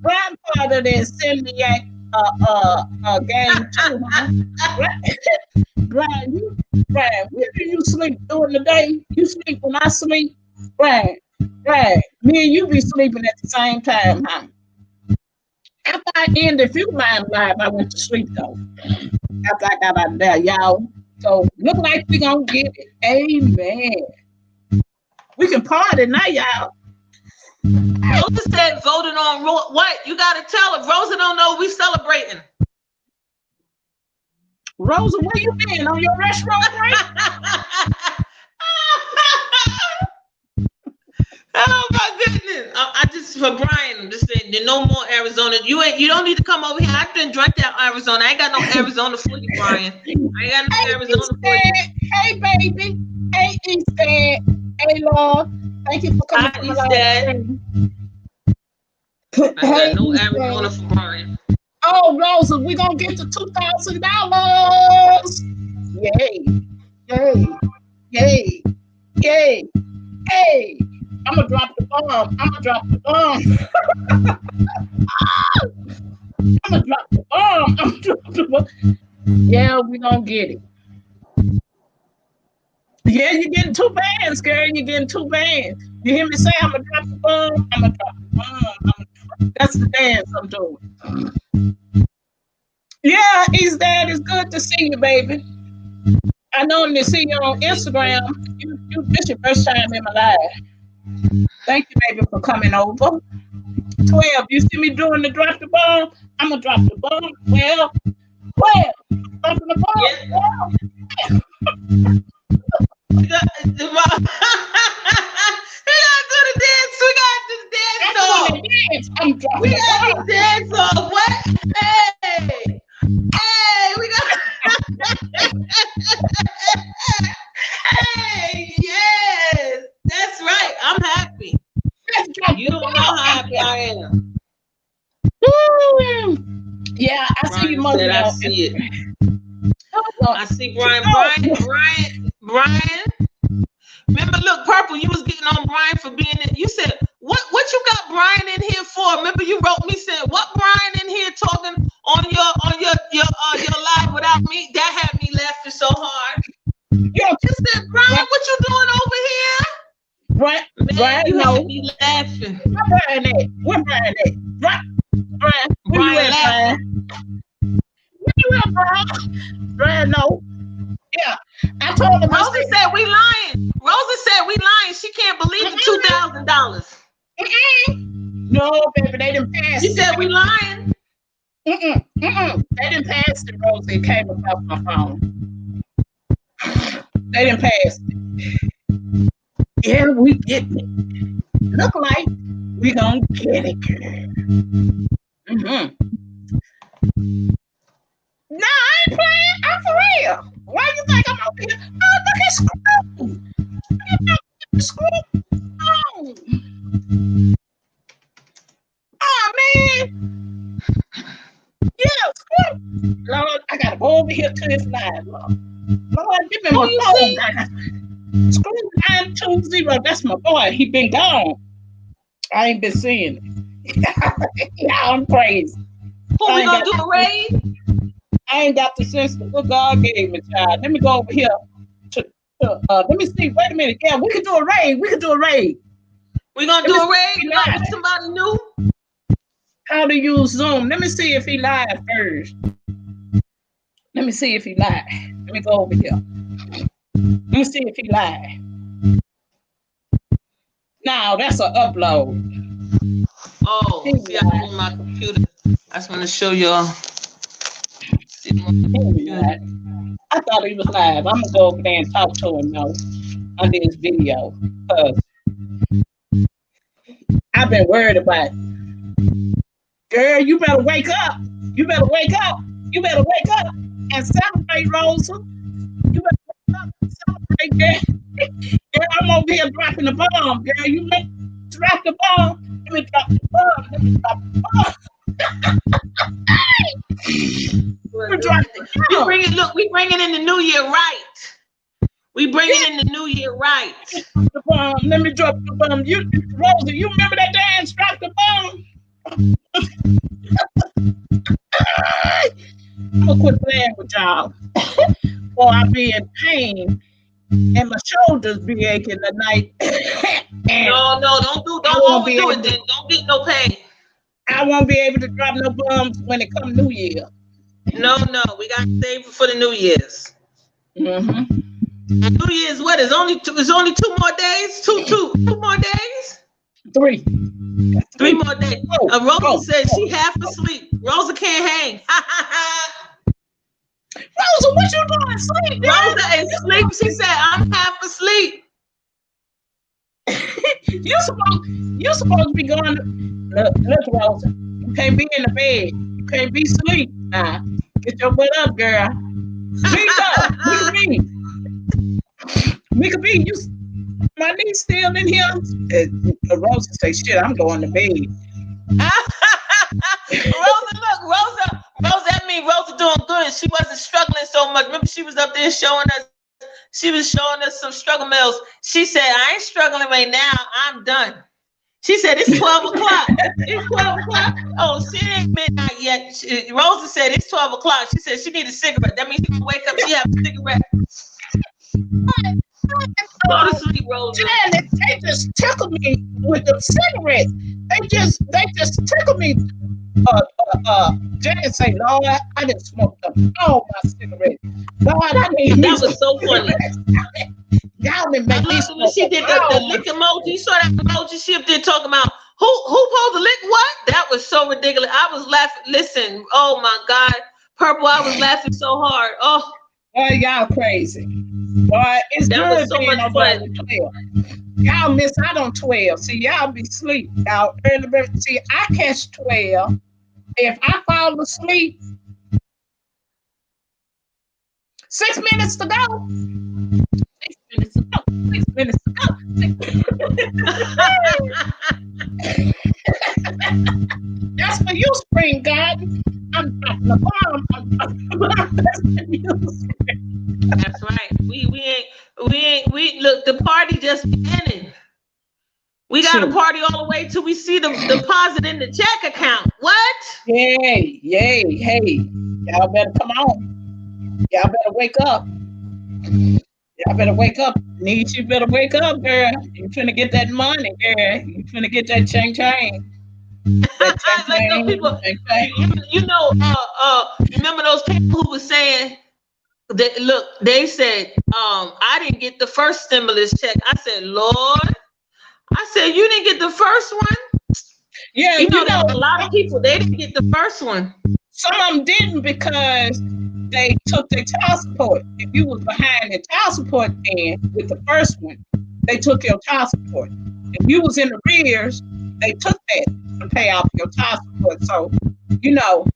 Grandfather didn't send me a game too, huh? Brian, when do you sleep during the day? You sleep when I sleep? Brian, me and you be sleeping at the same time, huh? After I ended Few Mind Live, I went to sleep though. After I got out of there, y'all. So look like we gonna get it. Amen. We can party now, y'all. Oh Rosa said voted on what? You got to tell her. Rosa don't know we celebrating. Rosa, where you been? On your restaurant break? Oh my goodness! I just for Brian, I'm just saying, there's no more Arizona. You don't need to come over here. I didn't drink that Arizona. I ain't got no Arizona for you, Brian. I ain't got no Arizona for you. Hey, baby. Hey, Eastad. Hey, Lord. Thank you for coming to my live. I ain't got no Arizona for Brian. Oh, Rosa, we gonna get to $2,000. Yay! Yay! Yay! Yay! Hey! I'm gonna drop the bomb. I'm gonna drop the bomb. I'm gonna drop the bomb. I'm gonna drop the bomb. Yeah, we gonna get it. Yeah, you're getting 2 bands, girl. You're getting 2 bands. You hear me say I'm gonna drop the bomb? I'm gonna drop the bomb. That's the dance I'm doing. Yeah, East Dad, it's good to see you, baby. I normally see you on Instagram. This your first time in my life. Thank you, baby, for coming over. 12, you see me doing the drop the bomb? I'm gonna drop the bomb. 12, dropping the bomb. Yeah. We gotta do the dance. We gotta do the dance off. We gotta do the dance off. What? Hey, we got. Hey, yes, that's right. I'm happy. You don't know how happy I am. Yeah, I see you, Mother. I see it. I see Brian. Brian. Remember, look, Purple, you was getting on Brian for being in. You said, what you got Brian in here for? Remember, you wrote me saying, what Brian in here talking on your live without me? That had me laughing so hard. You said, Brian, what you doing over here? Brian, you no. had me laughing. Where Brian at? Brian, where you at, Brian? Where you at, Brian? Brian, no. Yeah, I told him. Rosa said we lying. She can't believe the $2,000. No, baby, they didn't pass. She said we lying. They didn't pass it, Rosa. It came across my phone. They didn't pass it. Yeah, we getting it. Look like we gonna get it, girl. No, I ain't playing. I'm for real. Why you think I'm over here? Oh, look at Screw. Oh, man. Yeah, Screw. Lord, I gotta go over here to this live, Lord. Lord, give me my phone. Screw 920. That's my boy. He been gone. I ain't been seeing it. Yeah, I'm crazy. Who we gonna do a raid? I ain't got the sense of what God gave me, child. Let me go over here. Let me see. Wait a minute. Yeah, we can do a raid. We can do a raid. We gonna do a raid? Like somebody new? How to use Zoom. Let me see if he live first. Let me see if he live. Let me go over here. Let me see if he live. Now that's an upload. Oh, see, I on my computer. I just want to show y'all. I thought he was live. I'm gonna go over there and talk to him now under his video because I've been worried about it. Girl, you better wake up. You better wake up. You better wake up and celebrate, Rosa. You better wake up and celebrate, girl. Girl, I'm over here dropping the bomb, girl. You make drop the bomb. Let me drop the bomb. Let me drop the bomb. We bringing in the new year right. We bringing in the new year right. The bomb. Let me drop the bomb. Rosa, you remember that dance? Drop the bomb. I'm gonna quit playing with y'all, or I'll be in pain and my shoulders be aching tonight. No, don't overdo it. Then don't get no pain. I won't be able to drop no bombs when it comes New Year. No, we got to save it for the New Year's. Mm-hmm. New Year's what? It's only 2 more days. Two more days. 3. 3 more days. Rosa said she half asleep. Rosa can't hang. Rosa, what you doing? Sleep, Rosa is asleep. She said, I'm half asleep. You supposed to be going to look, Rosa. You can't be in the bed. You can't be asleep. Get your butt up, girl. Speak up. Mika B, my niece still in here. Rosa say, shit, I'm going to bed. Rosa, that means Rosa doing good. She wasn't struggling so much. Remember, she was up there showing us some struggle mails. She said, I ain't struggling right now. I'm done. She said, it's 12 o'clock. It's 12 o'clock. Oh, she ain't midnight yet. Rosa said, it's 12 o'clock. She said she need a cigarette. That means she can wake up, she have a cigarette. Go to sleep, Rosa. Janet, they just tickle me with the cigarette. They just tickle me. Janet say, Lord, I done smoked up all my cigarettes. Lord, I need that was so funny. Y'all didn't make me when she did the lick emoji. You saw that emoji she up there talking about who supposed to lick what? That was so ridiculous. I was laughing. Listen, oh my God, Purple, I was laughing so hard. Oh, boy, y'all crazy. Boy, it's that good was so being much on fun. 12. Y'all miss out on 12. See, y'all be asleep. Y'all early bird. See, I catch 12. If I fall asleep, 6 minutes to go. 6 minutes to go. 6 minutes to go. That's for you, Spring Garden. I'm dropping the bomb. That's for you, Spring. That's right. We ain't look, the party just beginning. We got to party all the way till we see the deposit in the check account. What? Yay. Hey, y'all better come on. Y'all better wake up. Y'all better wake up. Need you better wake up, girl. You finna get that money, girl. You finna get that chang. Like those people, you know, remember those people who were saying that, look, they said, I didn't get the first stimulus check. I said, Lord, I said, you didn't get the first one? Yeah, you know a lot of people, they didn't get the first one. Some of them didn't because they took their child support. If you was behind the child support then with the first one, they took your child support. If you was in arrears, they took that to pay off your child support. So, you know,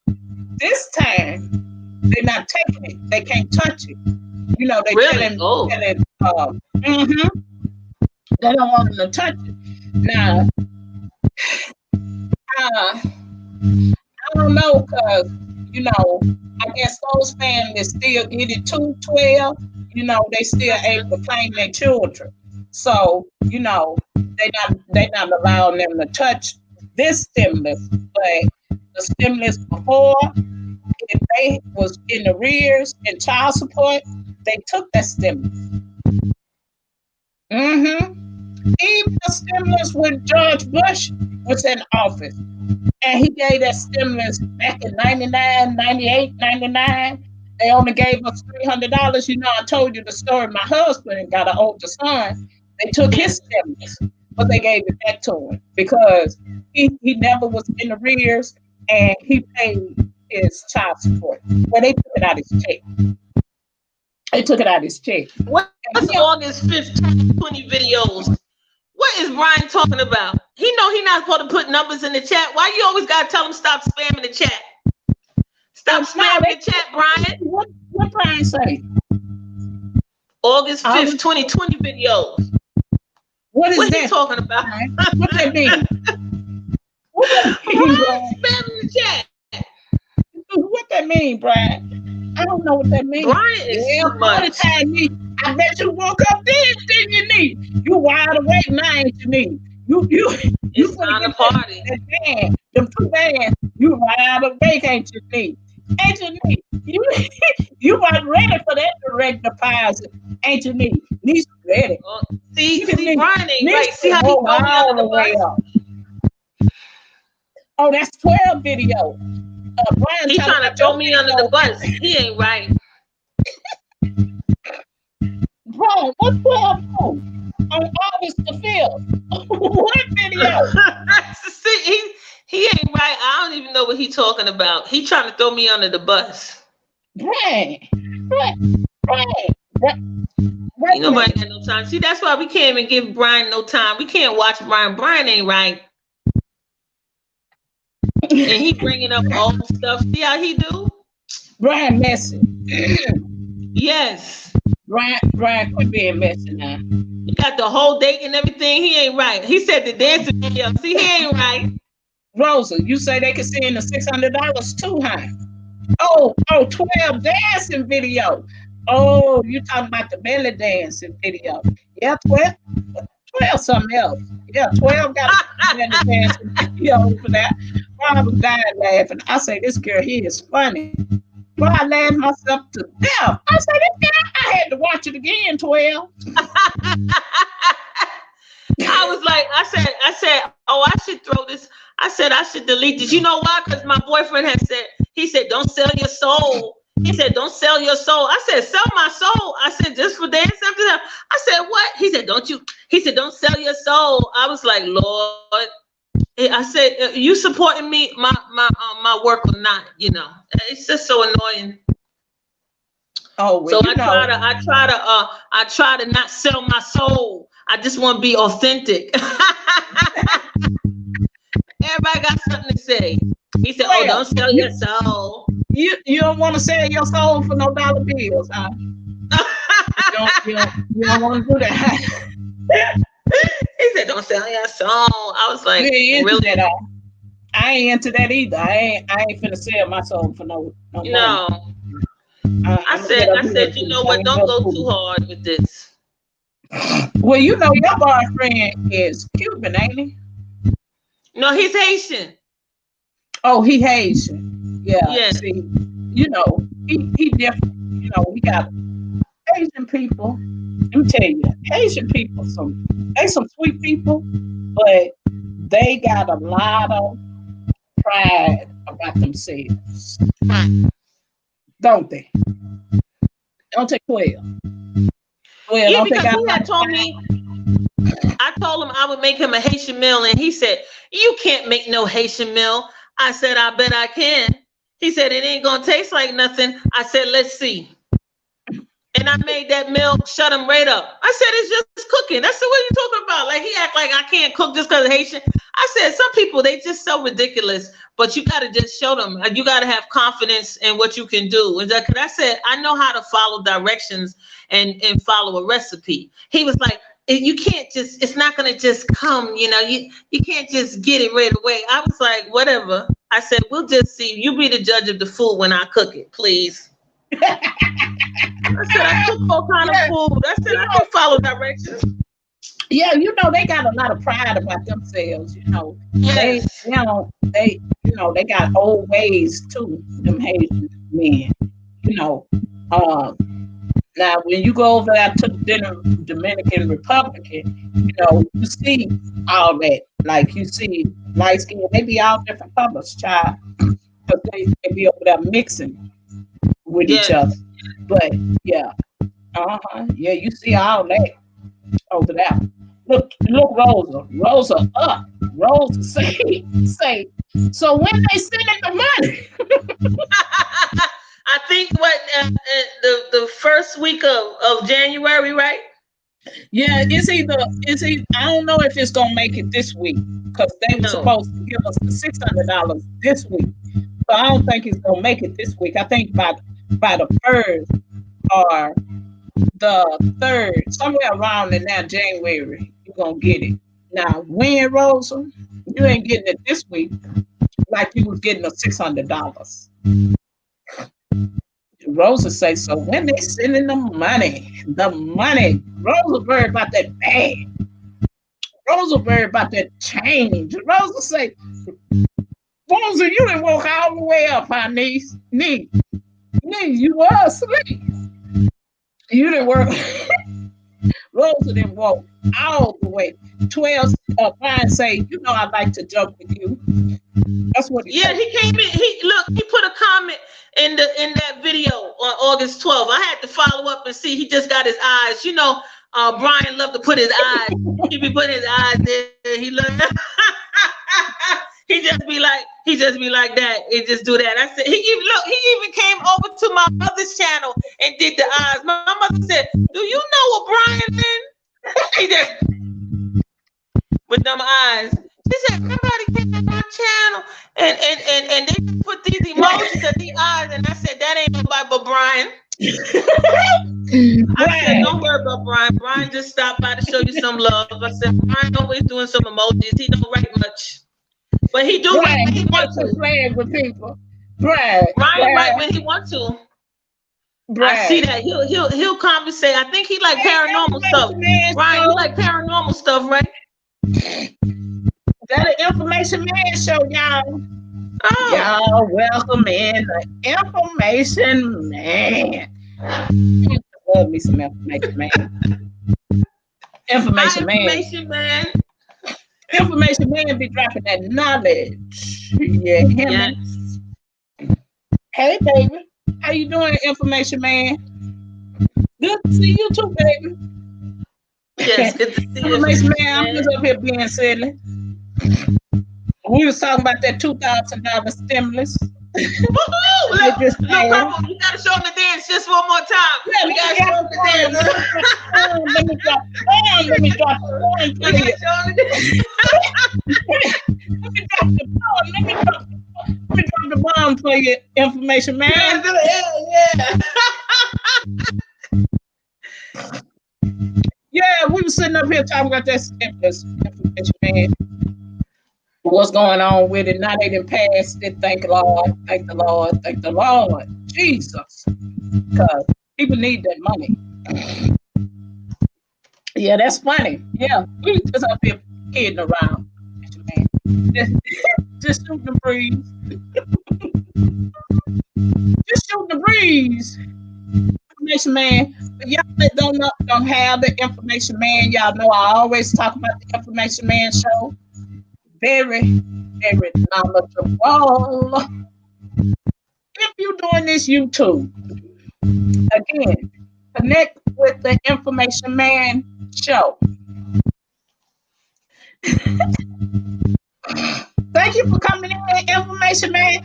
this time they're not taking it. They can't touch it. You know, they really? they don't want them to touch it. Now, I don't know, because, you know, I guess those families still get it to 12. You know, they still able to claim their children. So, you know, they not allowing them to touch this stimulus. But the stimulus before, if they was in arrears and child support, they took that stimulus. Even the stimulus when George Bush was in office, and he gave that stimulus back in 99, 98, 99. They only gave us $300. You know, I told you the story. My husband got an older son. They took his stimulus, but they gave it back to him because he never was in arrears and he paid his child support. Well, they took it out of his check. What's August 5th, 2020 videos? What is Brian talking about? He know he not supposed to put numbers in the chat. Why you always gotta tell him stop spamming the chat? Stop spamming the chat, Brian. What Brian say? August 5th, 2020 videos. What he talking about? What that mean? Spamming the chat. What that mean, Brian? I don't know what that means. Brian is too much. I bet you woke up then, didn't you, Nee? You wide awake now, ain't you, Nee? It's not a party. That band, them two bands, you wide awake, ain't you, Nee? Ain't you, Nee? You weren't ready for that direct deposit, ain't you, Nee? Nee's ready. See, Brian ain't right. See how he throw me under the bus? Oh, that's 12 video. Brian, he trying to throw me under the bus. He ain't right. Bro, what 12? on August the 5th. What video? See, he ain't right. I don't even know what he's talking about. He trying to throw me under the bus. Right. You know, nobody got no time. See, that's why we can't even give Brian no time. We can't watch Brian. Brian ain't right. And he bringing up all the stuff. See how he do? Brian messy. Yes. Brian quit being messy now. He got the whole date and everything. He ain't right. He said the dancing video. See, he ain't right. Rosa, you say they can see in the $600 too, huh? Oh, 12 dancing video. Oh, you talking about the belly dancing video. Yeah, 12 something else. Yeah, 12 got a belly dancing video for that. I was dying laughing. I say, this girl here is funny. But I laughed myself to death. I said, this girl, I had to watch it again, 12. I was like, I said, oh, I should throw this. I said, I should delete this. You know why? Because my boyfriend had said, he said, don't sell your soul. He said, don't sell your soul. I said, sell my soul. I said, just for dancing after that. I said, what? He said, don't sell your soul. I was like, Lord. I said, you supporting me, my work or not, you know. It's just so annoying. Oh, well, so I try to not sell my soul. I just want to be authentic. Everybody got something to say. He said, oh, don't sell your soul. You don't want to sell your soul for no dollar bills, huh? you don't want to do that. He said, don't sell your soul. I was like, really? I ain't into that either. I ain't finna sell my soul for no money. I said, you know what? Don't go too hard with this. Well, you know your boyfriend is Cuban, ain't he? No, he's Haitian. Oh, he Haitian. Yeah. See, you know, he different. You know, we got Asian people. Let me tell you, Asian people, they some sweet people, but they got a lot of pride about themselves. Don't they? Don't take 12. Well, yeah, because he had told me, I told him I would make him a Haitian meal, and he said, you can't make no Haitian meal. I said, I bet I can. He said, it ain't gonna taste like nothing. I said, let's see. And I made that meal, shut him right up. I said, it's just cooking. I said, what are you talking about? Like, he act like I can't cook just because of Haitian. I said, some people, they just so ridiculous, but you got to just show them. You got to have confidence in what you can do. And because I said, I know how to follow directions and follow a recipe. He was like, you can't just, it's not going to just come, you know, you can't just get it right away. I was like, whatever. I said, we'll just see. You be the judge of the food when I cook it, please. I said, I cook all kind of food. I said, I don't follow directions. Yeah, you know, they got a lot of pride about themselves, you know. Yes. They got old ways too, them Haitian men, you know. Now, when you go over there to the Dominican Republic, you know, you see all that. Like, you see light skin, they be all different colors, child. Because they be over there mixing with each other. But, yeah. Yeah, you see all that over there. Look, Rosa up. Rosa say, so when they sending the money? I think the first week of January, right? Yeah, it's either I don't know if it's gonna make it this week because they were supposed to give us the $600 this week. So I don't think it's gonna make it this week. I think by the 1st or the 3rd, somewhere around in that January, you're gonna get it. Now, when, Rosa, you ain't getting it this week like you was getting the $600. Rosa say, so when they sending the money, Rosa worried about that bag. Rosa worried about that change. Rosa say, Rosa, you didn't walk all the way up, huh, niece? Nee, you were asleep. You didn't work. Rosa didn't walk all the way. 12 Brian say, you know, I like to joke with you. That's what he said. He came in. He put a comment in that video on August 12th. I had to follow up and see. He just got his eyes. You know, Brian loved to put his eyes. He be putting his eyes there. He loved. He just be like that. He just do that. I said he even came over to my mother's channel and did the eyes. My mother said, "Do you know what Brian is?" He just with them eyes. She said, "Somebody came on my channel and they put these emojis of the eyes." And I said, "That ain't nobody but Brian." I said, "Don't worry about Brian. Brian just stopped by to show you some love." I said, "Brian always doing some emojis. He don't write much, but he do write when he wants to." Playing with people. Brian write when he wants to. I see that he'll conversate. I think he like paranormal stuff. Brian, you like paranormal stuff, right? That an Information Man show, y'all. Oh. Y'all welcome in the Information Man. Love me some Information Man. Information Man. Information Man be dropping that knowledge. Yeah. Yes. Hey, baby. How you doing, Information Man? Good to see you too, baby. Yes, good to see you. Information Man, I'm just up here being silly. We was talking about that $2,000 stimulus. No problem. You gotta show them the dance just one more time. Yeah, we gotta show them the dance. Let me drop the bomb. Let me drop the bomb for you, Information Man. Yeah. Yeah, we were sitting up here talking about that stimulus, Information Man. What's going on with it? Now they done passed it. Thank the Lord. Thank the Lord. Thank the Lord. Jesus. Because people need that money. Yeah, that's funny. Yeah, we just up here kidding around. Just shooting the breeze. Just shooting the breeze. Information Man. But y'all that don't have the Information Man, y'all know I always talk about the Information Man show. Very, very knowledgeable. If you're doing this YouTube, again, connect with the Information Man show. Thank you for coming in, Information Man.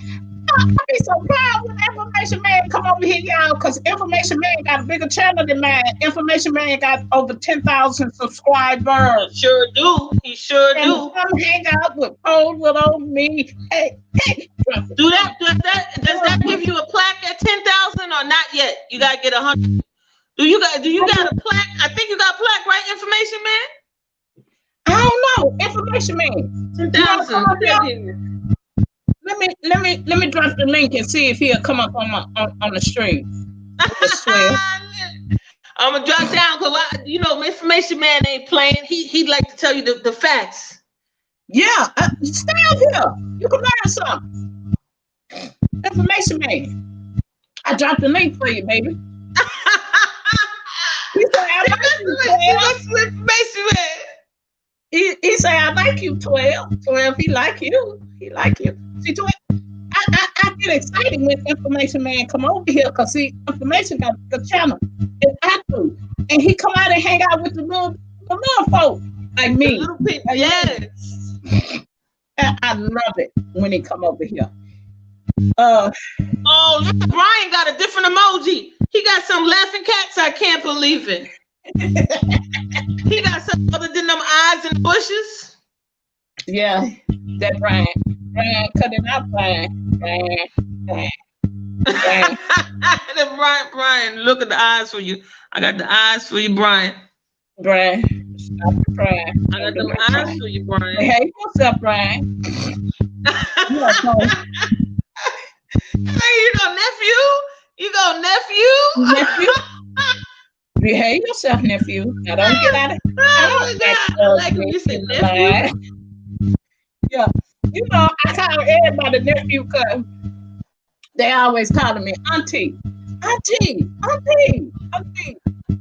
I'll be so proud when Information Man come over here, y'all, because Information Man got a bigger channel than mine. Information Man got over 10,000 subscribers. He sure do. Come hang out with old me. Hey. Does that give you a plaque at 10,000 or not yet? You gotta get 100. Do you got a plaque? I think you got a plaque, right, Information Man? I don't know, Information Man. 10,000. Let me drop the link and see if he'll come up on the stream. I'm gonna drop down because Information Man ain't playing. He'd like to tell you the facts. Yeah, stay up here. You can learn something. Information Man. I dropped the link for you, baby. He said, I like you, 12. Information Man. He said, I like you, 12. 12, he like you. He like you. See, 12, I get excited when Information Man come over here because see, Information got the channel. And I do. And he come out and hang out with the little folk like me. The little people, yes. I love it when he come over here. Look, Brian got a different emoji. He got some laughing cats. I can't believe it. He got something other than them eyes and bushes. Yeah, that Brian. Brian, cut it out, Brian. Brian, look at the eyes for you. I got the eyes for you, Brian. Brian, stop the Brian. I got them eyes for you, Brian. Hey, what's up, Brian? Hey, nephew. You go, nephew. Behave yourself, nephew. Now don't get out of I like when you say nephew. Yeah. I call everybody nephew because they always calling me auntie. So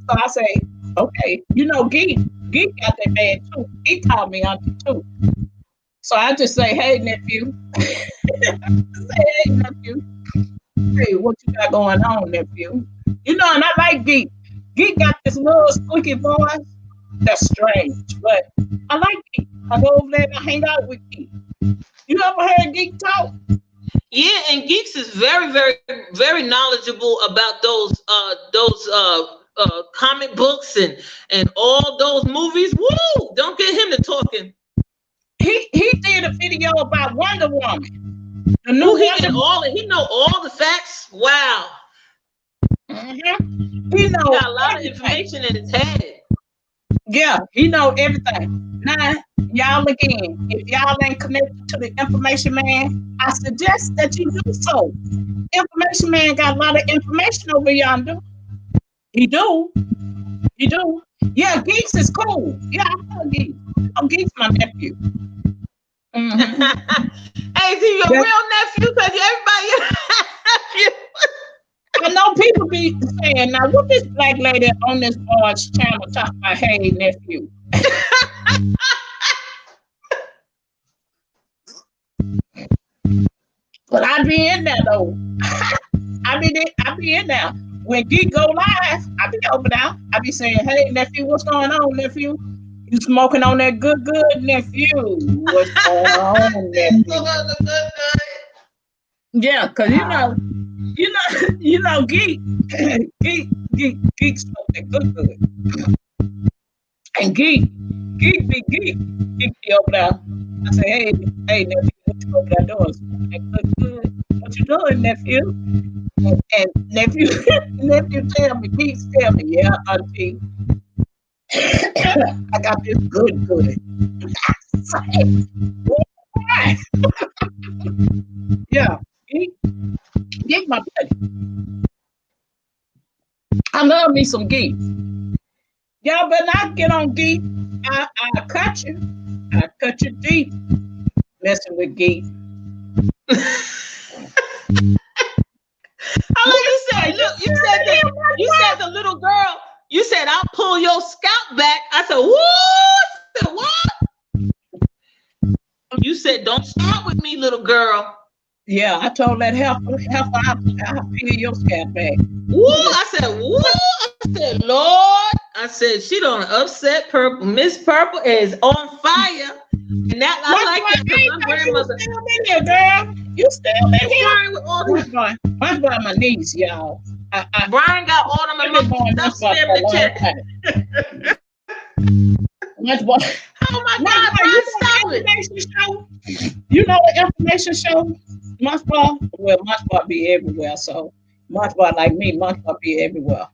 I say, okay, Geek got that bad too. He called me auntie too. So I just say, hey, nephew. Say, hey, nephew. Hey, what you got going on, nephew? And I like Geek. Geek got this little squeaky voice. That's strange, but I like Geek. I go over there and I hang out with Geek. You ever heard Geek talk? Yeah, and Geeks is very, very, very knowledgeable about those comic books and all those movies. Woo! Don't get him to talking. He did a video about Wonder Woman. The new he know all the facts. Wow. Mm-hmm. He got a lot of information in his head. Yeah, he know everything. Now, y'all again, if y'all ain't connected to the Information Man, I suggest that you do so. Information Man got a lot of information over yonder. He do. Yeah, Geeks is cool. Yeah, I love Geeks. Oh, Geeks my nephew. Mm-hmm. Hey, is he your real nephew? Because everybody I know people be saying, now what this black lady on this board's channel talking about, hey, nephew. But I be in there though. I be in there. When Geek go live, I be over there. I be saying, hey nephew, what's going on, nephew? You smoking on that good, nephew? What's going on, nephew? Yeah, cause you know, Geek smoke that good. And Geek be over there. I say, hey, nephew, what you over there doing? That good. What you doing, nephew? And nephew tell me, Geek tell me, yeah, auntie, I got this good. Yeah, Geek my buddy. I love me some Geek. Y'all better not get on Geek. I'll cut you. I'll cut you deep messing with Geek. How long you said? Look, you said the little girl. You said I'll pull your scalp back. I said, what? I said, what? You said don't start with me, little girl. Yeah, I told that heifer I'll peel your scalp back. Woo! I said, woo! I said, Lord. I said, she don't upset Purple. Miss Purple is on fire. And that I like that. My grandmother. You still in here, girl. You still in here. With all this. Mine's by my niece, y'all. Brian got all them stuff staring in the chat. Oh my God, Brian, stop it. You know the information show? Munchbar? Well, Munchbar be everywhere. So Munchbar like me, Munchbar be everywhere.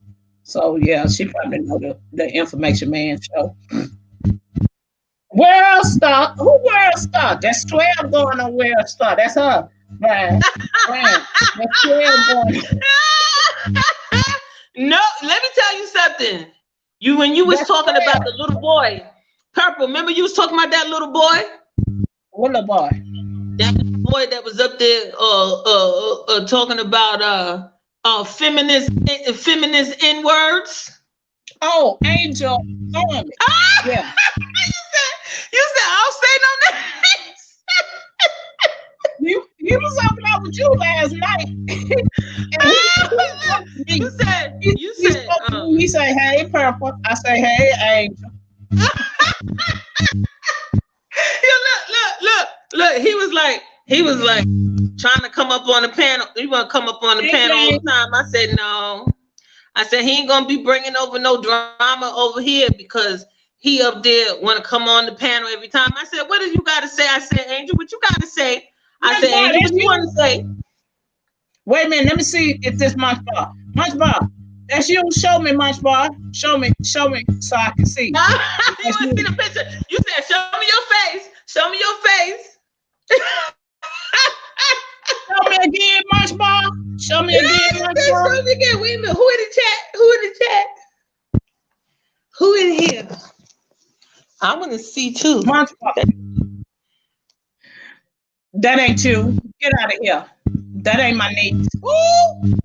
So yeah, she probably know the Information Man show. World Star. Who World Star? That's 12 going on World Star. That's her. Brian. That's 12 going. No, let me tell you something. When you was talking about the little boy, Purple, remember you was talking about that little boy? What little boy? That boy that was up there talking about feminist N-words. Oh, Angel. Yeah. You said I'll say no names. You was up there with you last night. You said he say, hey, Purple. I say, hey, Angel. Look. He was like trying to come up on the panel. He want to come up on the panel all the time. I said, no. I said, he ain't going to be bringing over no drama over here because he up there want to come on the panel every time. I said, what do you got to say? I said, Angel, what you got to say? I said, Angel, what you want to say? Wait a minute. Let me see if this Munchbar. Munchbar, that's you. Show me, Munchbar. Show me so I can see. You want to see the picture? You said, show me your face. Show me your face. Show me again, Munchbar. Show me again, Munchbar. Show me again. Wait a minute. Who in the chat? Who in here? I want to see too. Munchbar. That ain't you. Get out of here. That ain't my niece. Ooh.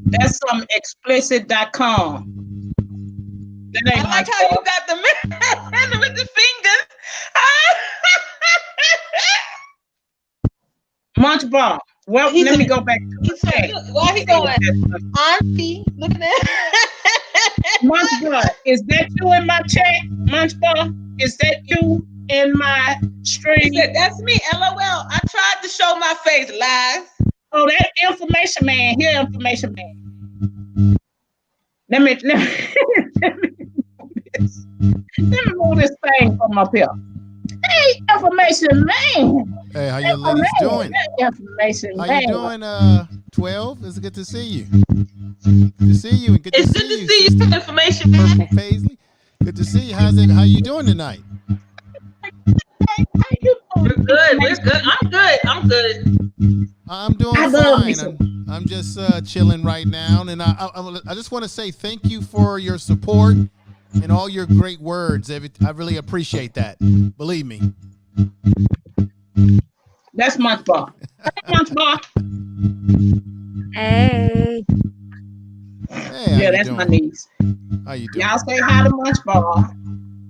That's some explicit.com. That ain't I like how you got the man with the fingers. Munchbar. Well, let me go back to the chat. Why he going? Auntie, look at that. Munchbar, is that you in my chat? Munchbar, is that you in my stream? He said, that's me, LOL. I tried to show my face live. Oh, that information man. Here, information man. Let me move this thing from up here. Hey, information man. Hey, how you ladies doing? Information how man. You doing, 12? It's good to see you. Good to see you. And It's good to see you, information man. Purple Paisley. Good to see you. How you doing tonight? We're good. I'm good. I'm doing fine. I'm just chilling right now, and I just want to say thank you for your support and all your great words. I really appreciate that. Believe me. That's Munchbar. Munchbar. Hey. Yeah, that's my niece. How you doing? Y'all say hi to Munchbar.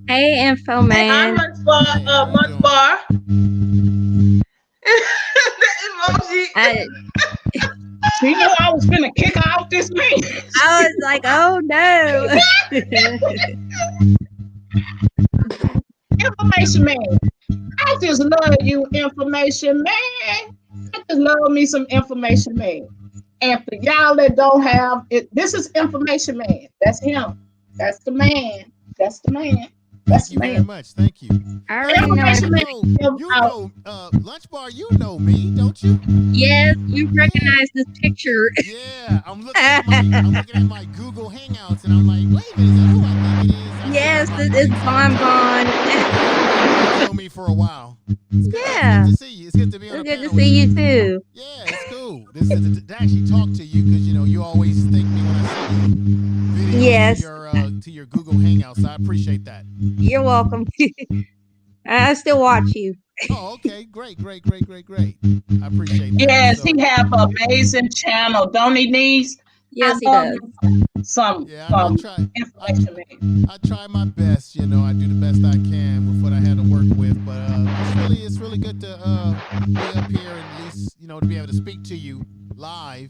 Hey, info man. Hi, Munchbar. The emoji. She knew I was finna kick her out this meeting. I was like, oh no. Information man. I just love you, information man. I just love me some information man. And for y'all that don't have it, this is information man. That's him. That's the man. That's the man. Thank you very much. Thank you. I already know. You know, Lunchbar, you know me, don't you? Yes, you recognize this picture. Yeah, I'm looking at my Google Hangouts, and I'm like, wait a minute, is that who I think it is? Yes, it's Bon. You know me for a while. Yeah. It's good to see you. It's good to be on It's the good to panel see with you too. Yeah, it's cool. This is to actually talk to you because you always thank me when I send you videos Yes. to your Google Hangouts. So I appreciate that. You're welcome. I still watch you. Oh, okay, great. I appreciate that. Yes, he have an amazing channel, don't he, niece? Yes, he does. Some information. I try my best, I do the best I can with what I had to work with, but it's really good to be up here and at least, to be able to speak to you live.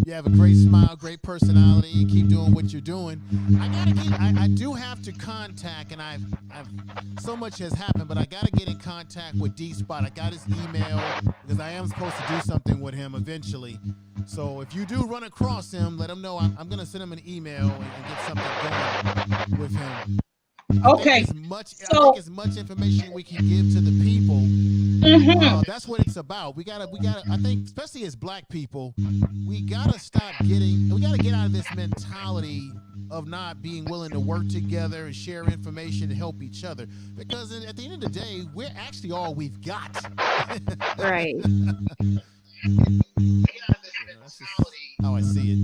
You have a great smile, great personality, and keep doing what you're doing. I do have to contact, and I've so much has happened, but I got to get in contact with D-Spot. I got his email because I am supposed to do something with him eventually. So if you do run across him, let him know I'm going to send him an email and get something going with him. Okay. I think as much information we can give to the people, that's what it's about. We gotta. I think, especially as Black people, we gotta get out of this mentality of not being willing to work together and share information and help each other. Because at the end of the day, we're actually all we've got. Right. That's just how I see it.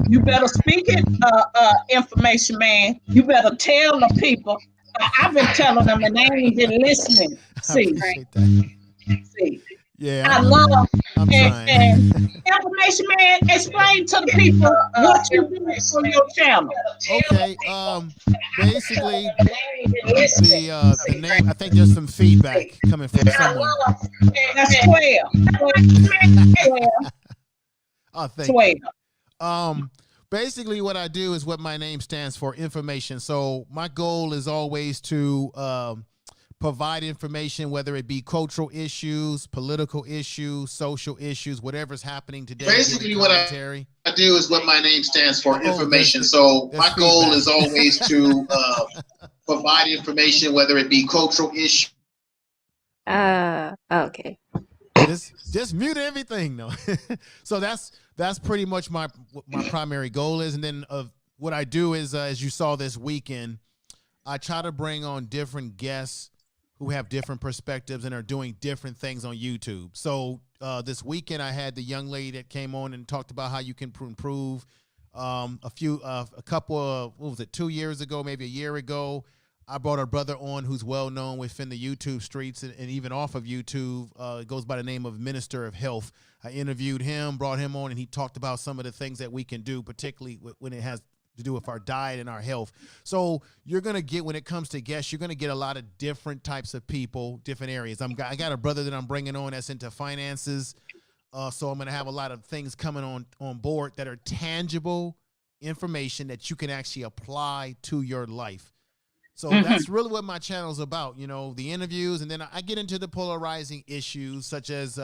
You better speak it, information man. You better tell the people. I've been telling them and they ain't been listening. See, yeah, I love I'm and information man. Explain to the people what you do on your channel. Okay, basically the name. I think there's some feedback coming from someone. That's 12. Oh, thank 12. you. Basically what I do is what my name stands for, information. So my goal is always to provide information, whether it be cultural issues, political issues, social issues, whatever's happening today. Basically what I do is what my name stands for, information. So my goal is always to provide information, whether it be cultural issues. Okay. Just mute everything, though. So that's pretty much what my primary goal is. And then what I do is, as you saw this weekend, I try to bring on different guests who have different perspectives and are doing different things on YouTube. So this weekend, I had the young lady that came on and talked about how you can improve. A couple of, 2 years ago, maybe a year ago, I brought our brother on who's well known within the YouTube streets and even off of YouTube. It goes by the name of Minister of Health. I interviewed him, brought him on, and he talked about some of the things that we can do, particularly when it has to do with our diet and our health. So you're going to get, when it comes to guests, you're going to get a lot of different types of people, different areas. I got a brother that I'm bringing on that's into finances. So I'm going to have a lot of things coming on board that are tangible information that you can actually apply to your life. So that's really what my channel is about, you know, the interviews. And then I get into the polarizing issues, such as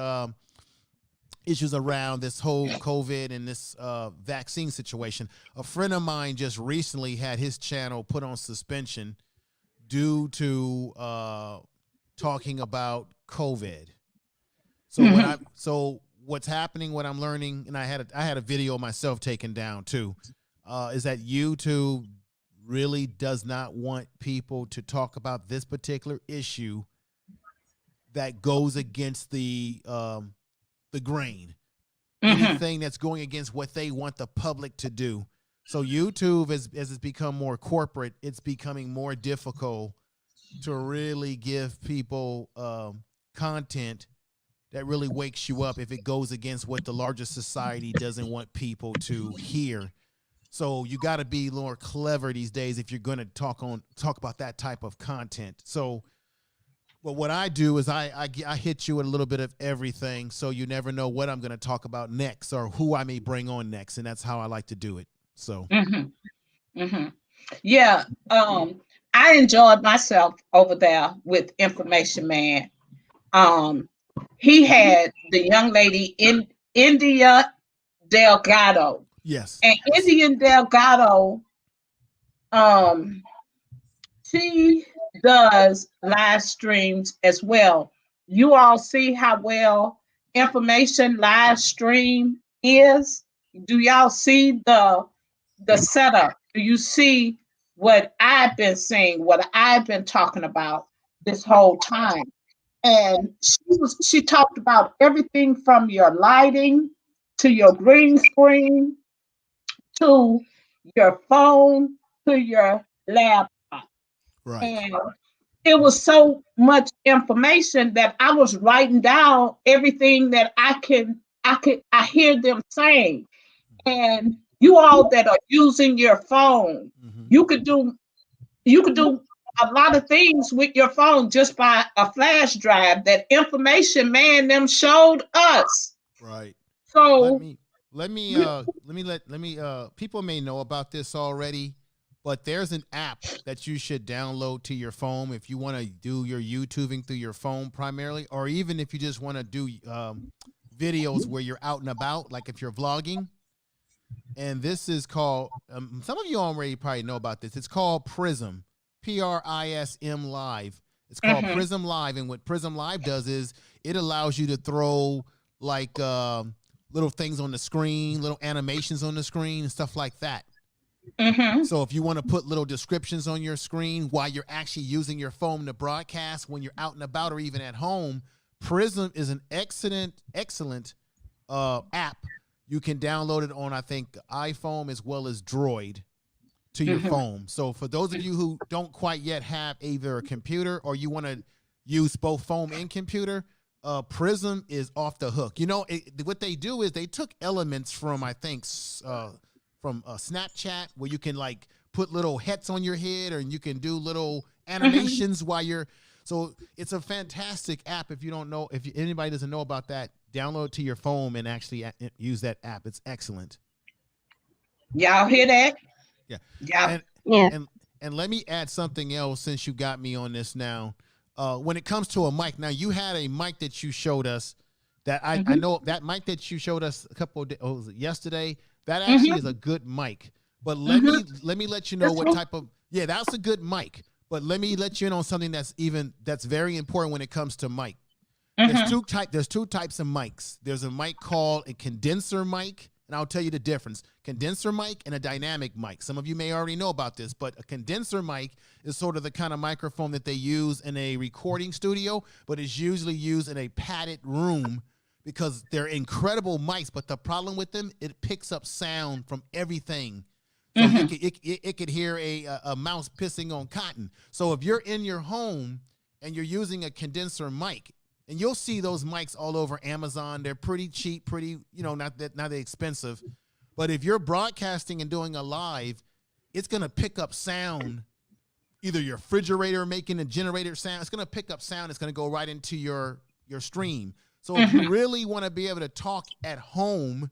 issues around this whole COVID and this vaccine situation. A friend of mine just recently had his channel put on suspension due to talking about COVID. So so what's happening, what I'm learning, and I had a video myself taken down too, is that YouTube really does not want people to talk about this particular issue that goes against the grain. Anything that's going against what they want the public to do. So YouTube, as it's become more corporate, it's becoming more difficult to really give people content that really wakes you up if it goes against what the larger society doesn't want people to hear. So you got to be more clever these days if you're going to talk about that type of content. So, but what I do is I hit you with a little bit of everything, so you never know what I'm going to talk about next or who I may bring on next, and that's how I like to do it. So, yeah, I enjoyed myself over there with Information Man. He had the young lady in India Delgado. Yes. And Indian Delgado, she does live streams as well. You all see how well Information live stream is? Do y'all see the setup? Do you see what I've been saying, what I've been talking about this whole time? And she talked about everything from your lighting to your green screen to your phone to your laptop. Right. And it was so much information that I was writing down everything that I hear them saying. And you all that are using your phone, you could do a lot of things with your phone just by a flash drive. That Information Man them showed us. Right. So let me people may know about this already, but there's an app that you should download to your phone if you want to do your YouTubing through your phone primarily, or even if you just want to do videos where you're out and about, like if you're vlogging. And this is called, some of you already probably know about this. It's called Prism, Prism Live. It's called Prism Live. And what Prism Live does is it allows you to throw like little things on the screen, little animations on the screen and stuff like that. So if you want to put little descriptions on your screen while you're actually using your phone to broadcast when you're out and about or even at home, Prism is an excellent app. You can download it on, I think, iPhone as well as Droid to your phone. So for those of you who don't quite yet have either a computer or you want to use both phone and computer, Prism is off the hook. You know, what they do is they took elements from, I think, from Snapchat, where you can like put little hats on your head, or you can do little animations while you're. So it's a fantastic app. If you don't know, if anybody doesn't know about that, download it to your phone and actually use that app. It's excellent. Y'all hear that? Yeah. Yeah. And let me add something else since you got me on this now. When it comes to a mic, now you had a mic that you showed us that I know that mic that you showed us a couple of days, yesterday. That actually is a good mic. But let me let you know what type of that's a good mic. But let me let you in on something that's very important when it comes to mic. There's two types of mics. There's a mic called a condenser mic, and I'll tell you the difference. Condenser mic and a dynamic mic. Some of you may already know about this, but a condenser mic is sort of the kind of microphone that they use in a recording studio, but it's usually used in a padded room because they're incredible mics, but the problem with them, it picks up sound from everything. So it could hear a mouse pissing on cotton. So if you're in your home and you're using a condenser mic, and you'll see those mics all over Amazon. They're pretty cheap, not that expensive. But if you're broadcasting and doing a live, it's going to pick up sound, either your refrigerator making a generator sound. It's going to pick up sound. It's going to go right into your stream. So if you really want to be able to talk at home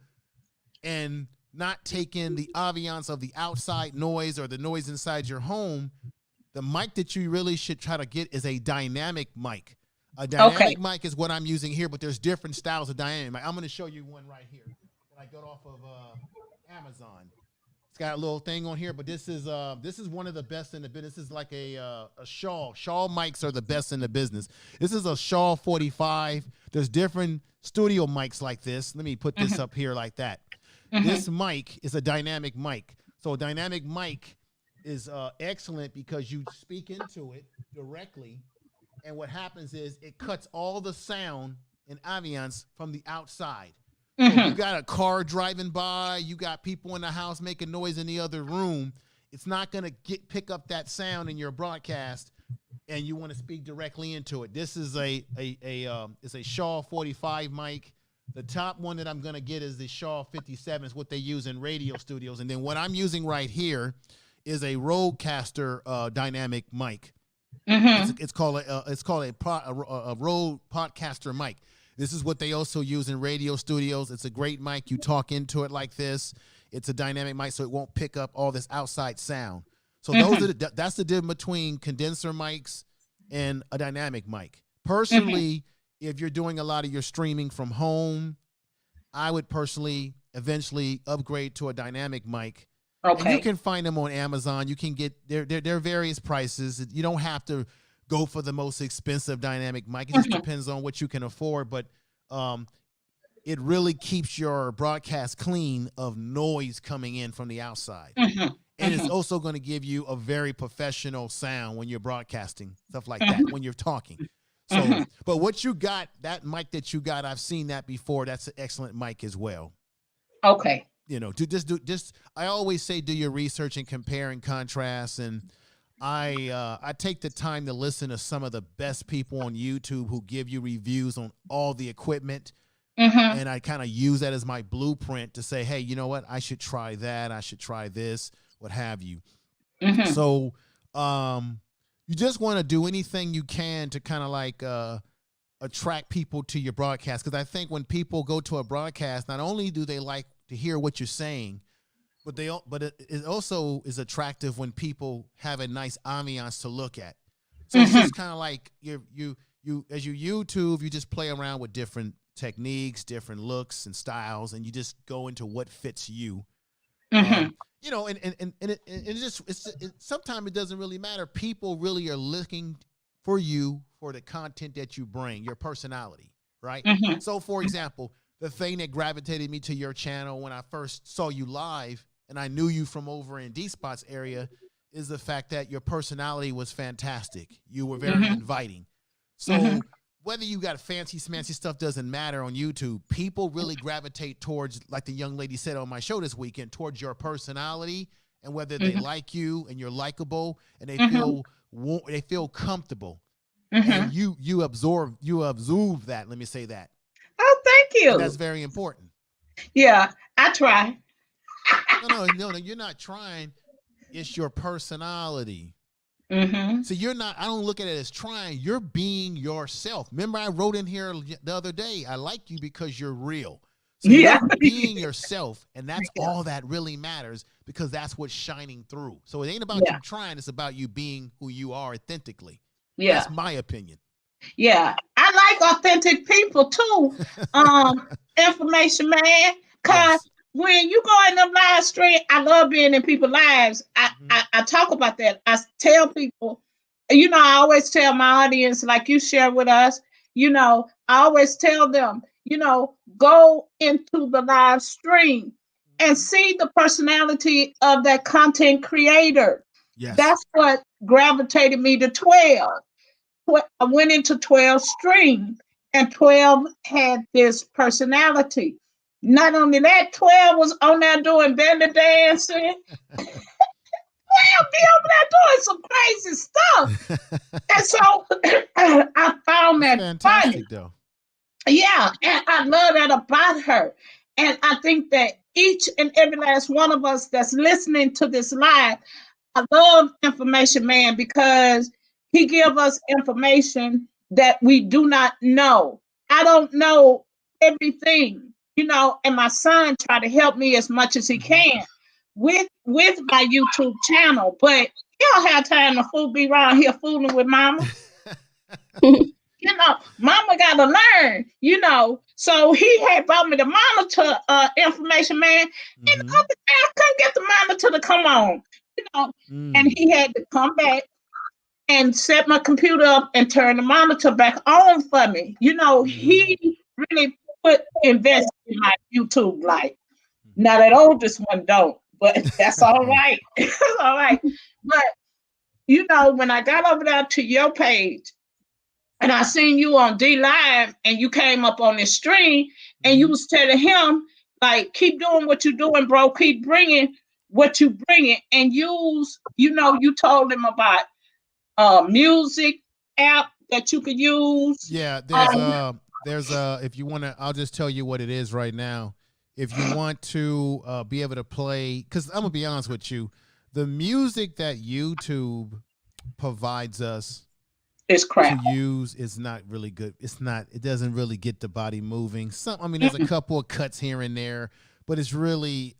and not taking the ambiance of the outside noise or the noise inside your home, the mic that you really should try to get is a dynamic mic. A dynamic mic is what I'm using here, but there's different styles of dynamic mic. I'm going to show you one right here that I got off of Amazon. It's got a little thing on here, but this is one of the best in the business. This is like a Shaw. Shaw mics are the best in the business. This is a Shaw 45. There's different studio mics like this. Let me put this up here like that. This mic is a dynamic mic. So a dynamic mic is excellent because you speak into it directly, and what happens is it cuts all the sound and ambiance from the outside. So if you got a car driving by, you got people in the house making noise in the other room, it's not going to pick up that sound in your broadcast, and you want to speak directly into it. This is it's a Shaw 45 mic. The top one that I'm going to get is the Shaw 57. Is what they use in radio studios. And then what I'm using right here is a Rodecaster dynamic mic. It's called a Rode Podcaster mic. This is what they also use in radio studios. It's a great mic. You talk into it like this. It's a dynamic mic, so it won't pick up all this outside sound. So that's the difference between condenser mics and a dynamic mic. Personally, if you're doing a lot of your streaming from home, I would personally eventually upgrade to a dynamic mic. And you can find them on Amazon. You can get there are various prices. You don't have to go for the most expensive dynamic mic. It just depends on what you can afford, but it really keeps your broadcast clean of noise coming in from the outside. And it's also going to give you a very professional sound when you're broadcasting, stuff like that, when you're talking. So, but what you got, that mic that you got, I've seen that before. That's an excellent mic as well. Okay. You know, I always say, do your research and compare and contrast. And I take the time to listen to some of the best people on YouTube who give you reviews on all the equipment. And I kind of use that as my blueprint to say, hey, you know what? I should try that. I should try this, what have you. So you just want to do anything you can to kind of like attract people to your broadcast. Because I think when people go to a broadcast, not only do they like to hear what you're saying, but it also is attractive when people have a nice ambiance to look at. So it's just kind of like you as you YouTube, you just play around with different techniques, different looks and styles, and you just go into what fits you. You know, and sometimes it doesn't really matter. People really are looking for you for the content that you bring, your personality, right? So, for example, the thing that gravitated me to your channel when I first saw you live, and I knew you from over in D-Spot's area, is the fact that your personality was fantastic. You were very inviting. So whether you got fancy smancy stuff doesn't matter on YouTube. People really gravitate towards, like the young lady said on my show this weekend, towards your personality and whether they like you and you're likable and they feel comfortable. And you absorb that. Let me say that. Oh, thank you. And that's very important. Yeah, I try. No, you're not trying. It's your personality. So you're not, I don't look at it as trying. You're being yourself. Remember, I wrote in here the other day, I like you because you're real. So you're being yourself, and that's all that really matters, because that's what's shining through. So it ain't about you trying, it's about you being who you are authentically. That's my opinion. Yeah, I like authentic people too. Information man, because when you go in the live stream, I love being in people's lives. I talk about that. I tell people, you know, I always tell my audience, like you share with us, you know, I always tell them, you know, go into the live stream and see the personality of that content creator. That's what gravitated me to 12. I went into 12 stream, and 12 had this personality. Not only that, 12 was on there doing belly dancing. 12 be over there doing some crazy stuff. And so I found that fantastic, funny. Though. Yeah, and I love that about her. And I think that each and every last one of us that's listening to this live, I love Information Man because he gives us information that we do not know. I don't know everything. and my son try to help me as much as he can with my YouTube channel, but he don't have time to be around here fooling with mama. Mama gotta learn, So he had brought me the monitor information, man. And the other day I couldn't get the monitor to come on, and he had to come back and set my computer up and turn the monitor back on for me. He really invest in my YouTube life. Now that oldest one don't, but that's all right. That's all right. But when I got over there to your page and I seen you on D Live and you came up on this stream and you was telling him, like, keep doing what you're doing, bro. Keep bringing what you bringing, and use, you told him about music app that you could use. Yeah, there's if you want to, I'll just tell you what it is right now. If you want to be able to play, because I'm gonna be honest with you, the music that YouTube provides us is crap to use is not really good. It doesn't really get the body moving. There's a couple of cuts here and there, but it's really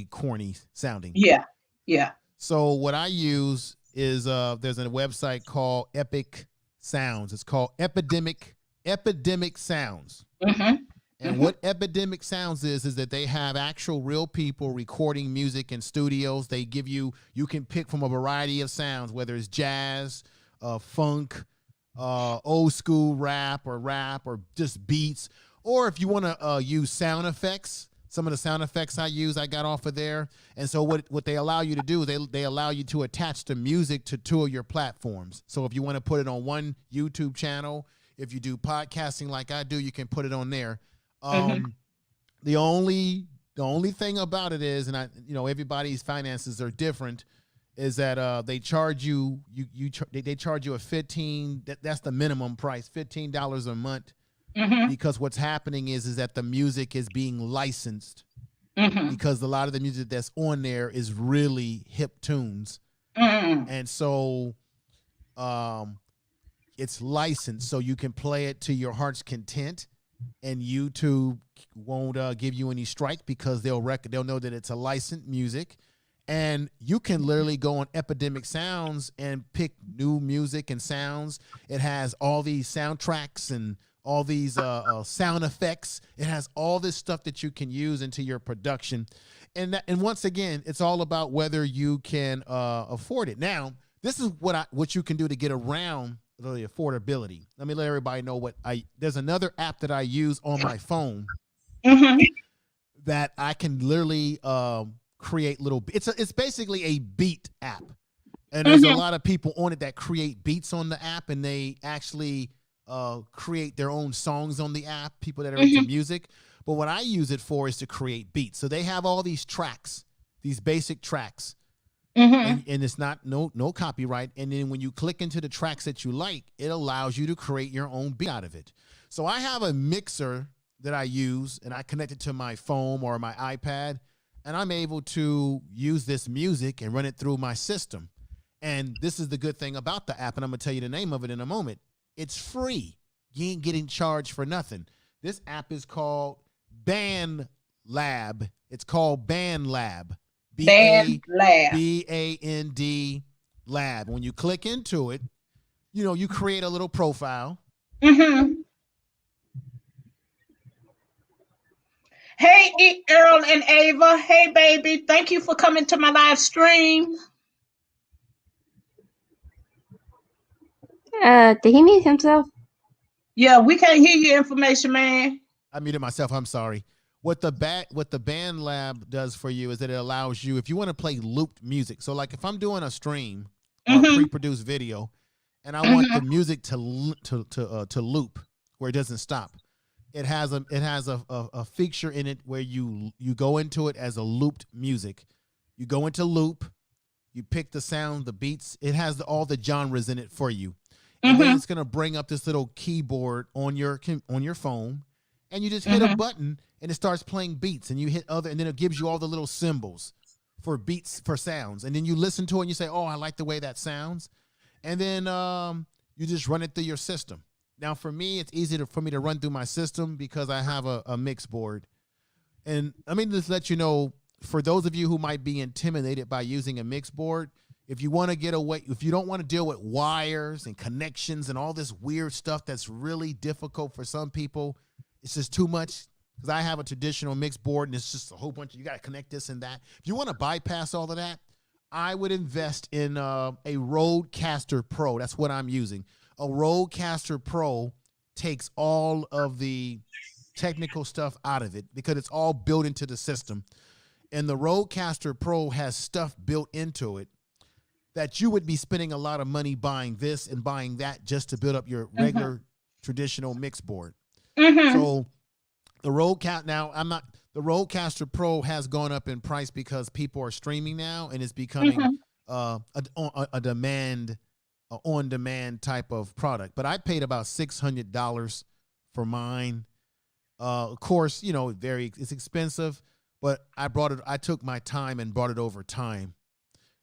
corny sounding. Yeah. So what I use is there's a website called Epic Sounds. It's called Epidemic Sounds. And what Epidemic Sounds is that they have actual real people recording music in studios. They give you can pick from a variety of sounds, whether it's jazz, funk, old school rap or just beats. Or if you want to use sound effects, some of the sound effects I got off of there. And so what they allow you to do is they allow you to attach the music to 2 of your platforms. So if you want to put it on one YouTube channel, if you do podcasting like I do, you can put it on there. The only thing about it is, and everybody's finances are different, is that they charge you they charge you that's the minimum price, $15 a month. Because what's happening is that the music is being licensed, because a lot of the music that's on there is really hip tunes, and so it's licensed, so you can play it to your heart's content, and YouTube won't give you any strike because they'll know that it's a licensed music. And you can literally go on Epidemic Sounds and pick new music and sounds. It has all these soundtracks and all these sound effects. It has all this stuff that you can use into your production. And once again, it's all about whether you can afford it. Now, this is what you can do to get around the affordability. Let me let everybody know there's another app that I use on my phone that I can literally create little, it's basically a beat app. And there's a lot of people on it that create beats on the app, and they actually create their own songs on the app, people that are into music. But what I use it for is to create beats. So they have all these tracks, these basic tracks, and it's not no copyright. And then when you click into the tracks that you like, it allows you to create your own beat out of it. So I have a mixer that I use, and I connect it to my phone or my iPad, and I'm able to use this music and run it through my system. And this is the good thing about the app, and I'm gonna tell you the name of it in a moment. It's free. You ain't getting charged for nothing. This app is called Band Lab. It's called Band Lab. Band Lab. BAND Lab. When you click into it, you create a little profile. Hey, Earl and Ava. Hey, baby. Thank you for coming to my live stream. Did he mute himself? Yeah, we can't hear your information, man. I muted myself. I'm sorry. What the Band Lab does for you is that it allows you, if you want to play looped music. So like if I'm doing a stream or a pre-produced video, and I want the music to loop where it doesn't stop, it has a feature in it where you go into it as a looped music. You go into loop, you pick the sound, the beats. It has all the genres in it for you. And then it's gonna bring up this little keyboard on your phone, and you just hit a button, and it starts playing beats. And you hit and then it gives you all the little symbols for beats, for sounds. And then you listen to it, and you say, "Oh, I like the way that sounds." And then you just run it through your system. Now, for me, it's easy for me to run through my system because I have a mix board. And let me just let you know, for those of you who might be intimidated by using a mix board, if you want to get away, if you don't want to deal with wires and connections and all this weird stuff that's really difficult for some people, it's just too much. Because I have a traditional mix board and it's just a whole bunch of, you got to connect this and that. If you want to bypass all of that, I would invest in a Rodecaster Pro. That's what I'm using. A Rodecaster Pro takes all of the technical stuff out of it because it's all built into the system. And the Rodecaster Pro has stuff built into it that you would be spending a lot of money buying this and buying that just to build up your regular traditional mix board. So the Rodecaster Pro has gone up in price because people are streaming now and it's becoming a on-demand type of product. But I paid about $600 for mine. Of course, you know, it's expensive, but I took my time and brought it over time.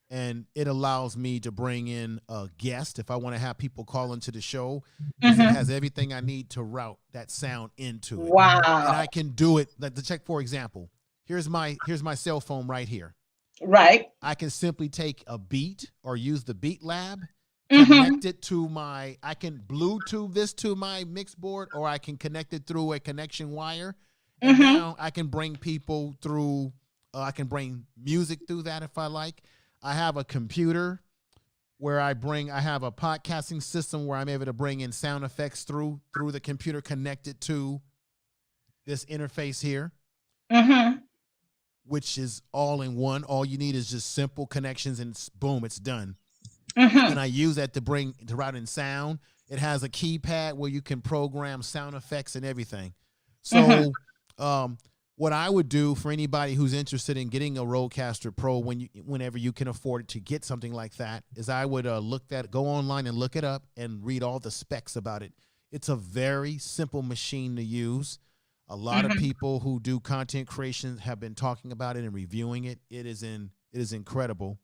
And it allows me to bring in a guest if I want to have people call into the show. It has everything I need to route that sound into it. Wow. And I can do it. Like, to check, for example, here's my cell phone right here. Right. I can simply take a beat or use the Beat Lab, connect it to I can Bluetooth this to my mix board, or I can connect it through a connection wire. And now I can bring people through, I can bring music through that if I like. I have a computer where I have a podcasting system where I'm able to bring in sound effects through the computer connected to this interface here, which is all in one. All you need is just simple connections and boom, it's done. And I use that to route in sound. It has a keypad where you can program sound effects and everything. So, what I would do for anybody who's interested in getting a Rodecaster Pro whenever you can afford it to get something like that is I would go online and look it up and read all the specs about it. It's a very simple machine to use. A lot of people who do content creation have been talking about it and reviewing it. It is incredible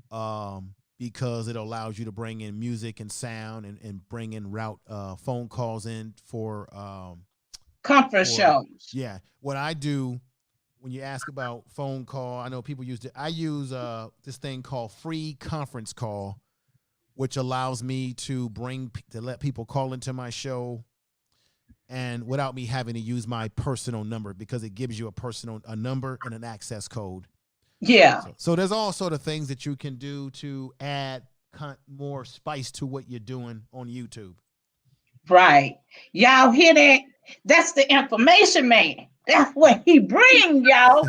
because it allows you to bring in music and sound and bring in route phone calls in for conference shows. Yeah. What I do when you ask about phone call, I know people use it. I use this thing called Free Conference Call, which allows me to let people call into my show and without me having to use my personal number because it gives you a number and an access code. Yeah. So there's all sort of things that you can do to add more spice to what you're doing on YouTube. Right. Y'all hear that? That's the information man. That's what he bring, y'all.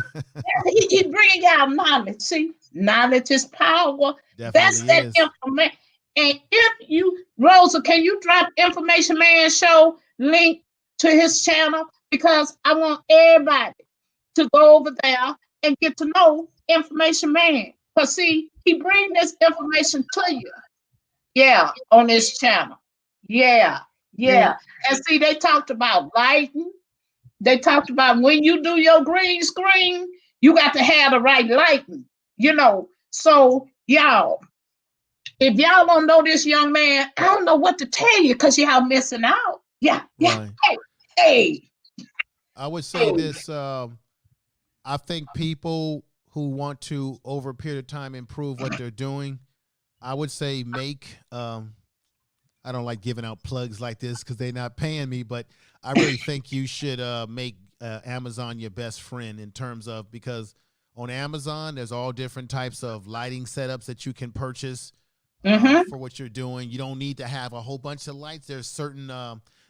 he bring y'all knowledge. See, knowledge is power. That's that information. And if you, Rosa, can you drop Information Man Show link to his channel? Because I want everybody to go over there and get to know Information Man. Because see, he bring this information to you. Yeah, on his channel. Yeah. And see, they talked about lighting. They talked about when you do your green screen, you got to have the right lighting, you know. So, y'all, if y'all don't know this young man, I don't know what to tell you because y'all missing out. Yeah. Right. Hey. I would say this. I think people who want to, over a period of time, improve what they're doing, I would say I don't like giving out plugs like this because they're not paying me, but I really think you should make Amazon your best friend in terms of, because on Amazon, there's all different types of lighting setups that you can purchase for what you're doing. You don't need to have a whole bunch of lights. There's certain,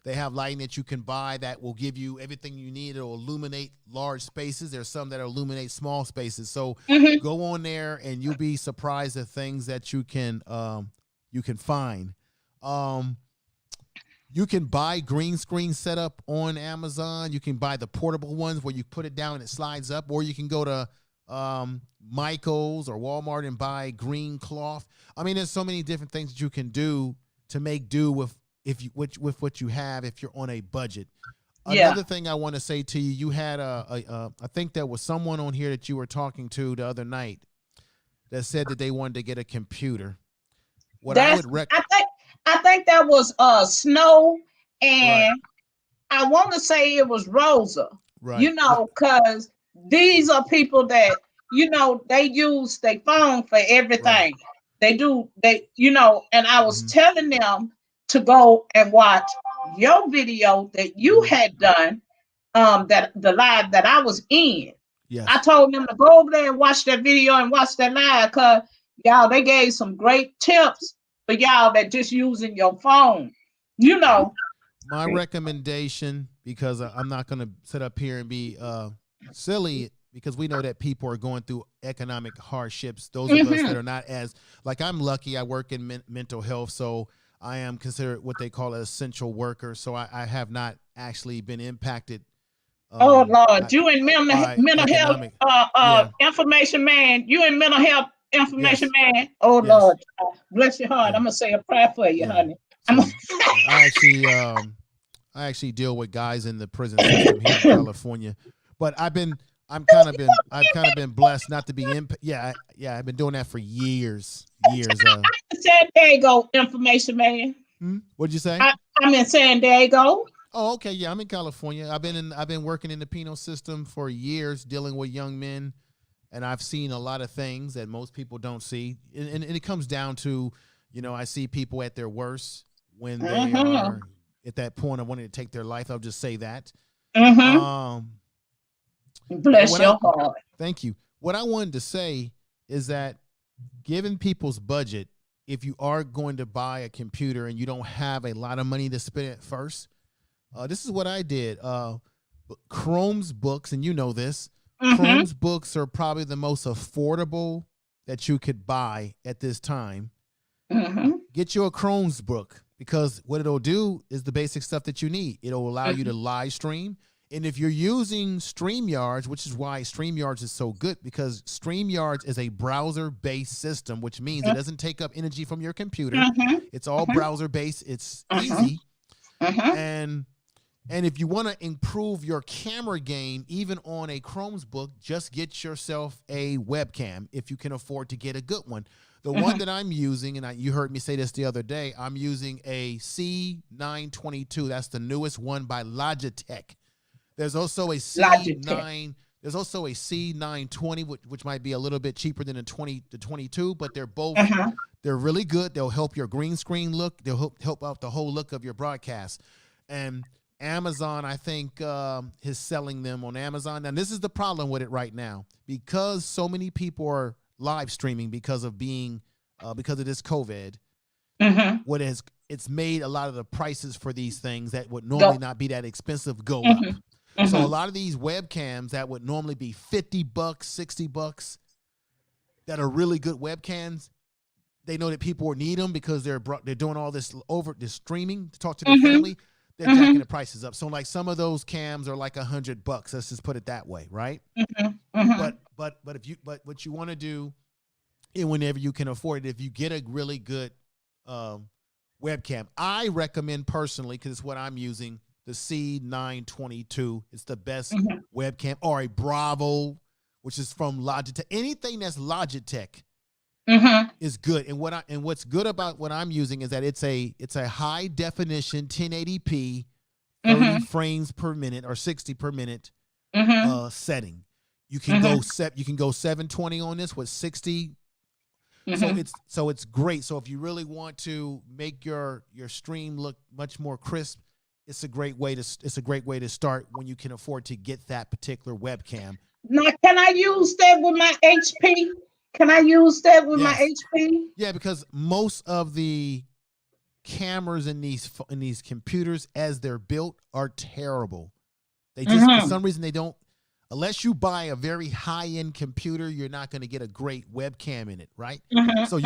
they have lighting that you can buy that will give you everything you need. It'll illuminate large spaces. There's some that illuminate small spaces. So go on there and you'll be surprised at things that you can find. You can buy green screen setup on Amazon. You can buy the portable ones where you put it down and it slides up, or you can go to Michael's or Walmart and buy green cloth. I mean, there's so many different things that you can do to make do with what you have if you're on a budget. Another thing I want to say to you, you had I think there was someone on here that you were talking to the other night that said that they wanted to get a computer. I think that was Snow, and Right. I want to say it was Rosa. Right. You know, because these are people that, you know, they use their phone for everything. Right. They do, you know, and I was Mhm. telling them to go and watch your video that you had done, that the live that I was in. Yes. I told them to go over there and watch that video and watch that live, because y'all, they gave some great tips for y'all that just using your phone. You know, My recommendation, because I'm not going to sit up here and be silly, because we know that people are going through economic hardships. Those of us that are not as, like, I'm lucky, I work in mental health, so I am considered what they call an essential worker. So I have not actually been impacted. oh Lord, you in mental health economic. Yeah. information man. You in mental health information Yes. man. Oh Yes. Lord, bless your heart. Yeah. I'm gonna say a prayer for you, Yeah. honey. So I actually deal with guys in the prison system here in California, but I've kind of been blessed not to be I've been doing that for years. San Diego information man. What'd you say? I'm in San Diego. Oh, okay. Yeah, I'm in California. I've been working in the penal system for years, dealing with young men, and I've seen a lot of things that most people don't see. And it comes down to, you know, I see people at their worst when they are at that point of wanting to take their life. I'll just say that. Bless your heart. Thank you. What I wanted to say is that, given people's budget, if you are going to buy a computer and you don't have a lot of money to spend at first, this is what I did. Chrome's books, and you know this, Chrome's books are probably the most affordable that you could buy at this time. Get you a Chrome's book, because what it'll do is the basic stuff that you need. It'll allow you to live stream. And if you're using StreamYards, which is why StreamYards is so good, because StreamYards is a browser-based system, which means it doesn't take up energy from your computer. It's all browser-based. It's easy. And if you want to improve your camera game, even on a Chrome's book, just get yourself a webcam if you can afford to get a good one. The one that I'm using, and you heard me say this the other day, I'm using a C922. That's the newest one by Logitech. There's also a C9. There's also a C920, which might be a little bit cheaper than the 22, but they're both they're really good. They'll help your green screen look. They'll help out the whole look of your broadcast. And Amazon, I think, is selling them on Amazon. Now, this is the problem with it right now, because so many people are live streaming because of this COVID. It's made a lot of the prices for these things that would normally not be that expensive go up. So a lot of these webcams that would normally be $50, $60, that are really good webcams, they know that people need them because they're doing all this streaming to talk to their family. They're jacking the prices up. So like some of those cams are like $100. Let's just put it that way, right? But what you want to do, and whenever you can afford it, if you get a really good webcam, I recommend personally, because it's what I'm using, the C922. It's the best webcam, or a Bravo, which is from Logitech. Anything that's Logitech is good. And what's good about what I'm using is that it's a high definition 1080p 30 frames per minute or 60 per minute setting. You can go 720 on this with 60. So it's great. So if you really want to make your stream look much more crisp, it's a great way to start when you can afford to get that particular webcam. Now, can I use that with my HP? My HP? Yeah, because most of the cameras in these computers, as they're built, are terrible. They just for some reason they don't. Unless you buy a very high-end computer, you're not going to get a great webcam in it, right? So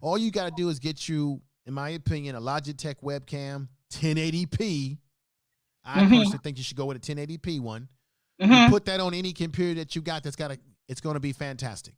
all you got to do is get you, in my opinion, a Logitech webcam, 1080p. I personally think you should go with a 1080p one. You put that on any computer that you got it's going to be fantastic.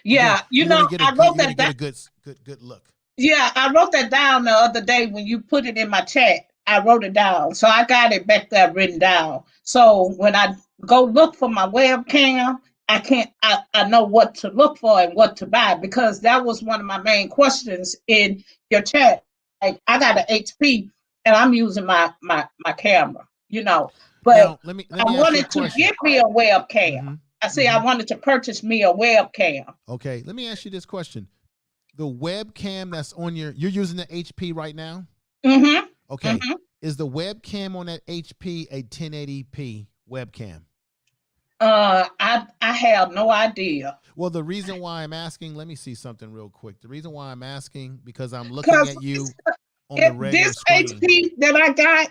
Yeah, I wrote that down. Get a good look. Yeah, I wrote that down the other day when you put it in my chat. I wrote it down, so I got it back there written down. So when I go look for my webcam, I know what to look for and what to buy, because that was one of my main questions in your chat. like I got an HP and I'm using my camera, But Now, let me I ask you a wanted to question. get me a webcam. Mhm, I say I wanted to purchase me a webcam. Okay, let me ask you this question. The webcam that's on you're using the HP right now? Mm-hmm. Okay. Mm-hmm. Is the webcam on that HP a 1080p webcam? I have no idea. Well, the reason why I'm asking, let me see something real quick. The reason why I'm asking, because I'm looking Because at you on the regular this screen. HP that I got,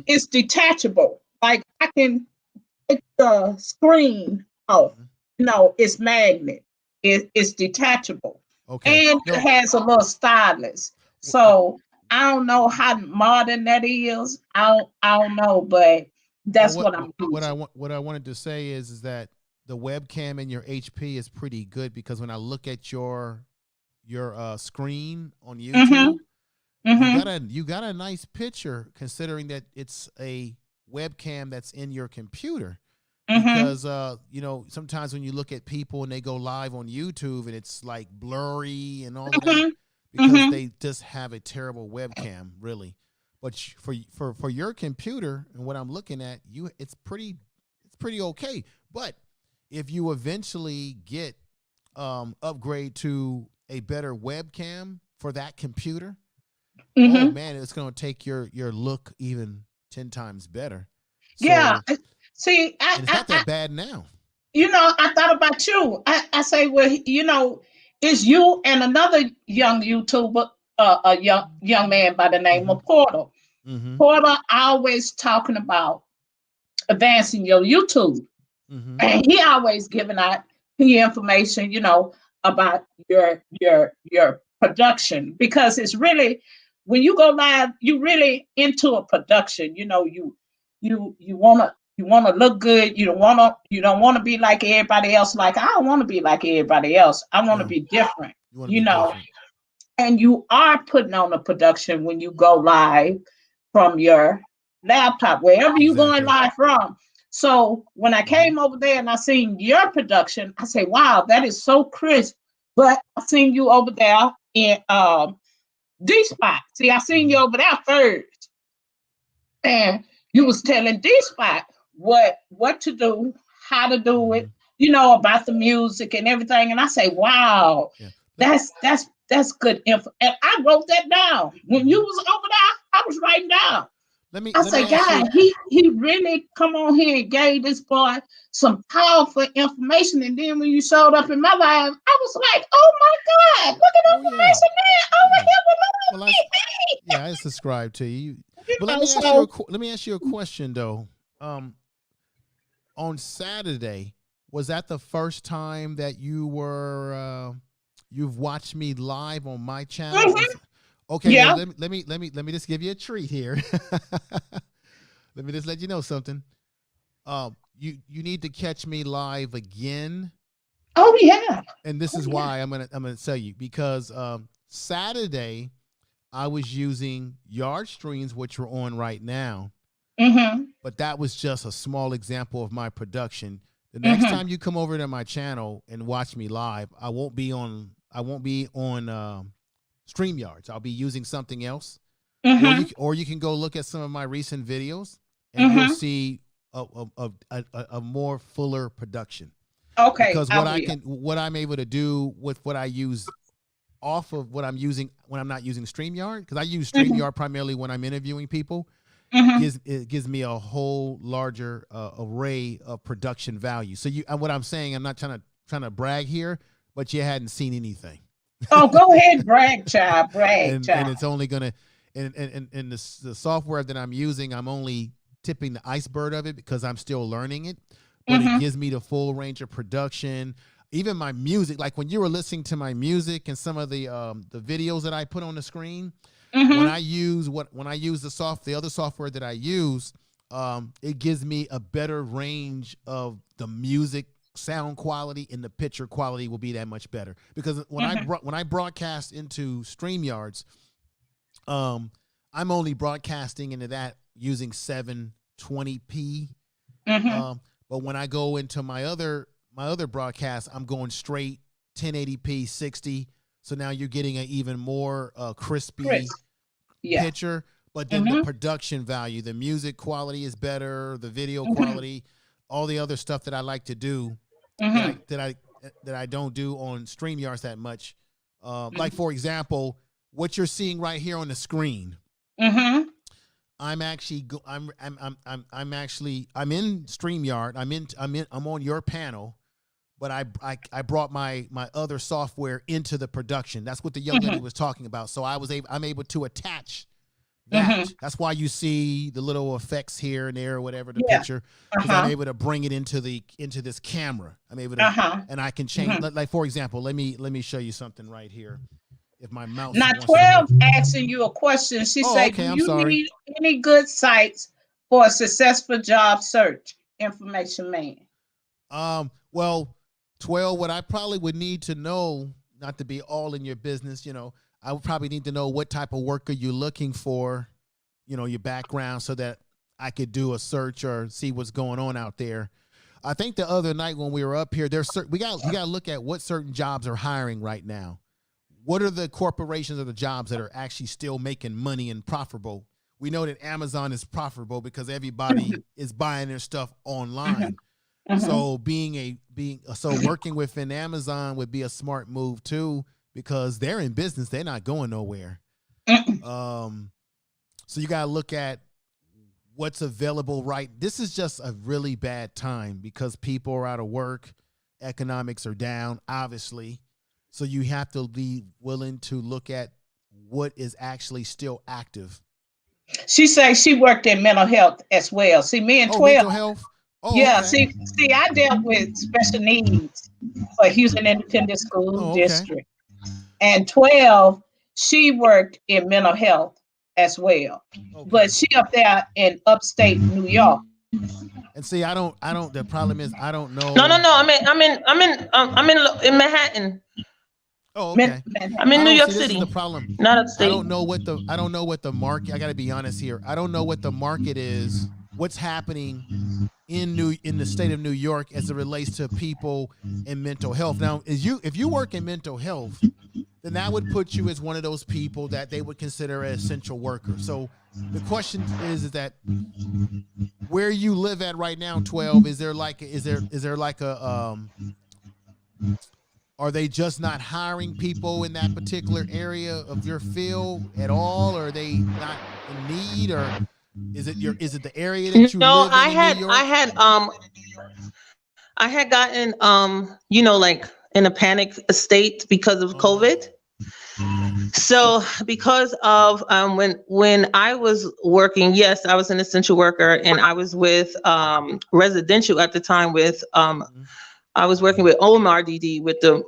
it's detachable. Like I can take the screen off. It's magnet. It's detachable. Okay. And No, it has a little stylus. So I don't know how modern that is. I don't know, but well, that's what I'm using. what I wanted to say is that the webcam in your HP is pretty good, because when I look at your screen on YouTube, you got a nice picture, considering that it's a webcam that's in your computer. Because sometimes when you look at people and they go live on YouTube and it's like blurry and all of that, because they just have a terrible webcam, really. But for your computer and what I'm looking at, it's pretty okay. But if you eventually get upgrade to a better webcam for that computer, oh man, it's going to take your look even 10 times better. So, Yeah. See, and it's not that bad now. I thought about you. I say, well, it's you and another young YouTuber, a young man by the name of Porter. Porter always talking about advancing your YouTube. And he always giving out the information, about your production, because it's really, when you go live, you really into a production. You wanna look good. You don't wanna be like everybody else. Like, I don't want to be like everybody else. I want to be different. You want to be different. And you are putting on a production when you go live from your laptop, wherever you're going live from. So when I came over there and I seen your production, I say, wow, that is so crisp. But I seen you over there in D-Spot. See, I seen you over there first. And you was telling D-Spot what to do, how to do it, about the music and everything. And I say, wow, that's good info. And I wrote that down. When you was over there, I was writing down. I say, God, he really come on here and gave this boy some powerful information. And then when you showed up in my life, I was like, oh my God, look at information man over here with me. Yeah, I subscribe to you. But let me ask you a question though. On Saturday, was that the first time that you've watched me live on my channel? Okay, yeah. well, let me just give you a treat here. Let me just let you know something. You need to catch me live again. Oh yeah. And this is why I'm gonna tell you, because Saturday I was using Yard Streams, which we're on right now. But that was just a small example of my production. The next time you come over to my channel and watch me live, I won't be on StreamYards. I'll be using something else. Or you can go look at some of my recent videos and you'll see a more fuller production. Okay. Because what I'm able to do with what I use off of what I'm using when I'm not using StreamYard, because I use StreamYard primarily when I'm interviewing people, it gives me a whole larger array of production value. So and what I'm saying, I'm not trying to brag here, but you hadn't seen anything. Oh, go ahead, brag, child, brag, child. And it's only gonna, and the software that I'm using, I'm only tipping the iceberg of it because I'm still learning it. But it gives me the full range of production. Even my music, like when you were listening to my music and some of the videos that I put on the screen, when I use the other software that I use, it gives me a better range of the music sound quality, and the picture quality will be that much better. Because when I broadcast into StreamYards, I'm only broadcasting into that using 720p. But when I go into my other broadcast, I'm going straight 1080p 60. So now you're getting an even more crispy Yeah. picture, but then the production value, the music quality is better, the video quality, all the other stuff that I like to do that I don't do on StreamYards that much. Like for example, what you're seeing right here on the screen. I'm actually I'm in StreamYard. I'm on your panel, but I brought my other software into the production. That's what the young lady was talking about. So I'm able to attach that. That's why you see the little effects here and there or whatever the picture, because I'm able to bring it into this camera. I'm able to and I can change like for example, let me show you something right here. If my mouse now 12 asking you a question. She said, okay, do you need any good sites for a successful job search? Information man. Well, 12, what I probably would need to know, not to be all in your business, I would probably need to know what type of worker you're looking for, your background, so that I could do a search or see what's going on out there. I think the other night when we were up here, we got to look at what certain jobs are hiring right now. What are the corporations or the jobs that are actually still making money and profitable? We know that Amazon is profitable because everybody is buying their stuff online. So working within Amazon would be a smart move too, because they're in business. They're not going nowhere. So you got to look at what's available, right? This is just a really bad time because people are out of work. Economics are down, obviously. So you have to be willing to look at what is actually still active. She says she worked in mental health as well. See, me and 12. Mental health? Oh, yeah, okay. see, I dealt with special needs for Houston Independent School District. And 12, she worked in mental health as well. But she up there in upstate New York. And see, I don't. The problem is, I don't know. No. I'm in Manhattan. Oh, okay. I'm in New York City. This is the problem. Not upstate. I don't know what the market. I got to be honest here. I don't know what the market is. What's happening in the state of New York as it relates to people in mental health? Now, if you work in mental health, then that would put you as one of those people that they would consider an essential worker. So the question is that where you live at right now, 12, is there like a are they just not hiring people in that particular area of your field at all? Or are they not in need, or is it the area that you live in New York? I had gotten like in a panic state because of COVID. So because of when I was working, yes, I was an essential worker, and I was with residential at the time with I was working with OMRDD with the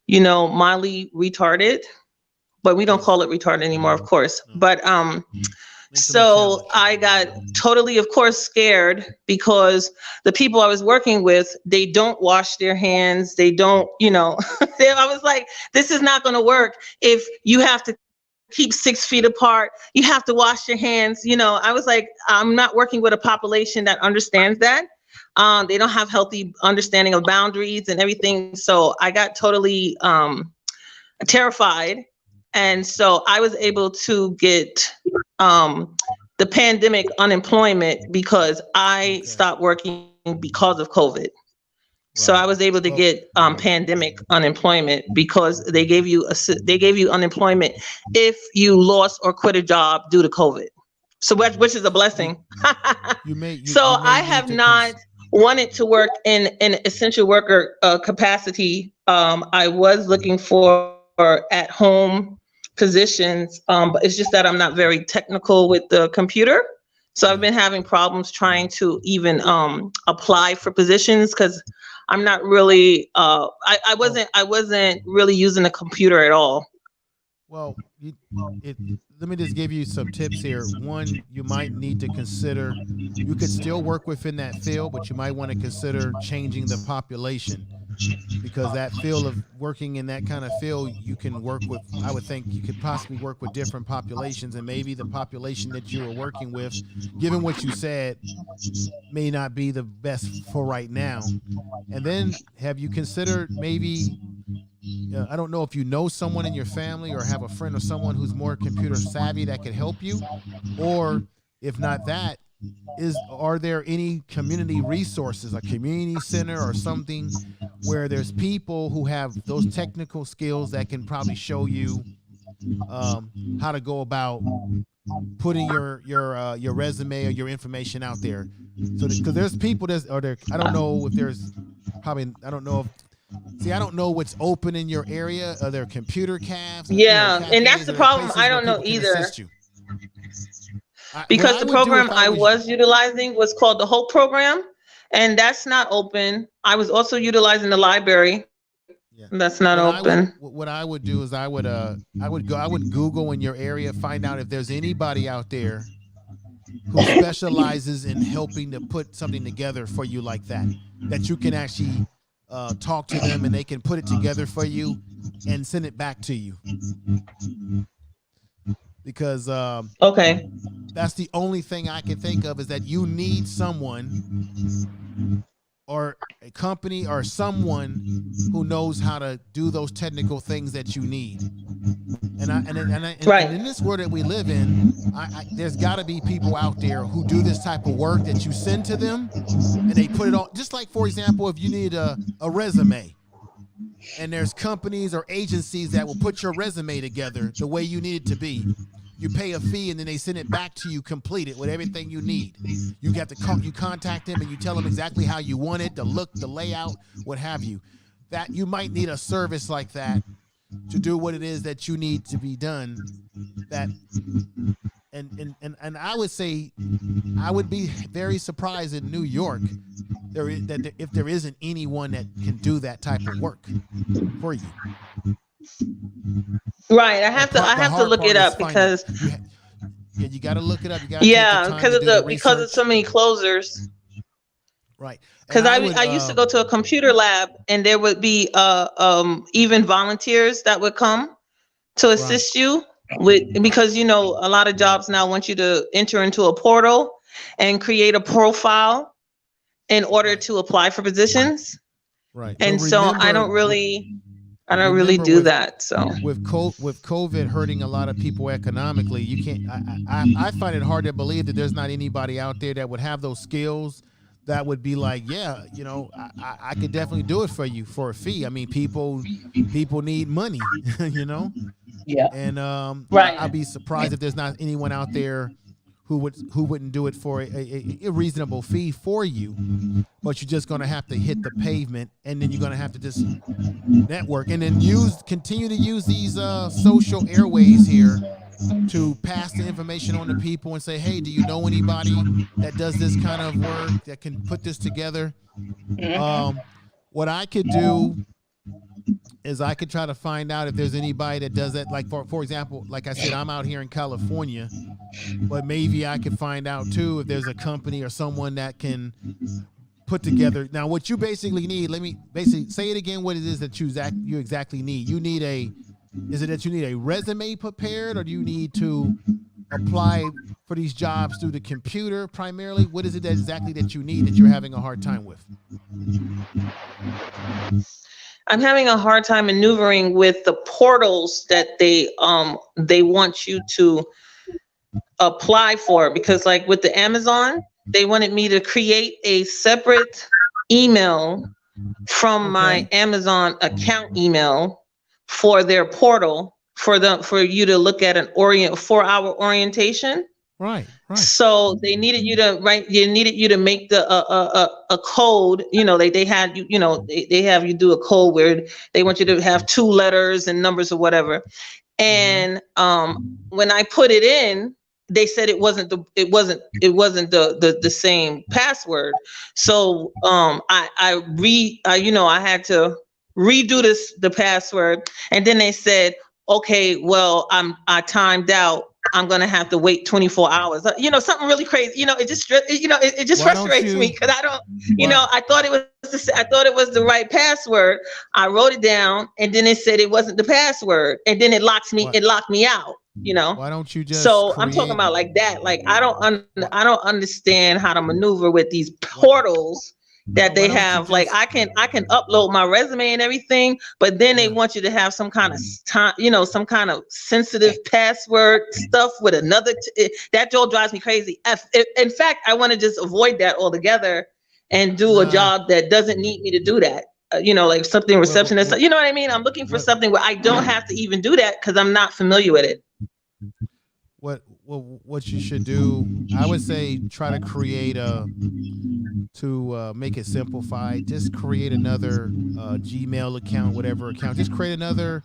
mildly retarded, but we don't call it retarded anymore, of course. But so I got totally, of course, scared because the people I was working with, they don't wash their hands. They don't, I was like, this is not going to work if you have to keep 6 feet apart. You have to wash your hands. I was like, I'm not working with a population that understands that. They don't have healthy understanding of boundaries and everything. So I got totally terrified. And so I was able to get the pandemic unemployment because I stopped working because of COVID. Right. So I was able to get pandemic unemployment because they gave you unemployment if you lost or quit a job due to COVID. So which is a blessing. I have not wanted to work in an essential worker capacity. I was looking for at home positions, but it's just that I'm not very technical with the computer. So I've been having problems trying to even apply for positions because I'm not really I wasn't really using the computer at all. Well, let me just give you some tips here. One, you might need to consider, you could still work within that field, but you might want to consider changing the population, because that field of working in that kind of field, you can work with, I would think you could possibly work with different populations, and maybe the population that you are working with, given what you said, may not be the best for right now. And then have you considered maybe I don't know if you know someone in your family or have a friend or someone who's more computer savvy that could help you, or if not that, are there any community resources, a community center or something where there's people who have those technical skills that can probably show you how to go about putting your resume or your information out there? So because there's people I don't know if there's probably, I don't know if, I don't know what's open in your area. Are there computer cafes? Yeah, and that's the problem. I don't know either. Because the program I was utilizing was called the Hope program, and that's not open. I was also utilizing the library. Yeah. That's not open. What I would do is I would Google in your area, find out if there's anybody out there who specializes in helping to put something together for you like that you can actually talk to them and they can put it together for you and send it back to you. Because okay, that's the only thing I can think of, is that you need someone or a company or someone who knows how to do those technical things that you need. And in this world that we live in, there's got to be people out there who do this type of work that you send to them and they put it on. Just like, for example, if you need a resume, and there's companies or agencies that will put your resume together the way you need it to be. You pay a fee and then they send it back to you completed with everything you need. You got to you contact them and you tell them exactly how you want it, the look, the layout, what have you. That you might need a service like that to do what it is that you need to be done. That and I would say I would be very surprised in New York if there isn't anyone that can do that type of work for you. Right, I have to look it up because you got to look it up. Because of so many closers. Right. Because I used to go to a computer lab and there would be even volunteers that would come to assist you because a lot of jobs now want you to enter into a portal and create a profile in order to apply for positions. Right. And so I don't really do that. So with COVID hurting a lot of people economically, you can't. I find it hard to believe that there's not anybody out there that would have those skills that would be like, yeah, I could definitely do it for you for a fee. I mean, people need money, Yeah. And right. I'd be surprised if there's not anyone out there who wouldn't do it for a reasonable fee for you, but you're just going to have to hit the pavement, and then you're going to have to just network, and then continue to use these social airways here to pass the information on to people and say, hey, do you know anybody that does this kind of work that can put this together? What I could do is I could try to find out if there's anybody that does that. Like for example, like I said, I'm out here in California, but maybe I could find out too if there's a company or someone that can put together. Now, what you basically need, let me basically say it again, what it is that you exactly need. Is it that you need a resume prepared, or do you need to apply for these jobs through the computer primarily? What is it exactly that you need that you're having a hard time with? I'm having a hard time maneuvering with the portals that they want you to apply for, because like with the Amazon, they wanted me to create a separate email from my Amazon account email for their portal for you to look at an 4-hour orientation. Right. So they needed you to make the a code. They had they have you do a code where they want you to have 2 letters and numbers or whatever. And when I put it in, they said it wasn't the same password. So I had to redo the password, and then they said, okay, well, I timed out. I'm gonna have to wait 24 hours. Something really crazy. It just frustrates me because I don't. I thought it was the right password. I wrote it down, and then it said it wasn't the password, and then it locked me out. Why don't you just? So I'm talking about like that. Like I don't understand how to maneuver with these portals that they have. Like I can upload my resume and everything, but then they want you to have some kind of time, some kind of sensitive password stuff with another. That Joel drives me crazy. In fact, I want to just avoid that altogether and do a job that doesn't need me to do that. Like something receptionist. You know what I mean? I'm looking for something where I don't have to even do that because I'm not familiar with it. What you should do, I would say, try to create to make it simplified. Just create another Gmail account, whatever account. Just create another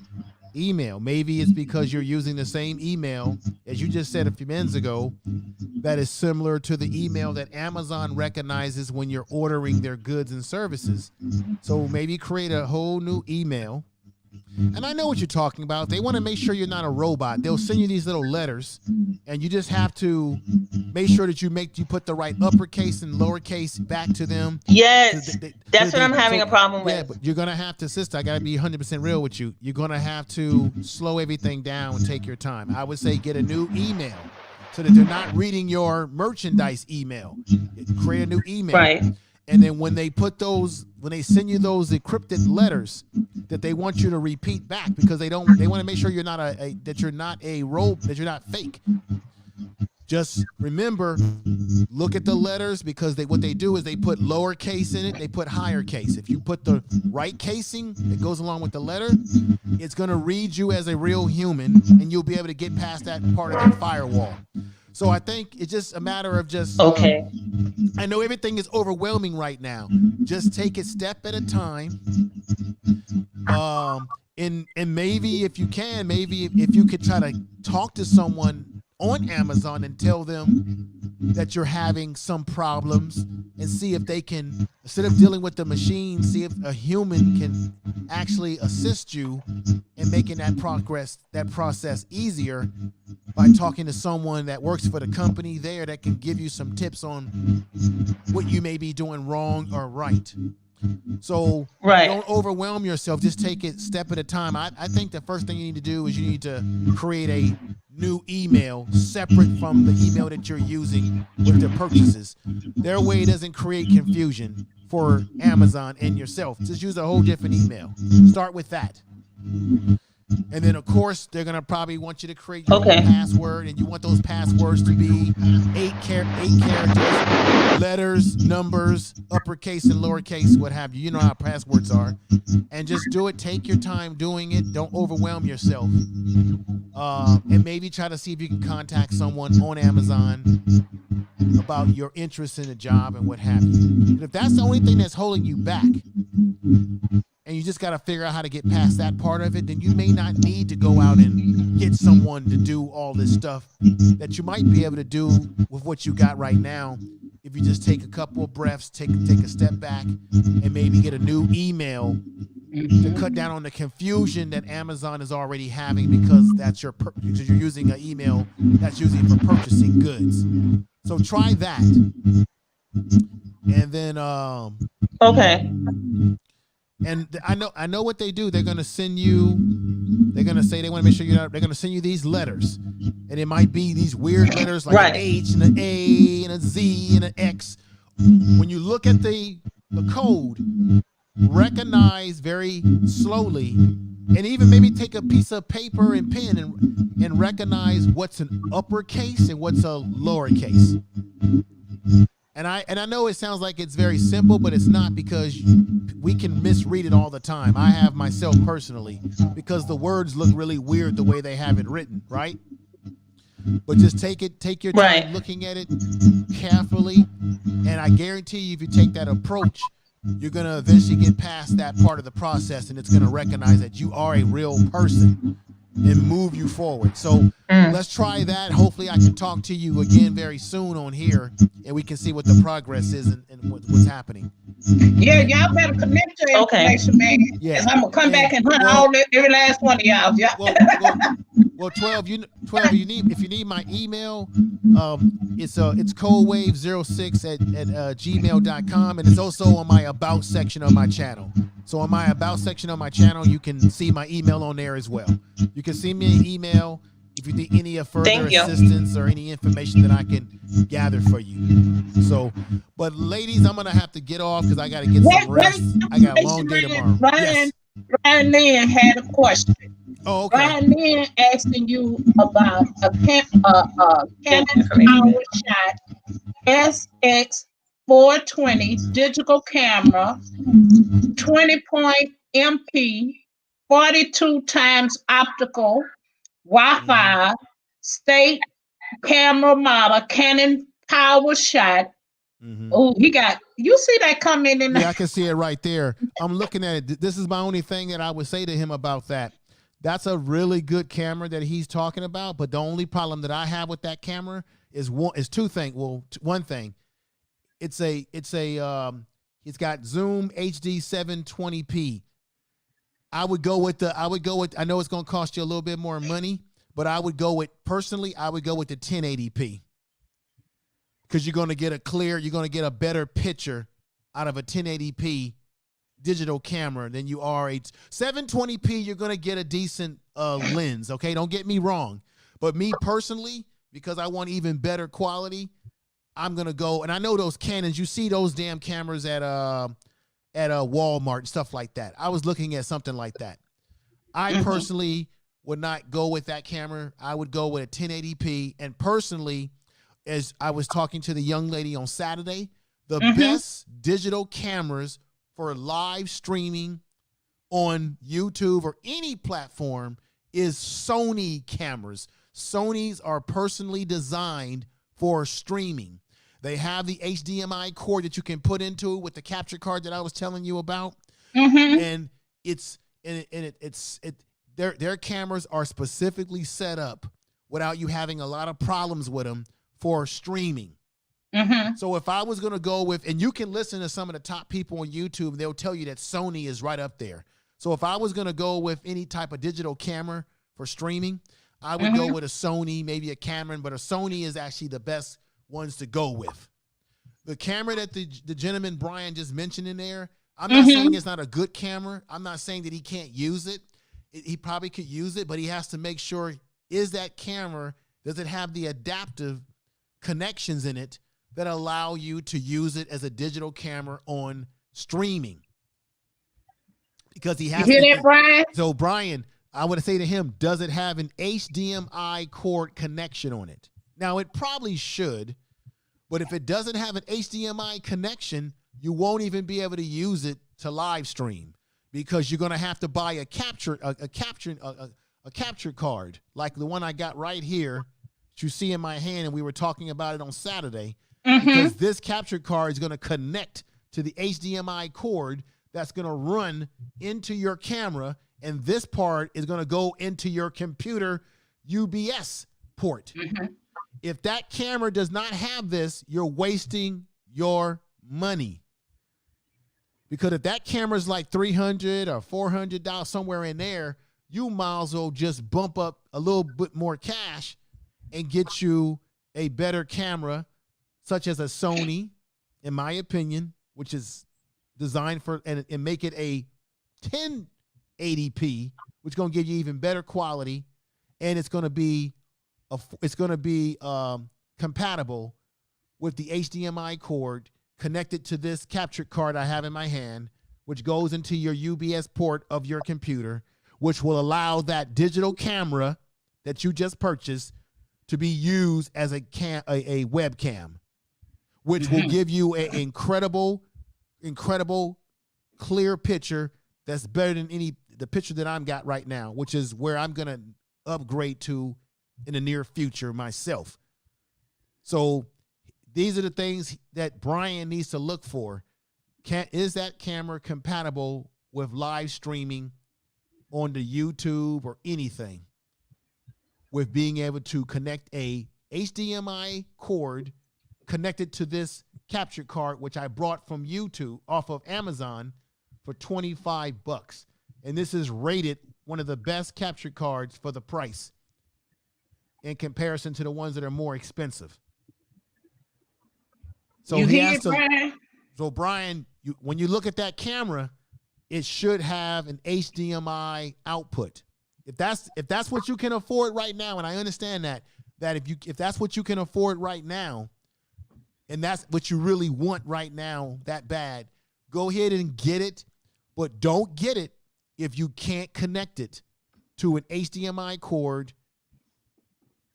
email. Maybe it's because you're using the same email, as you just said a few minutes ago, that is similar to the email that Amazon recognizes when you're ordering their goods and services. So maybe create a whole new email. And I know what you're talking about. They want to make sure you're not a robot. They'll send you these little letters, and you just have to make sure that you put the right uppercase and lowercase back to them. Yes, that's what I'm having a problem with. Yeah, but you're gonna have to, sister. I gotta be 100% real with you. You're gonna have to slow everything down and take your time. I would say get a new email so that they're not reading your merchandise email. Create a new email. Right. And then when they send you those encrypted letters that they want you to repeat back, because they want to make sure you're not you're not fake. Just remember, look at the letters, because what they do is they put lowercase in it, they put higher case. If you put the right casing that goes along with the letter, it's going to read you as a real human, and you'll be able to get past that part of the firewall. So I think it's just a matter of just, okay. I know everything is overwhelming right now. Just take it step at a time. And maybe if you can, if you could try to talk to someone on Amazon and tell them that you're having some problems, and see if they can, instead of dealing with the machine, see if a human can actually assist you in making that process easier by talking to someone that works for the company there that can give you some tips on what you may be doing wrong or right. So don't overwhelm yourself. Just take it step at a time. I think the first thing you need to do is you need to create a new email separate from the email that you're using with the purchases. Their way doesn't create confusion for Amazon and yourself. Just use a whole different email. Start with that. And then, of course, they're going to probably want you to create your own password, and you want those passwords to be 8 characters, letters, numbers, uppercase and lowercase, what have you. You know how passwords are. And just do it. Take your time doing it. Don't overwhelm yourself. And maybe try to see if you can contact someone on Amazon about your interest in a job and what have you. And if that's the only thing that's holding you back, and you just got to figure out how to get past that part of it, then you may not need to go out and get someone to do all this stuff that you might be able to do with what you got right now. If you just take a couple of breaths, take a step back, and maybe get a new email to cut down on the confusion that Amazon is already having, because because you're using an email that's usually for purchasing goods. So try that. And then and I know what they do. They're going to send you, they're going to say they want to make sure they're going to send you these letters. And it might be these weird letters like an H and an A and a Z and an X. When you look at the code, recognize very slowly, and even maybe take a piece of paper and pen and recognize what's an uppercase and what's a lowercase. And I know it sounds like it's very simple, but it's not, because we can misread it all the time. I have myself personally, because the words look really weird the way they have it written, right? But just take your time looking at it carefully, and I guarantee you, if you take that approach, you're going to eventually get past that part of the process, and it's going to recognize that you are a real person and move you forward. So let's try that. Hopefully I can talk to you again very soon on here, and we can see what the progress is and what's happening. Yeah, y'all better connect your information, man. Yeah. I'm going to come back and hunt every last one of y'all. Well, 12, if you need my email, it's codewave06 at gmail.com, and it's also on my about section of my channel. So on my about section of my channel, you can see my email on there as well. You can send me an email, if you need any further Thank you. assistance or any information that I can gather for you. So, but ladies, I'm gonna have to get off because I got to get some rest. I got a long day tomorrow. Yes. Brian Lynn had a question. Oh, okay. Brian Lynn asking you about a Canon PowerShot SX420 digital camera, 20-point MP, 42 times optical, Wi-Fi, state camera model, Canon PowerShot. Oh, you see that coming in? Yeah, I can see it right there. I'm looking at it. This is my only thing that I would say to him about that. That's a really good camera that he's talking about, but the only problem that I have with that camera is two things. Well, one thing. It's got Zoom HD 720p. I know it's going to cost you a little bit more money, but I would go with the 1080p. Because you're going to get a better picture out of a 1080p digital camera than you are a 720p. You're going to get a decent lens. Okay. Don't get me wrong. But me personally, because I want even better quality, I'm going to go. And I know those Canons, you see those damn cameras at Walmart and stuff like that. I was looking at something like that. I personally would not go with that camera. I would go with a 1080p. And personally, as I was talking to the young lady on Saturday, the best digital cameras for live streaming on YouTube or any platform is Sony cameras. Sony's are personally designed for streaming. They have the HDMI cord that you can put into with the capture card that I was telling you about. And their cameras are specifically set up without you having a lot of problems with them for streaming. So if I was going to go with, and you can listen to some of the top people on YouTube, they'll tell you that Sony is right up there. So if I was going to go with any type of digital camera for streaming, I would go with a Sony, maybe a Cameron, but a Sony is actually the best ones to go with. The camera that the gentleman Brian just mentioned in there, I'm not saying it's not a good camera. I'm not saying that he can't use it. He probably could use it, but he has to make sure, is that camera, does it have the adaptive connections in it that allow you to use it as a digital camera on streaming? Because he has you hear that, Brian? So Brian, I would say to him, does it have an HDMI cord connection on it? Now it probably should, but if it doesn't have an HDMI connection, you won't even be able to use it to live stream, because you're going to have to buy a capture card like the one I got right here that you see in my hand, and we were talking about it on Saturday. Because this capture card is going to connect to the HDMI cord that's going to run into your camera, and this part is going to go into your computer UBS port. If that camera does not have this, you're wasting your money. Because if that camera is like $300 or $400, somewhere in there, you might as well just bump up a little bit more cash and get you a better camera, such as a Sony, in my opinion, which is designed for, and make it a 1080p, which is going to give you even better quality, and it's going to be compatible with the HDMI cord connected to this capture card I have in my hand, which goes into your UBS port of your computer, which will allow that digital camera that you just purchased to be used as a webcam, which will give you an incredible clear picture that's better than the picture that I've got right now, which is where I'm going to upgrade to in the near future myself. So these are the things that Brian needs to look for. Is that camera compatible with live streaming on the YouTube or anything, with being able to connect a HDMI cord connected to this capture card, which I brought from YouTube off of Amazon for $25. And this is rated one of the best capture cards for the price in comparison to the ones that are more expensive. So Brian, when you look at that camera, it should have an HDMI output. if that's what you can afford right now, and I understand that if that's what you can afford right now, and that's what you really want right now that bad, go ahead and get it, but don't get it if you can't connect it to an HDMI cord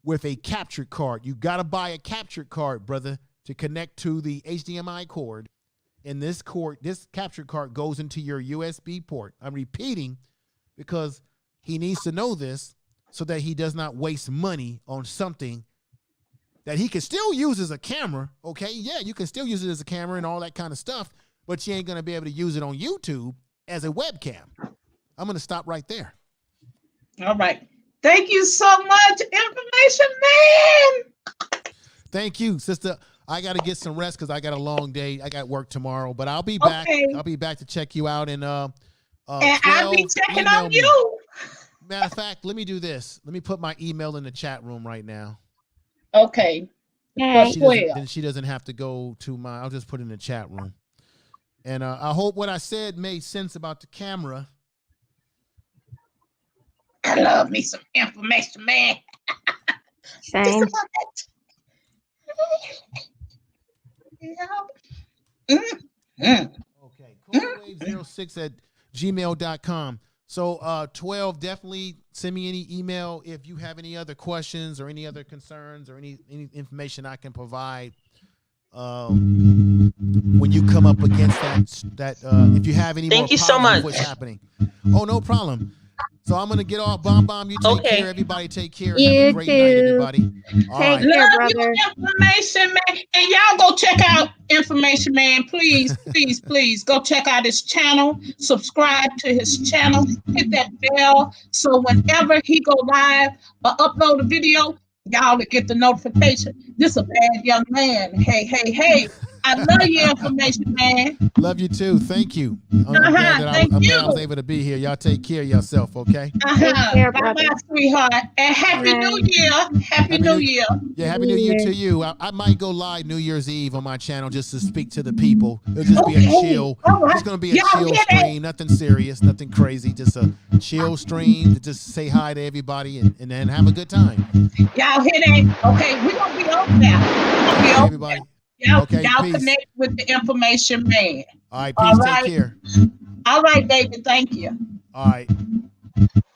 with a capture card. You got to buy a capture card, brother, to connect to the HDMI cord. And this capture card goes into your USB port. I'm repeating because he needs to know this so that he does not waste money on something that he can still use as a camera. Okay, yeah, you can still use it as a camera and all that kind of stuff, but you ain't going to be able to use it on YouTube as a webcam. I'm going to stop right there. All right. Thank you so much, Information Man. Thank you, sister. I got to get some rest because I got a long day. I got work tomorrow, but I'll be back. Okay. I'll be back to check you out. And I'll be checking on you. Matter of fact, let me do this. Let me put my email in the chat room right now. Okay. Then she doesn't have to go to I'll just put it in the chat room. And I hope what I said made sense about the camera. I love me some Information Man. Same. Okay, coolwave06@gmail.com. So 12, definitely send me any email if you have any other questions or any other concerns or any information I can provide when you come up against that if you have any more Thank you so problems much. with what's happening. Oh, no problem. So I'm gonna get off. Bomb. You take care. Everybody take care. Have a great night, everybody. All right. Take care, Love brother. you, Information Man. And y'all go check out Information Man. Please, please, please go check out his channel. Subscribe to his channel. Hit that bell so whenever he go live or upload a video, y'all will get the notification. This is a bad young man. Hey. I love you, Information Man. Love you too. Thank you. I'm glad I was able to be here. Y'all take care of yourself, okay? Take care, Bye-bye, brother. sweetheart. And Happy New Year. Happy New Year. Yeah, Happy New Year to you. I might go live New Year's Eve on my channel just to speak to the people. It'll just be a chill. Right. It's going to be a chill stream. Nothing serious, nothing crazy. Just a chill stream to just say hi to everybody and then have a good time. Y'all hear that? Okay, we're going to be over there. Okay, everybody. Y'all Okay, peace. connect with the Information Man. All right, peace. Take care. All right, baby. Thank you. All right.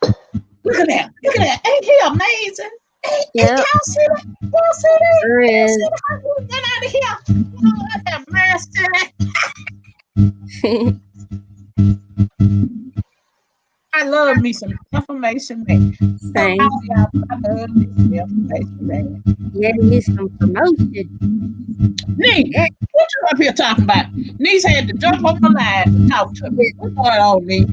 Look at that. Ain't he amazing? Yep. Y'all see that? Y'all see that? There is. Get out of here. Oh, that mercy. I love me some Information Man. Same. I love me some Information Man. Yeah, he's some promotion. Nee, what you up here talking about? Nee's had to jump on the line to talk to me. What's going on, Nee?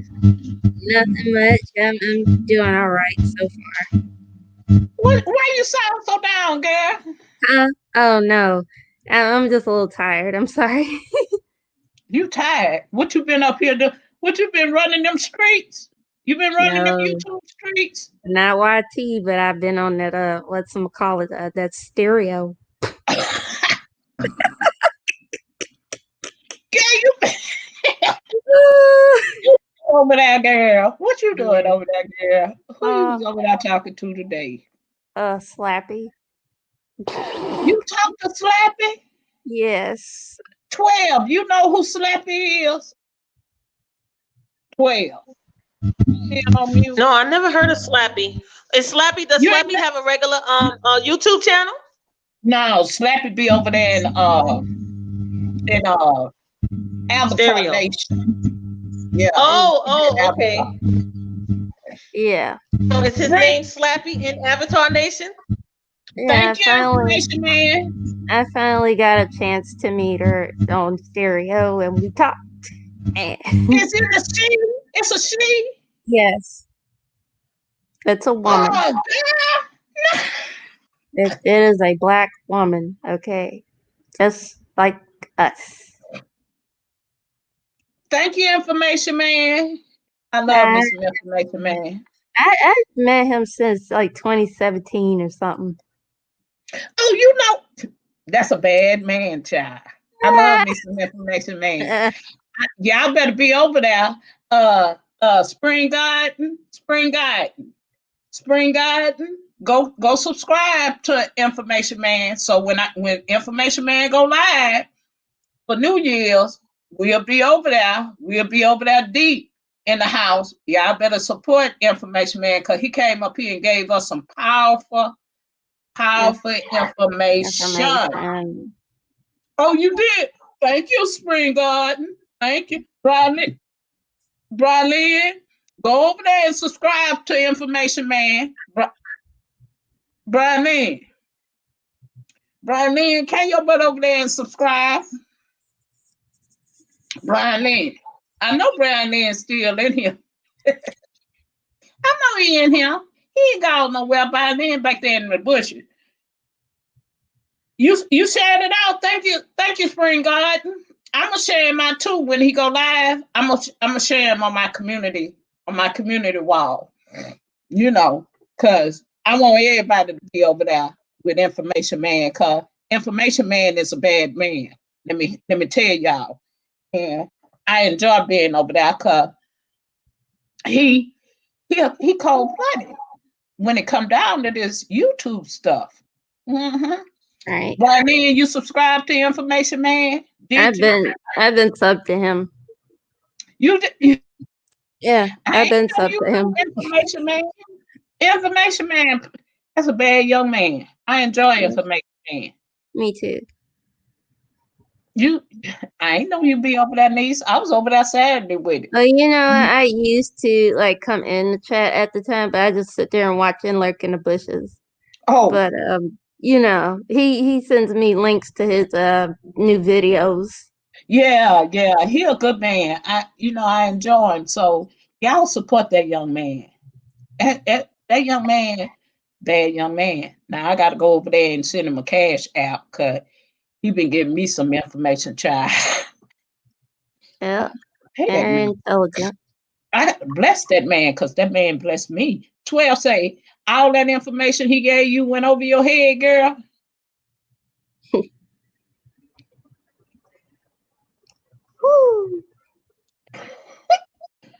Nothing much. I'm doing all right so far. Why you sound so down, girl? Huh? Oh no, I'm just a little tired. I'm sorry. You tired? What you been up here doing? What you been running them streets? You been running them YouTube streets? Not YT, but I've been on that that stereo. Girl, you been over there, girl. What you doing over there, girl? Who you was over there talking to today? Slappy. You talk to Slappy? Yes. 12. You know who Slappy is? 12. No, I never heard of Slappy. Does Slappy have a regular YouTube channel? No, Slappy be over there in Avatar Nation. Yeah. Oh, okay. Yeah. So is his name Slappy in Avatar Nation? Yeah, Thank you, Information Man. I finally got a chance to meet her on stereo and we talked. Is it a she? It's a she? Yes. It's a woman. Oh, It is a black woman, okay? Just like us. Thank you, Information Man. I love me some Information Man. I've met him since like 2017 or something. Oh, you know, that's a bad man, child. I love me some Information Man. Y'all better be over there. Spring Garden. Spring Garden, go subscribe to Information Man. So when Information Man go live for New Year's, we'll be over there. We'll be over there deep in the house. Y'all better support Information Man because he came up here and gave us some powerful information. Oh, you did? Thank you, Spring Garden. Thank you, Bradley. Go over there and subscribe to Information Man. Brian, can you butt over there and subscribe? Brian, I know Brian is still in here. I know he in here. He ain't gone nowhere. Brian back there in the bushes. You shared it out. Thank you, Spring Garden. I'm gonna share mine too when he go live. I'm gonna share him on my community wall. You know, cause I want everybody to be over there with Information Man. Cause Information Man is a bad man. Let me tell y'all. And I enjoy being over there. Cause he cold-blooded when it come down to this YouTube stuff. Mm-hmm. Right. Brian, you subscribe to Information Man? I've been subbed to him. You did? Yeah, I've been subbed to him. Information Man. That's a bad young man. I enjoy Information Man. Me too. I ain't know you'd be over there, niece. I was over there Saturday with it. Oh, you know, I used to like come in the chat at the time, but I just sit there and watch and lurk in the bushes. Oh, but you know, he sends me links to his new videos. Yeah, he a good man. I enjoy him. So y'all support that young man. That young man, bad young man. Now I got to go over there and send him a cash out because he been giving me some information, child. Yeah, Hey, that very man. intelligent. I bless that man because that man blessed me. 12 say all that information he gave you went over your head, girl. Woo.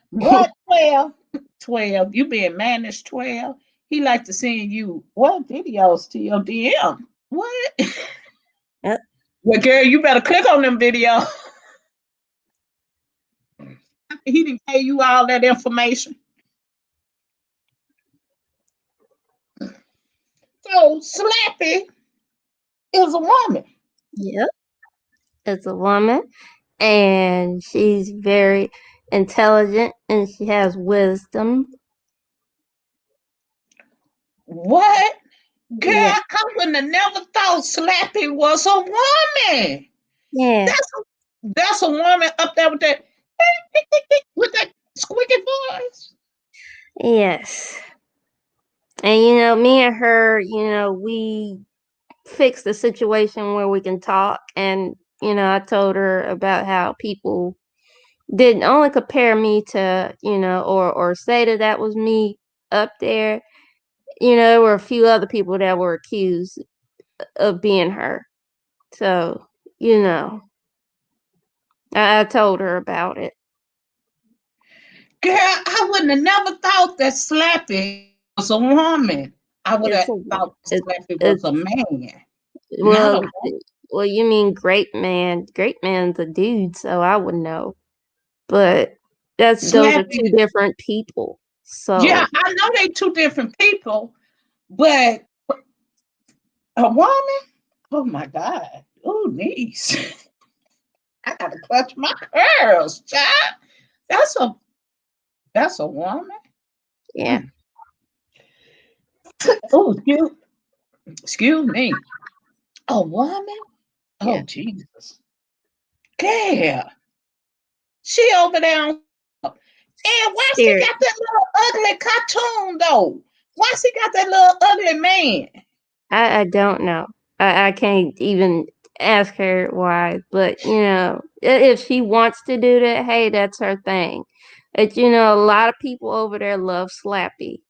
What 12? You being managed 12? He like to send you what videos to your DM? What? Yep. Well, girl, you better click on them videos. He didn't pay you all that information. So Slappy is a woman. Yep, it's a woman, and she's very intelligent, and she has wisdom. What? Girl, Yeah. I wouldn't have never thought Slappy was a woman. Yeah. That's a woman up there with that squeaky voice. Yes. And you know, me and her, you know, we fixed the situation where we can talk. And you know, I told her about how people didn't only compare me to, you know, or say that was me up there. You know, there were a few other people that were accused of being her. So, you know, I told her about it. Girl, I wouldn't have never thought that Slappy was a woman. I would have thought Slappy was a man. Well, you mean Great Man? Great Man's a dude, so I would know. But those are two different people. So yeah, I know they two different people, but a woman? Oh my God. Oh, niece. I gotta clutch my curls, child. That's a woman. Yeah. Oh, excuse me. A woman? Oh, Yeah. Jesus. Yeah. She over there. And why she got that little ugly cartoon though? Why she got that little ugly man? I don't know. I can't even ask her why. But you know, if she wants to do that, hey, that's her thing. But you know, a lot of people over there love Slappy,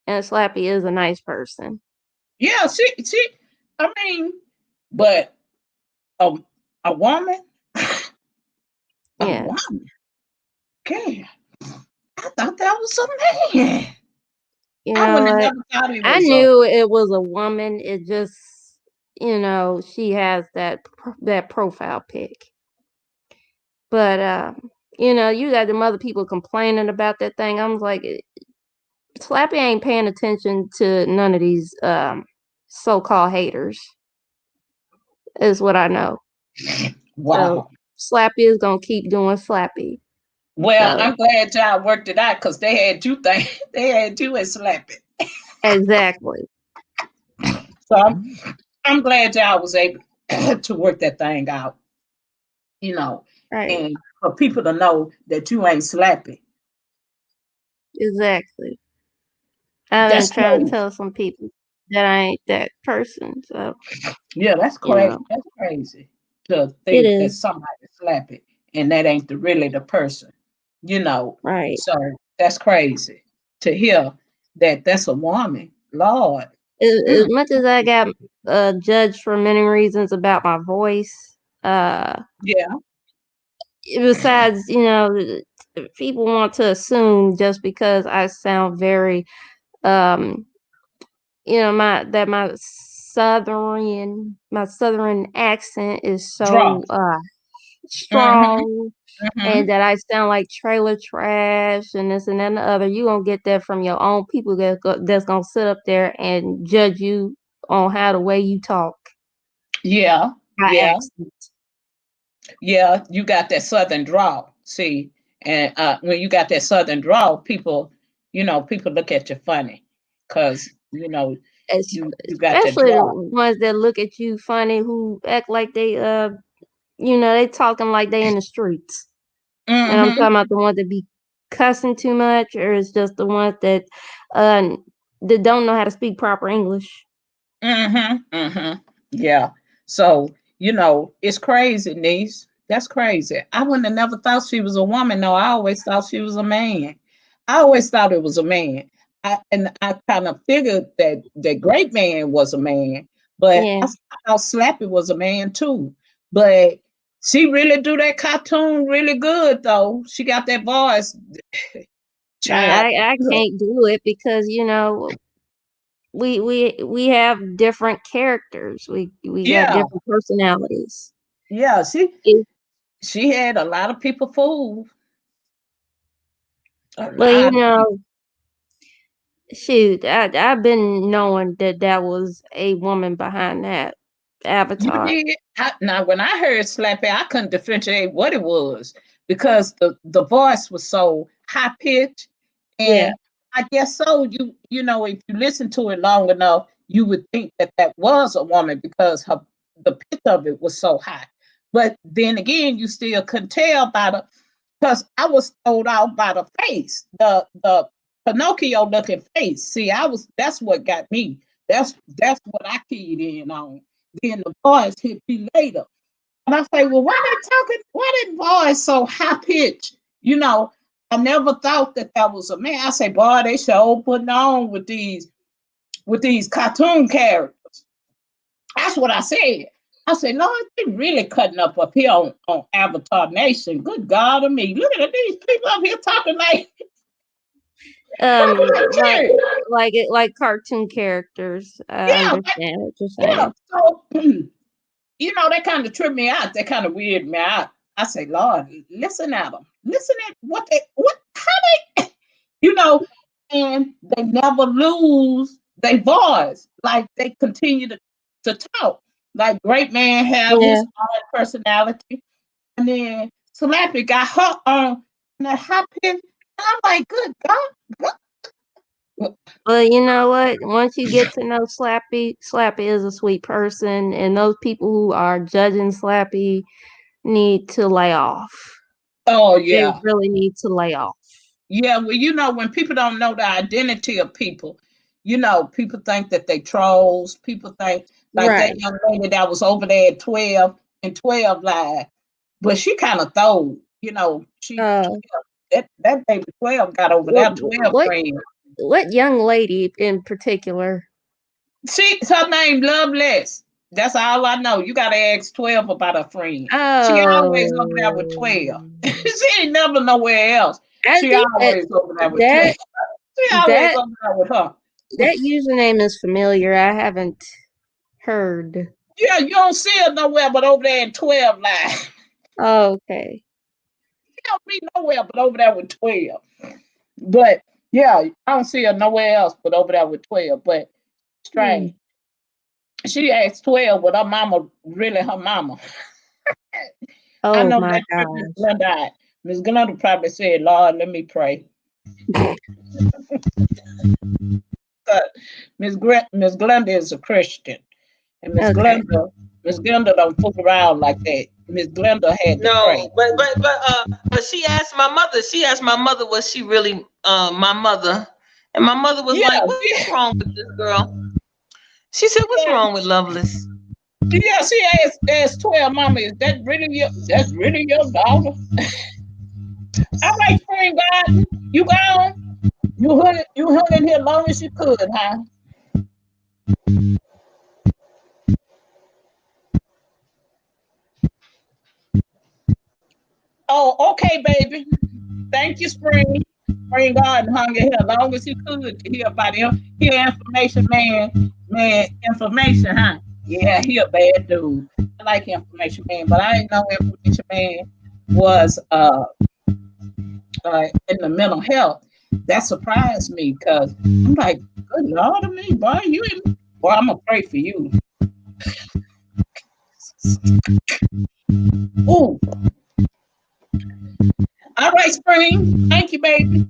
and Slappy is a nice person. Yeah, she. I mean, but a woman. Yeah. Woman. Okay. I thought that was a man. You I wouldn't have know, never thought it I was knew it was a woman. It just, she has that profile pic. But you got them other people complaining about that thing. I was like, Slappy ain't paying attention to none of these so-called haters. Is what I know. wow. So Slappy is gonna keep doing Slappy. Well, So I'm glad y'all worked it out because they had you and Slappy. exactly. So I'm glad y'all was able to work that thing out. Right. And for people to know that you ain't Slappy. Exactly. I've been That's trying to crazy. tell some people that I ain't that person. So Yeah, that's crazy. That's crazy to think that somebody Slappy and that ain't really the person. Right. So that's crazy to hear that that's a woman. Lord. As much as I got judged for many reasons about my voice, Yeah. besides, people want to assume just because I sound very, my southern accent is Draw. so strong, Mm-hmm. and that I sound like trailer trash and this and that and the other. You gonna get that from your own people that's gonna sit up there and judge you on how the way you talk. Yeah. My Yeah. accent. Yeah, you got that southern drawl. See, and when you got that southern drawl, people look at you funny because you got that Especially the drawl. ones that look at you funny, who act like they they talking like they in the streets. And I'm Mm-hmm. talking about the ones that be cussing too much, or it's just the ones that don't know how to speak proper English. Mm-hmm. Mm-hmm. Yeah. So, it's crazy, niece. That's crazy. I wouldn't have never thought she was a woman. No, I always thought she was a man. I always thought it was a man. I kind of figured that the great man was a man, but Yeah. I thought Slappy was a man too. But she really do that cartoon really good though. She got that voice. Child, I can't do it because we have different characters. We got yeah, different personalities. yeah. It- She had a lot of people fooled. A Well, lot. shoot, I've been knowing that was a woman behind that You avatar. did. Now, when I heard Slappy, I couldn't differentiate what it was because the voice was so high pitched, Yeah. and I guess so. If you listen to it long enough, you would think that was a woman because the pitch of it was so high. But then again, you still couldn't tell by because I was thrown out by the face, the Pinocchio looking face. See, that's what got me. That's what I keyed in on. Then the voice hit me later. And I say, well, why that voice so high pitched? I never thought that was a man. I say, boy, they sure putting on with these cartoon characters. That's what I said. I said, Lord, they really cutting up here on Avatar Nation. Good God of me. Look at these people up here talking like like cartoon characters. I yeah, understand what you're yeah. saying. So that kind of tripped me out. That kind of weirded me out. I say, Lord, listen at them. Listen at how they, and they never lose their voice. Like they continue to talk. Like great man have Yeah. his own personality. And then Slappy got her on that high pitch. And I'm like, good God. Well, you know what? Once you get to know Slappy, Slappy is a sweet person, and those people who are judging Slappy need to lay off. Oh, They yeah. really need to lay off. Yeah, well, when people don't know the identity of people, people think that they trolls. People think like Right. that young lady that was over there at 12 and 12 live, but she kind of thought, she that baby 12 got over that 12 friend. What young lady in particular? Her name Loveless. That's all I know. You gotta ask 12 about her friend. She always over there with 12. Oh, She ain't never nowhere else. I She think always over there with that 12. She always on there with her. That username is familiar. I haven't heard. Yeah, you don't see her nowhere but over there in 12 Live. Oh, okay. She don't be nowhere but over there with 12. But yeah, I don't see her nowhere else but over there with 12. But strange. She asked 12, but her mama really her mama. I Oh know my that gosh. Miss Glenda. Miss Glenda probably said, Lord, let me pray. Miss Glenda is a Christian. And Miss Glenda don't fool around like that. Miss Glenda had to pray. But she asked my mother. She asked my mother, was she really my mother? And my mother was like, what's wrong with this girl? She said, what's wrong with Loveless? Yeah, she asked 12, Mama, is that really your daughter? All right, Spring Garden, you gone? You hung in here long as you could, huh? Oh, okay, baby. Thank you, Spring. Spring Garden hung in here long as he could to hear about him. Hear information, man, information, huh? Yeah, he a bad dude. I like information man, but I didn't know information man was in the mental health. That surprised me because I'm like, good Lord of me, boy, boy, I'm gonna pray for you. Ooh. All right, Spring. Thank you, baby.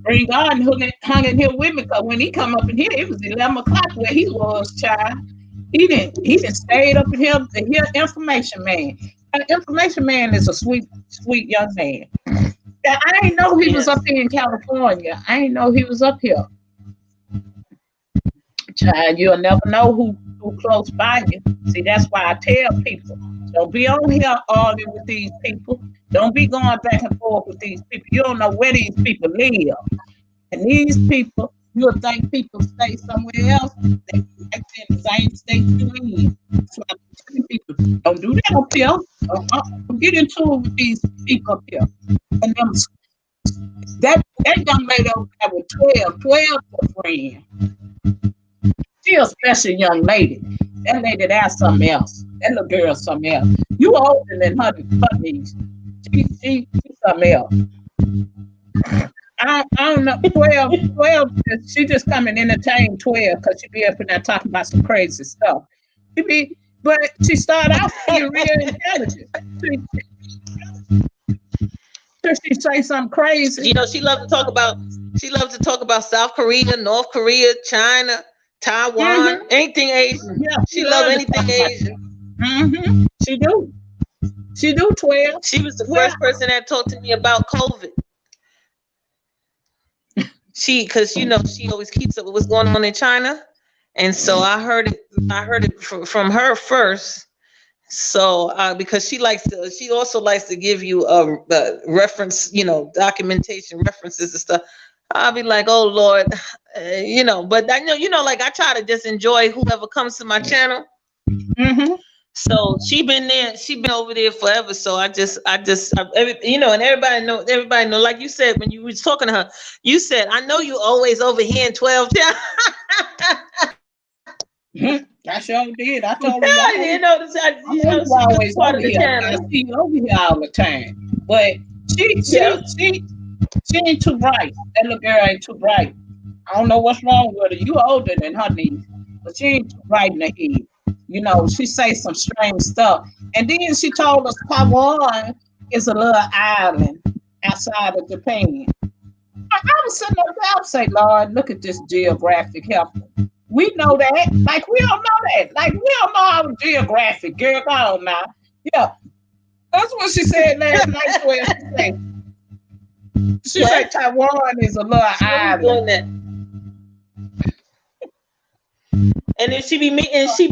Spring Garden hung in here with me because when he come up in here, it was 11 o'clock where he was, child. He didn't stayed up in here to hear information man. Information man is a sweet young man. I didn't know he was up here in California. I didn't know he was up here. Child, you'll never know who close by you. See, that's why I tell people, don't be on here arguing with these people. Don't be going back and forth with these people. You don't know where these people live. And these people, you'll think people stay somewhere else. They in the same state you in. So I tell people, don't do that up here. Don't get into it with these people up here. And them, that young lady over there with 12 friend. She a special young lady. That lady, that's something else. That little girl, something else. You older than her niece. She's something else. I don't know. 12, she just come and entertain 12 because she be up in there talking about some crazy stuff. But she started out being real intelligent. She say something crazy. You know, she loves to talk about South Korea, North Korea, China, Taiwan, anything Asian. Yeah, she loves anything Asian. She do 12. She was the first person that talked to me about COVID. Because she always keeps up with what's going on in China, and so I heard it from her first. So because she also likes to give you a reference, documentation references and stuff. I'll be like, oh Lord, but I know, like I try to just enjoy whoever comes to my channel. Mm-hmm. So she been over there forever. So I just, and everybody know, like you said, when you was talking to her, you said, I know you always over here in 12. I sure did. I told her, I always part of the channel. I see you over here all the time. But she ain't too bright. That little girl ain't too bright. I don't know what's wrong with her. You older than her niece, but she ain't too bright in the head. She say some strange stuff. And then she told us Taiwan is a little island outside of Japan. I was sitting there, I was saying, Lord, look at this geographic help. We know that. Like, we don't know that. Like, we don't know our geographic. Girl, go on now. Yeah. That's what she said last night. Where she said Taiwan is a little island. And then she be meeting, and she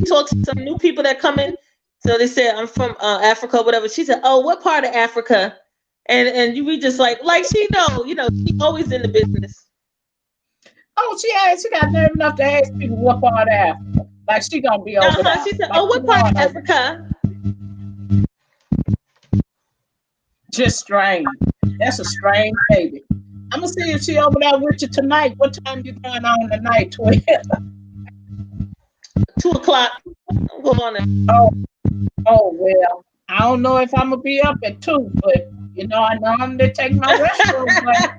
talks to some new people that come in. So they said, I'm from Africa, whatever. She said, oh, what part of Africa? And you be just like she know, she's always in the business. Oh, she got nerve enough to ask people what part of Africa. Like she gonna be over there. She said, oh, what part of Africa? Just strange. That's a strange baby. I'm gonna see if she over there with you tonight. What time you going on tonight, 12? 2 o'clock. I'm going on. Oh well. I don't know if I'm gonna be up at 2, but you know, I normally take my restroom break.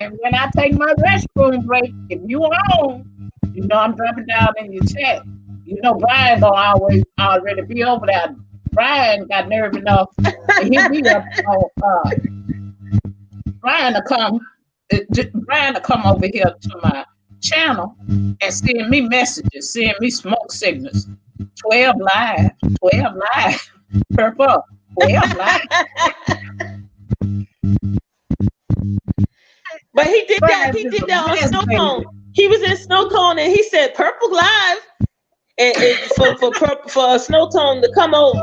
And when I take my restroom break, if you are on, you know I'm dropping down in your chat. You know Brian gonna already be over there. Brian got nerve enough to hit me up on Brian to come over here to my channel and send me messages, send me smoke signals. 12 live, purple, 12 live. But he did that on Snow Cone. He was in Snow Cone and he said Purple live and for Snow Cone to come over.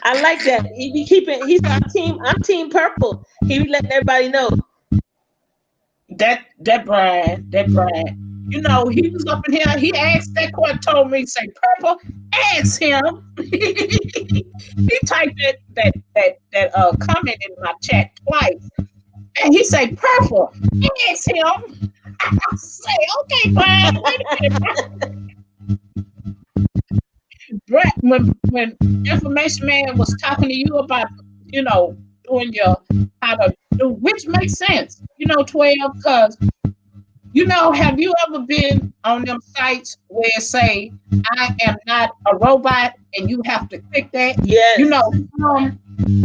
I like that. He's our team. I'm Team Purple. He letting everybody know. That Brian. You know, he was up in here. He asked that question, told me, say, Purple, ask him. He typed that comment in my chat twice. And he say, Purple, ask him. I say, okay, Brian, wait a minute. Brett, when Information Man was talking to you about, you know, doing how to do, which makes sense, you know, 12, because, you know, have you ever been on them sites where it say, I am not a robot, and you have to click that? Yes. You know,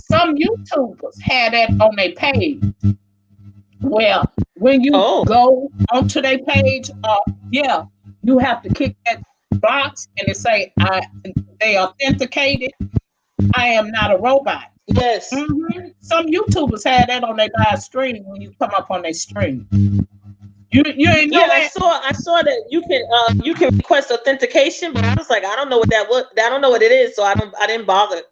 some YouTubers had that on their page. Well, when you go onto their page, you have to click that box and it say, they authenticated, I am not a robot. Yes. Mm-hmm. Some YouTubers had that on their live stream when you come up on their stream. You ain't know that? I saw that you can request authentication, but I was like, I don't know what that was. I don't know what it is, so I didn't bother.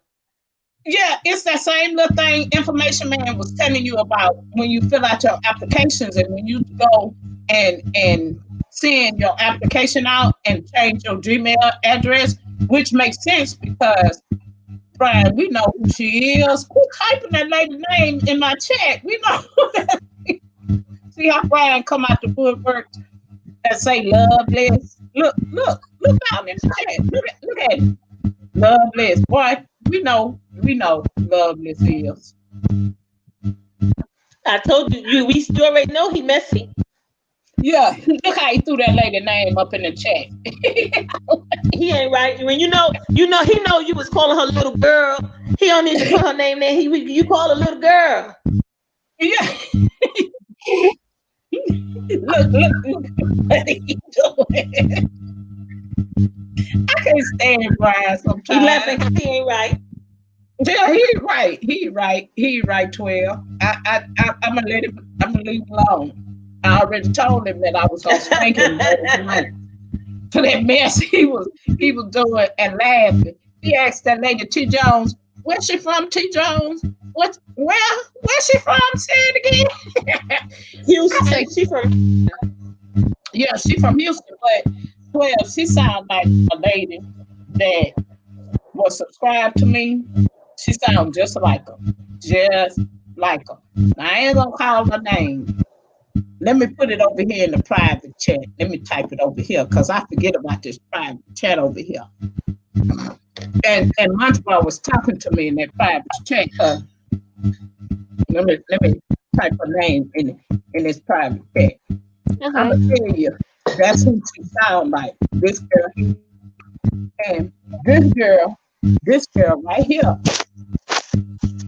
Yeah, it's that same little thing Information Man was telling you about when you fill out your applications and when you go and send your application out and change your Gmail address, which makes sense because, Brian, we know who she is. Who's typing that lady's name in my chat? We know who that is. See how Brian come out the woodwork and say Loveless? Look down in the chat. Look at it. Loveless. Boy, we know Loveless is. I told you, we already know he messy. Yeah, look how he threw that lady name up in the chat. He ain't right. When he know you was calling her little girl. He don't need to put her name there. You call her little girl. Yeah. Look what he doing. I can't stand Brian sometimes. He laughing because he ain't right. Yeah, he right, 12. I'm gonna leave him alone. I already told him that I was gonna spank him for that mess he was doing and laughing. He asked that lady T. Jones, where's she from, T. Jones? Where's she from? Say it again. Houston. I say she from. Yeah, she from Houston, but 12, she sounds like a lady that was subscribed to me. She sounds just like her. Just like her. Now, I ain't gonna call her name. Let me put it over here in the private chat. Let me type it over here because I forget about this private chat over here. And Munchbar was talking to me in that private chat. Let me type her name in this private chat. Okay. I'm gonna tell you, that's who she sounds like. This girl. And this girl right here.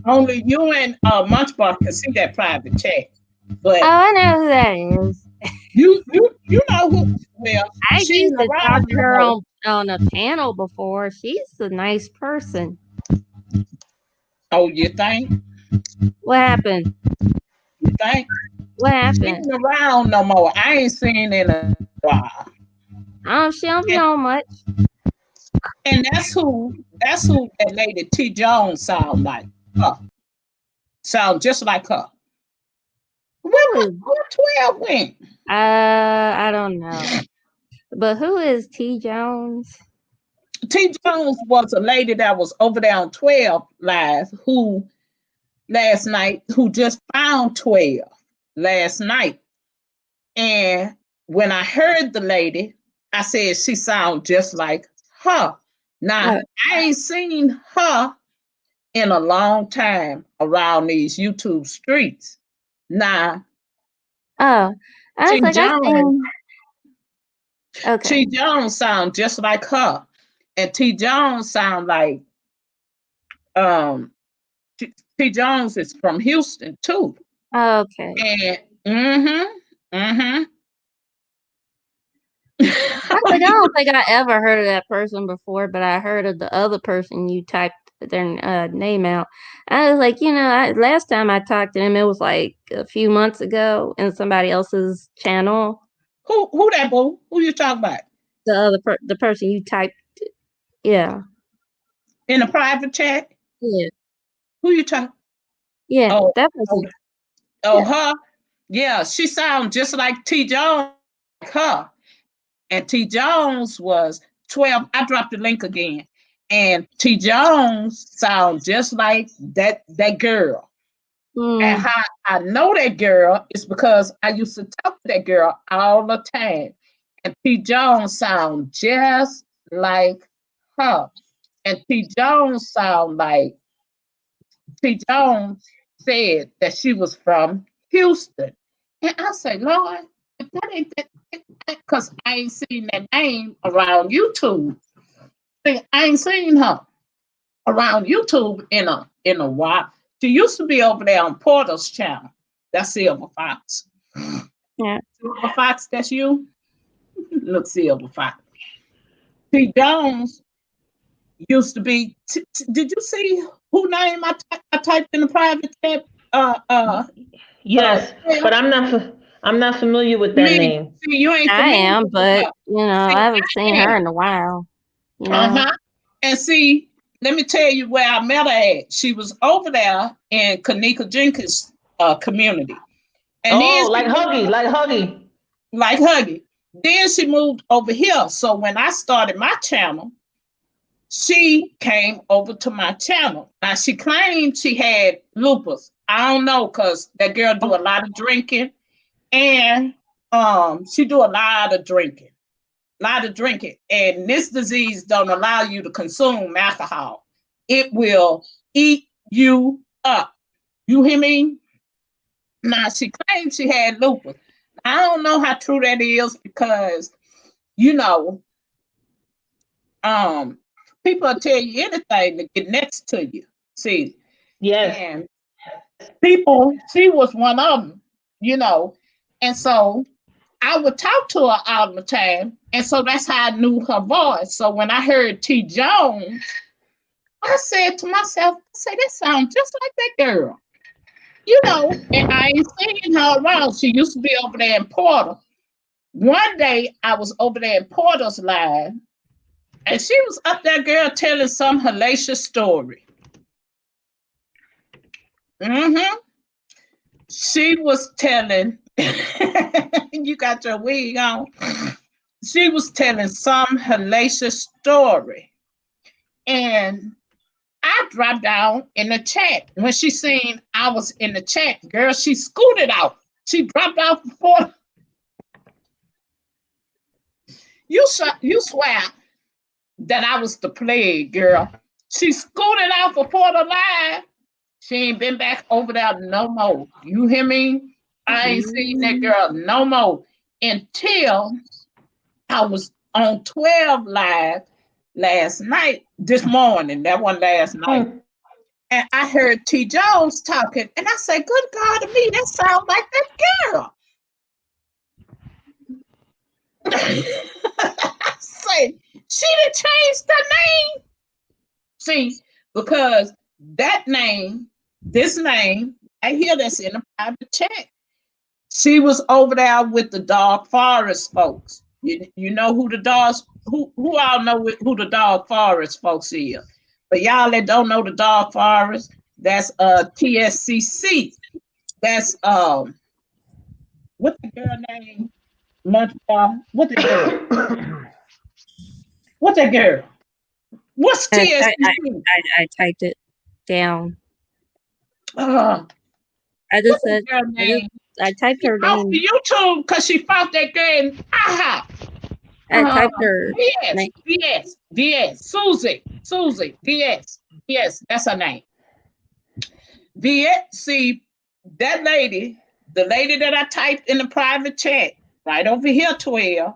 Only you and Munchbar can see that private chat. But I know who that is. You know who? Well, I used to talk to her on a panel before. She's a nice person. Oh, you think? What happened? You think? What happened? She ain't around no more. I ain't seen in a while. Oh, she don't know much. And that's who that lady T. Jones sound like. Sound just like her. Where 12 went? I don't know. But who is T. Jones? T. Jones was a lady that was over there on 12 Live who last night who just found 12 last night. And when I heard the lady, I said she sounds just like her. Now, I ain't seen her in a long time around these YouTube streets. Now, Oh, I was T. like, I Jones, seen. Okay. T. Jones sound just like her. And T. Jones sound like T. Jones is from Houston too. Okay. And I was like, I don't think I ever heard of that person before, but I heard of the other person you typed their name out. I was like, last time I talked to him, it was like a few months ago in somebody else's channel. Who that, boo? Who you talking about? The person you typed, yeah. In a private chat? Yeah. Who you talking? Yeah, that person. Oh, her? Yeah, she sounds just like T. Jones, like her. And T. Jones was 12. I dropped the link again. And T. Jones sounds just like that girl. And how I know that girl is because I used to talk to that girl all the time. And T. Jones sounds just like her. And T. Jones sound like T. Jones said that she was from Houston. And I say, Lord, if that ain't that, because I ain't seen that name around YouTube. I ain't seen her around YouTube in a while. She used to be over there on Porter's channel. That's Silver Fox. Yeah. Silver Fox, that's you? Look, Silver Fox. T. Jones used to be. Did you see who name I typed in the private chat? Yes, but I'm not familiar with that name. See, you ain't I familiar am, with but her. I haven't seen her in a while. And see, let me tell you where I met her at. She was over there in Kanika Jenkins' community. And then like Huggy. Like Huggy. Then she moved over here. So when I started my channel, she came over to my channel. Now she claimed she had lupus. I don't know, because that girl do a lot of drinking, and she do a lot of drinking. And this disease don't allow you to consume alcohol. It will eat you up. You hear me? Now she claims she had lupus. I don't know how true that is, because people will tell you anything to get next to you. See, yes, and she was one of them, and so I would talk to her all the time, and so that's how I knew her voice. So when I heard T. Jones, I said to myself, that sounds just like that girl, and I ain't seen her around. She used to be over there in Porter. One day I was over there in Porter's live, and she was up there, girl, telling some hellacious story. She was telling, you got your wig on. She was telling some hellacious story. And I dropped down in the chat. When she seen I was in the chat, girl, she scooted out. She dropped out before. You swear that I was the plague, girl. She scooted out before the live. She ain't been back over there no more. You hear me? I ain't seen that girl no more until I was on 12 live this morning. That one last night. And I heard T. Jones talking, and I said, good God to me, that sounds like that girl. I say, she done changed the name. See, because this name, I hear this in a private chat. She was over there with the Dog Forest folks. You know who the dogs, who all know who the Dog Forest folks is. But y'all that don't know the Dog Forest, that's TSCC. That's what's the girl name? Lunchbar. What's the girl? What's that girl? What's TSCC? I typed it down. I just said, What's her name? I typed her Off name. YouTube because she fought that girl in aha. I typed her name. DS, Susie, DS, that's her name. See, that lady, the lady that I typed in the private chat, right over here, 12.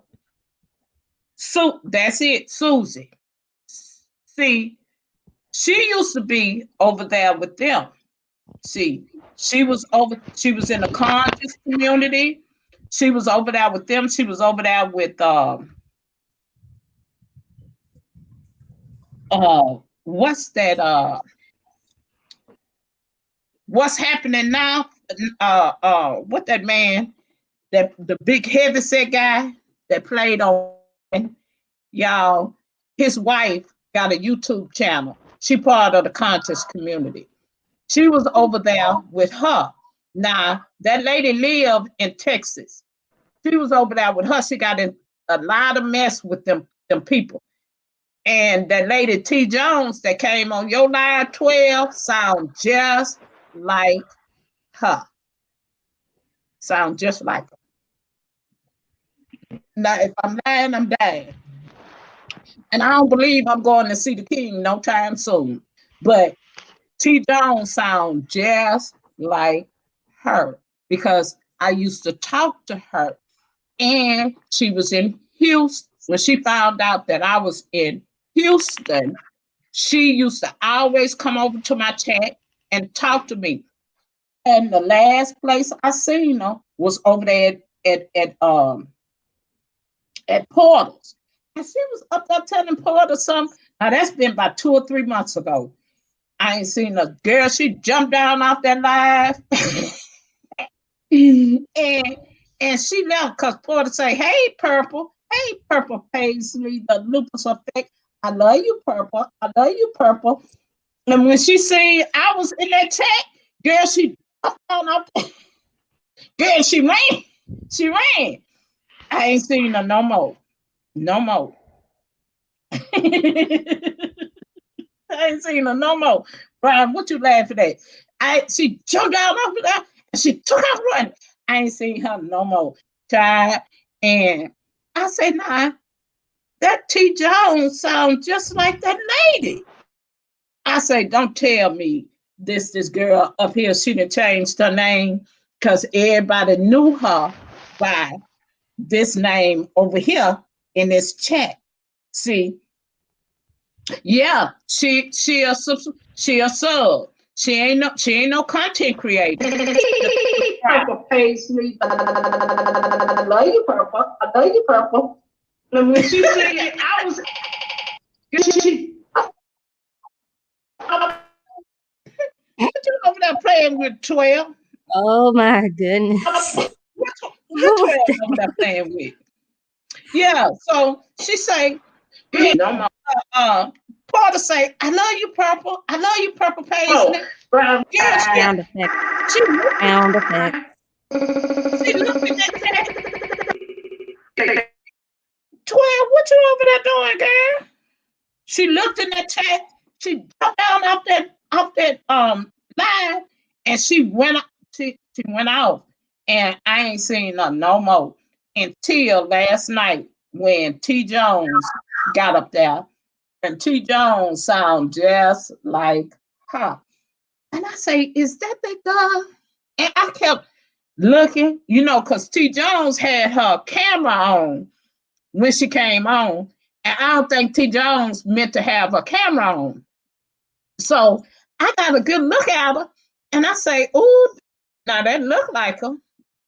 So that's it, Susie. See, she used to be over there with them. See, she was in the conscious community. She was over there with them. She was over there with what's that what's happening now? What that man, that the big heavyset guy that played on y'all, his wife got a YouTube channel. She part of the conscious community. She was over there with her. Now, that lady lived in Texas. She was over there with her. She got in a lot of mess with them people. And that lady T. Jones that came on your live 12 sound just like her. Sound just like her. Now, if I'm lying, I'm dying. And I don't believe I'm going to see the king no time soon. But T. Jones sound just like her because I used to talk to her. And she was in Houston. When she found out that I was in Houston, she used to always come over to my chat and talk to me. And the last place I seen her was over there at Porter's. And she was up there telling Porter something. Now that's been about 2 or 3 months ago. I ain't seen a girl. She jumped down off that live. and she left because Porter say, hey, Purple, Paisley, the lupus effect. I love you, Purple. I love you, Purple. And when she seen I was in that chat, girl, she jumped down off that. Girl, she ran. She ran. I ain't seen her no more. No more. I ain't seen her no more. Brian, what you laughing at? She jumped down off of that and she took off running. I ain't seen her no more. Child. And I say, nah, that T. Jones sounds just like that lady. I say, don't tell me this girl up here, she done changed her name because everybody knew her by this name over here in this chat. See, yeah, she a sub. She ain't no content creator. Purple Paisley. I love you, Purple. I love you, Purple. And when she said I was, what you over there playing with 12? Oh my goodness. What 12 over there playing with? Yeah, so she say, Porter say, I love you, Purple. I love you, Purple Paisley. Sound effect. Sound effect. She looked at that. 12, what you over there doing, girl? She looked in that chat. She jumped down off that line, and she went off. And I ain't seen her no more until last night when T. Jones got up there. And T. Jones sound just like her. And I say, is that girl? And I kept looking, because T. Jones had her camera on when she came on. And I don't think T. Jones meant to have her camera on. So I got a good look at her. And I say, ooh, now that look like her.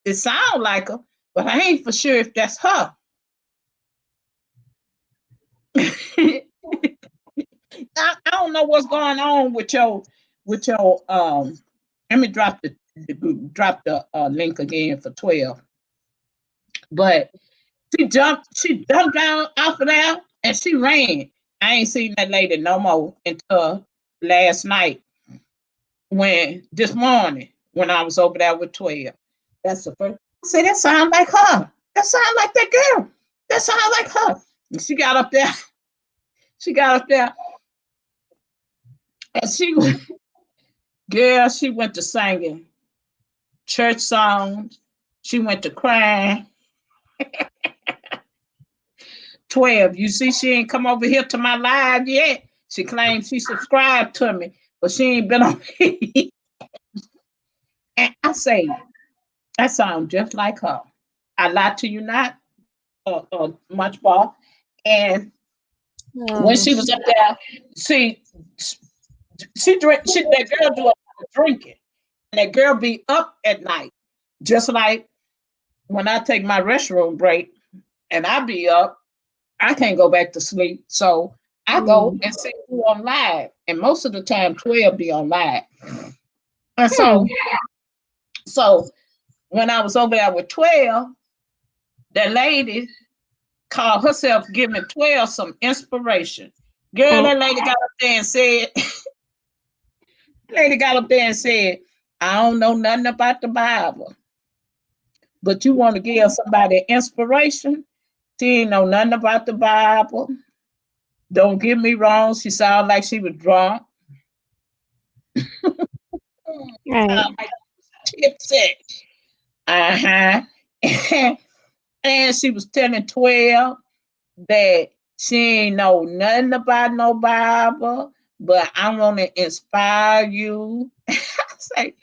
It sound like her. But I ain't for sure if that's her. I don't know what's going on with your let me drop the link again for 12. But she jumped down off of there and she ran. I ain't seen that lady no more until last night this morning when I was over there with 12. That's the first. I said, that sound like her. That sound like that girl. That sound like her. And she got up there. Girl, she went to singing church songs. She went to crying. 12. You see, she ain't come over here to my live yet. She claims she subscribed to me, but she ain't been on me. And I say, that sounds just like her. I lie to you not, much more. And when she was up there, see, that girl do a lot of drinking. And that girl be up at night. Just like when I take my restroom break and I be up, I can't go back to sleep. So I go and see who on live. And most of the time 12 be on live. And so when I was over there with 12, that lady called herself giving 12 some inspiration. Girl, that lady got up there and said, I don't know nothing about the Bible, but you want to give somebody inspiration? She ain't know nothing about the Bible. Don't get me wrong, she sounded like she was drunk. Right. Tipsy. And she was telling 12 that she ain't know nothing about no Bible, but I want to inspire you. I say,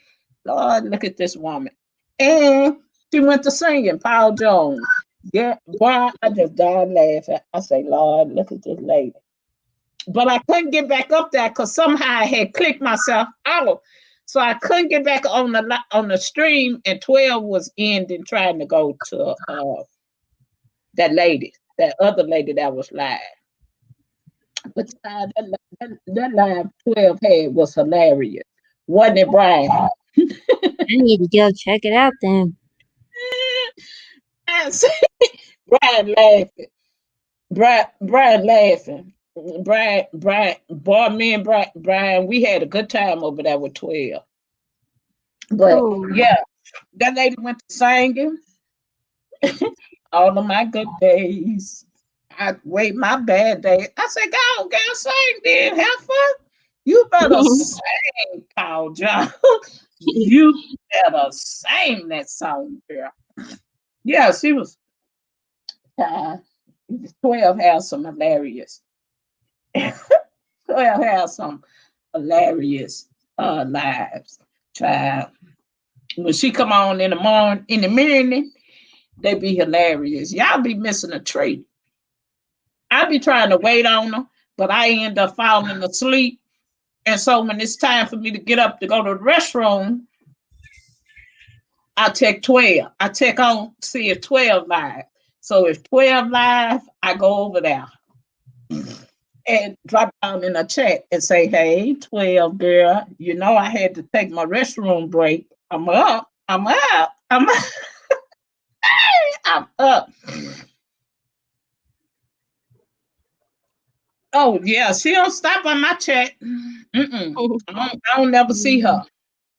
Lord, look at this woman. And she went to singing Paul Jones. Yeah, boy, I just died laughing. I say, Lord, look at this lady. But I couldn't get back up there because somehow I had clicked myself out. So I couldn't get back on the stream, and 12 was ending trying to go to that other lady that was live. But that live 12 had was hilarious. Wasn't it, Brian? I need to go check it out then. Brian laughing. Brian laughing. Me and Brian, we had a good time over there with 12. But yeah, that lady went to singing. All of my good days. I wait my bad day. I said, go, girl, sing then. Have fun. You better sing, Paul John. You better sing that song, girl. Yeah, she was 12 has some hilarious. 12 has some hilarious lives. Child. When she come on in the morning, they be hilarious. Y'all be missing a treat. I be trying to wait on her, but I end up falling asleep. And so when it's time for me to get up to go to the restroom, I check 12. I check on, see if 12 live. So if 12 live, I go over there and drop down in a chat and say, hey, 12 girl, you know I had to take my restroom break. I'm up. I'm up. Oh, yeah, she don't stop on my chat. I don't never see her.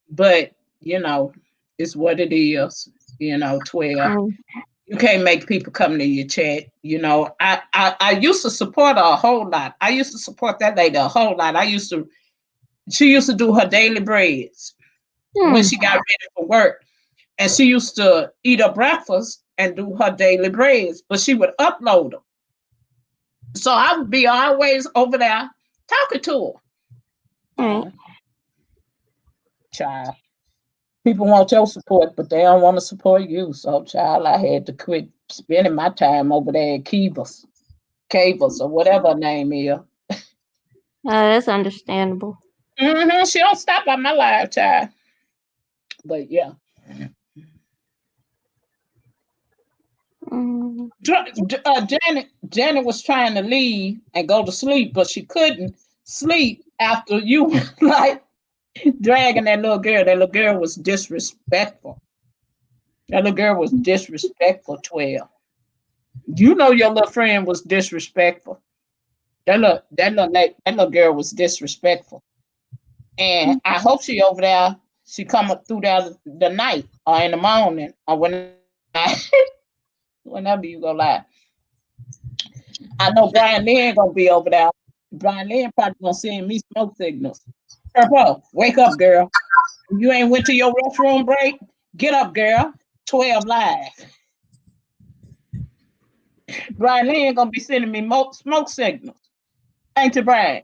But, you know, it's what it is. You know, 12. You can't make people come to your chat. You know, I used to support her a whole lot. I used to support that lady a whole lot. She used to do her daily breads when she got ready for work. And she used to eat her breakfast and do her daily breads, but she would upload them. So I would be always over there talking to her. Child. People want your support, but they don't want to support you. So, child, I had to quit spending my time over there at Cables or whatever her name is. That's understandable. She don't stop on my live, child. But yeah. Janet was trying to leave and go to sleep, but she couldn't sleep after you like dragging that little girl. That little girl was disrespectful. That little girl was disrespectful, 12. You know your little friend was disrespectful. That little girl was disrespectful. And I hope she over there, she come up through there the night or in the morning or whenever you go live. I know Brian Lynn gonna be over there. Brian Lynn probably gonna send me smoke signals. Purple, wake up, girl. You ain't went to your restroom break? Get up, girl. 12 live. Brian Lee ain't gonna be sending me smoke signals. Ain't you, Brian?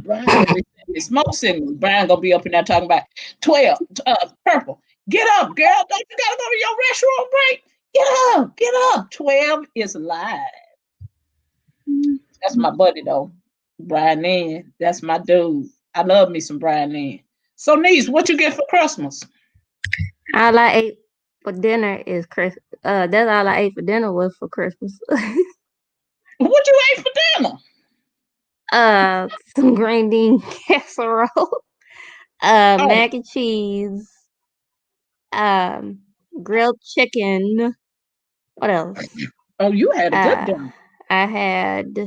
Brian gonna be sending me smoke signals. Brian gonna be up in there talking about 12, purple. Get up, girl. Don't you gotta go to your restroom break? Get up. 12 is live. That's my buddy though. Brian Lynn. That's my dude. I love me some Brian Lynn. So niece, what you get for Christmas? All I ate for dinner is Christmas. That's all I ate for dinner was for Christmas. What you ate for dinner? Some green bean casserole, mac and cheese, grilled chicken. What else? Oh, you had a good dinner. I had,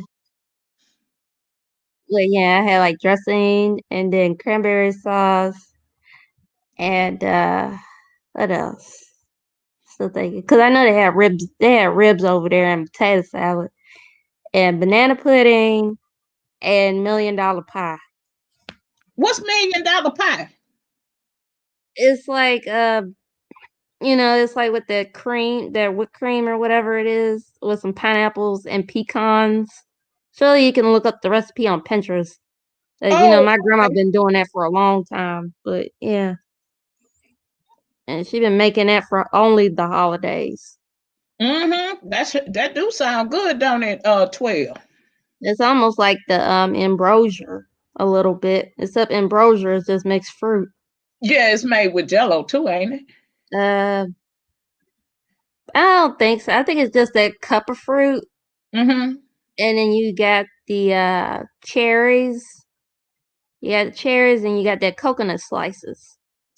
I had like dressing and then cranberry sauce and what else? Still thinking, because I know they had ribs. They had ribs over there and potato salad and banana pudding and $1 million pie. What's $1 million pie? It's like it's like with the cream, that whipped cream or whatever it is, with some pineapples and pecans. Surely you can look up the recipe on Pinterest. My grandma been doing that for a long time, but yeah. And she been making that for only the holidays. Mm-hmm. That do sound good down at 12. It's almost like the ambrosia a little bit. Except ambrosia is just mixed fruit. Yeah, it's made with Jello too, ain't it? I don't think so. I think it's just that cup of fruit. Mm-hmm. And then you got the cherries. You got the cherries and you got that coconut slices.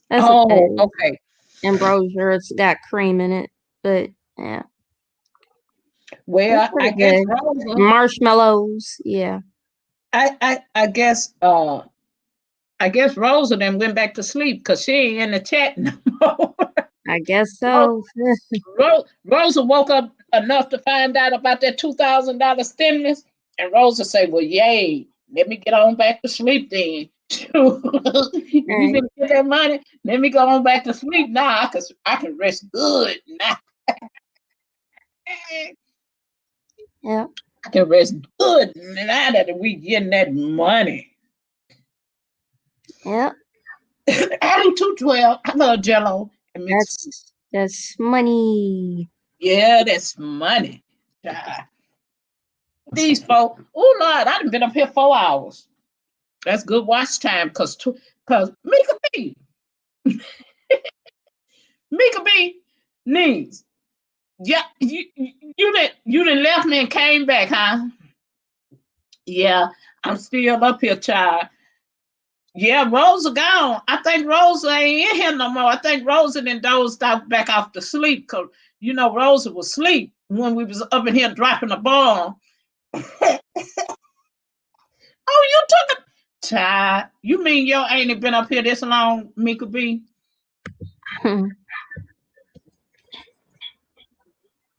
That's okay. Ambrosia, it's got cream in it. But yeah. Well, I guess Rosa, marshmallows, yeah. I guess Rosa then went back to sleep because she ain't in the chat no more. I guess so. Rosa woke up enough to find out about that $2,000 stimulus, and Rosa said, "Well, yay! Let me get on back to sleep then." You didn't get that money. Let me go on back to sleep now, because I can rest good now. Yeah, I can rest good now that we getting that money. Yeah. I do too, 12. I love Jello. That's money. Yeah, that's money. These folks, oh Lord, I've been up here 4 hours. That's good watch time, cause Mika B, needs. Yeah, you done left me and came back, huh? Yeah, I'm still up here, child. Yeah, Rosa gone. I think Rosa ain't in here no more. I think Rosa then dozed back off to sleep, because Rosa was asleep when we was up in here dropping the bomb. Oh, you took a child. You mean you ain't been up here this long, Mika B?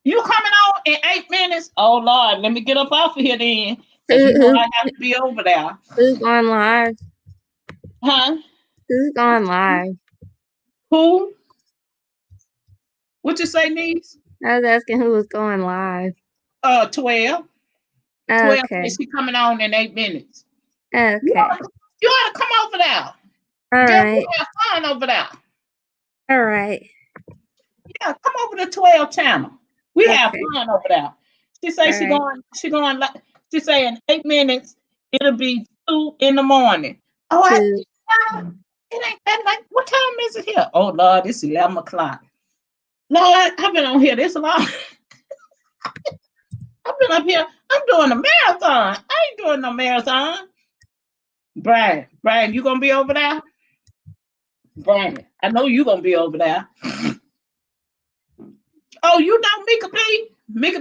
You coming on in 8 minutes? Oh Lord, let me get up off of here then. I have to be over there. Who's going live? Huh? Who's going live? Who? What you say, niece? I was asking who was going live. 12. Okay. 12. She coming on in 8 minutes. Okay. You ought to come over there. All right. We have fun over there. All right. Yeah, come over to 12 channel. We have fun over there. She say she say in 8 minutes it'll be 2 in the morning. Oh, it ain't that late. What time is it here? Oh Lord, it's 11 o'clock. Lord, I've been on here this long. I've been up here. I'm doing a marathon. I ain't doing no marathon. Brian, you gonna be over there? Brian, I know you gonna be over there. Oh, you know Mika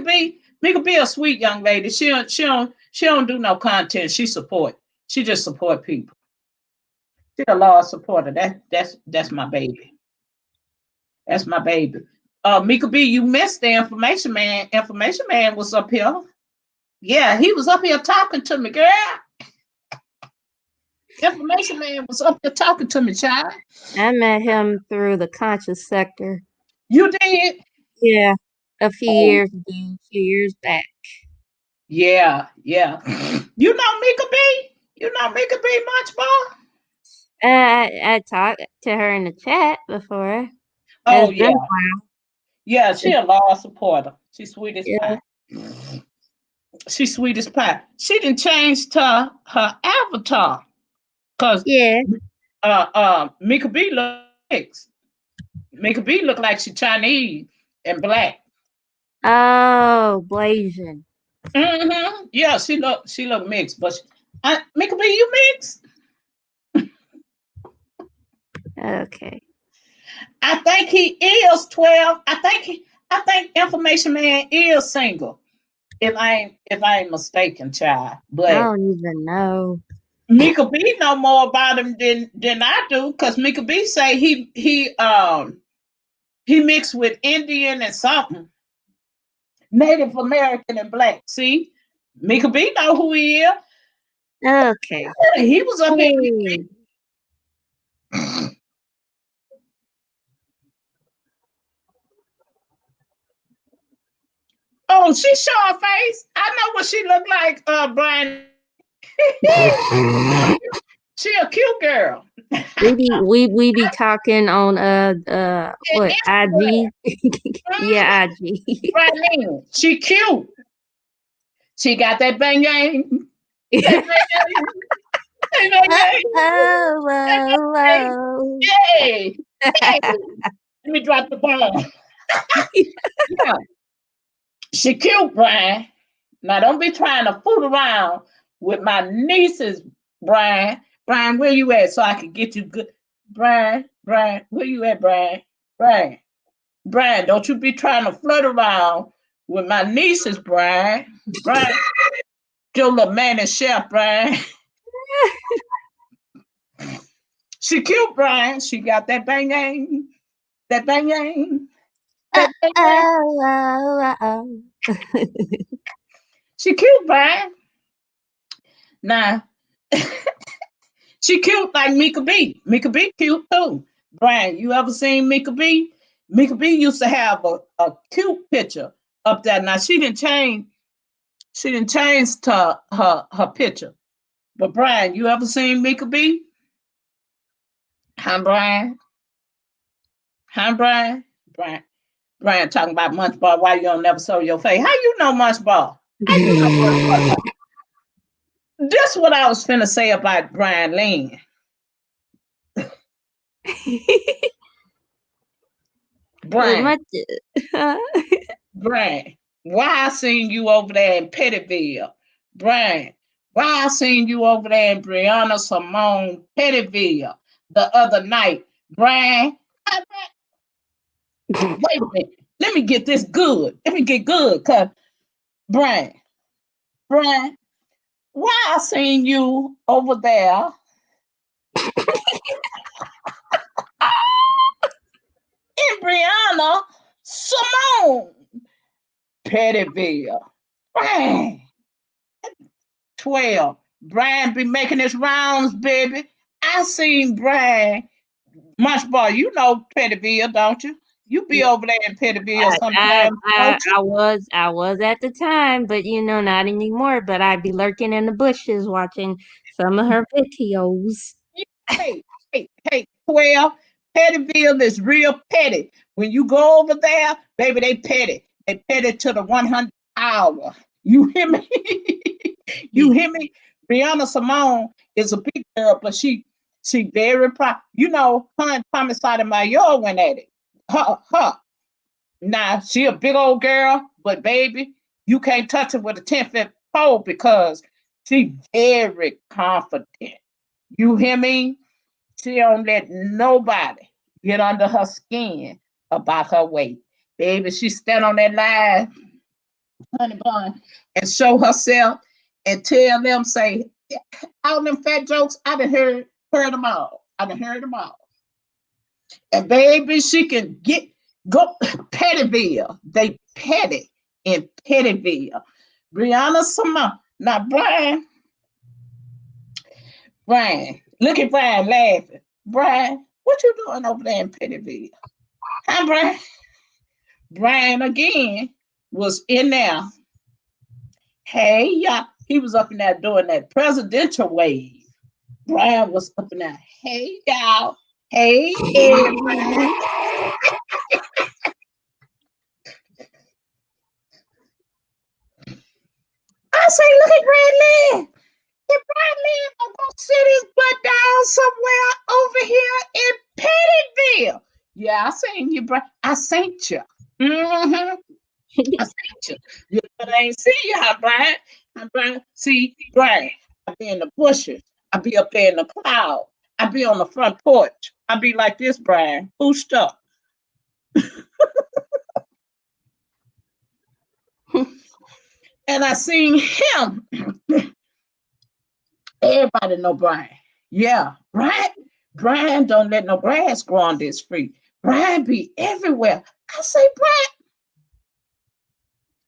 B a sweet young lady. She don't do no content. She just support people. She's a large supporter. That's my baby. That's my baby. Mika B, you missed the information man. Information man was up here. Yeah, he was up here talking to me, girl. Information man was up there talking to me, child. I met him through the conscious sector. You did? Yeah, a few Oh, years back. yeah. You know Mika B? You know Mika B much more? I talked to her in the chat before. Oh, It's been a yeah. while. Yeah, she a law supporter. She's sweet as Yeah. pie. She's sweet as pie. She didn't change to her avatar because Yeah. Mika B looks Mika B look like she Chinese and black. Oh, Blasian. Mm-hmm. Yeah, she look mixed, but Mika B, you mixed? Okay. I think he is 12. I think Information Man is single. If I ain't mistaken, child. I But don't even know. Mika B know more about him than I do, because Mika B say he mixed with Indian and something. Native American and black. See? Mika B know who he is. Okay. He was up here. Hey. Oh, she show her face. I know what she look like, Brian. She a cute girl. We be talking on what, IG? Yeah, IG. Right. She cute. She got that bang gang. That bang gang. That bang gang. Oh. Hey. Let me drop the bomb. Yeah. She cute, Brian. Now don't be trying to fool around with my nieces, Brian. Brian, where you at so I can get you good? Brian, where you at, Brian? Brian, don't you be trying to flirt around with my nieces, Brian. Brian, your little man and chef, Brian. She cute, Brian. She got that bang gang. That bang gang. That bang gang. Oh. She cute, Brian. Now, she cute like Mika B. Mika B cute too. Brian, you ever seen Mika B? Mika B used to have a cute picture up there. Now she didn't change. She didn't change to her picture. But Brian, you ever seen Mika B? Huh, Brian? Huh, Brian? Brian talking about Munchball. Why you don't never show your face? How you know Munchball? How you know Munchball? This what I was finna say about Brian Lynn. Brian, Brian, why I seen you over there in Pettyville? Brian, why I seen you over there in Brianna Simone Pettyville the other night? Brian, wait a minute. Let me get this good. Let me get good, cause Brian, why I seen you over there in Brianna Simone Pettyville? Brian, 12. Brian be making his rounds, baby. I seen Brian. Munchball, you know Pettyville, don't you? You be over there in Pettyville sometimes, don't you? I was at the time, but not anymore. But I'd be lurking in the bushes watching some of her videos. Hey, 12. Pettyville is real petty. When you go over there, baby, they petty. They petty to the 100 hour. You hear me? You hear me? Brianna Simone is a big girl, but she very proud. Her and Thomas Sotomayor went at it. Her. Now, she a big old girl, but baby, you can't touch her with a 10-foot pole because she very confident. You hear me? She don't let nobody get under her skin about her weight. Baby, she stand on that line, honey bun, and show herself and tell them, say, all them fat jokes, I done heard them all. And baby, she can go Pettyville. They petty in Pettyville. Brianna Simone. Now, Brian, Look at Brian laughing. Brian, what you doing over there in Pettyville? Hi, Brian. Brian again was in there. Hey, y'all. He was up in there doing that presidential wave. Brian was up in there. Hey, y'all. Hey, everybody. I say, look at Bradley. If Bradley gonna go sit his butt down somewhere over here in Pettyville. Yeah, I seen you, Brad. I seen you. Mm-hmm. I seen you. You but I ain't see you, huh, Brian? Brian, see, Brian, I be in the bushes. I be up there in the cloud. I be on the front porch. I be like this, Brian, pushed up. And I seen him. Everybody know Brian. Yeah, right? Brian don't let no grass grow on this street. Brian be everywhere. I say, Brian.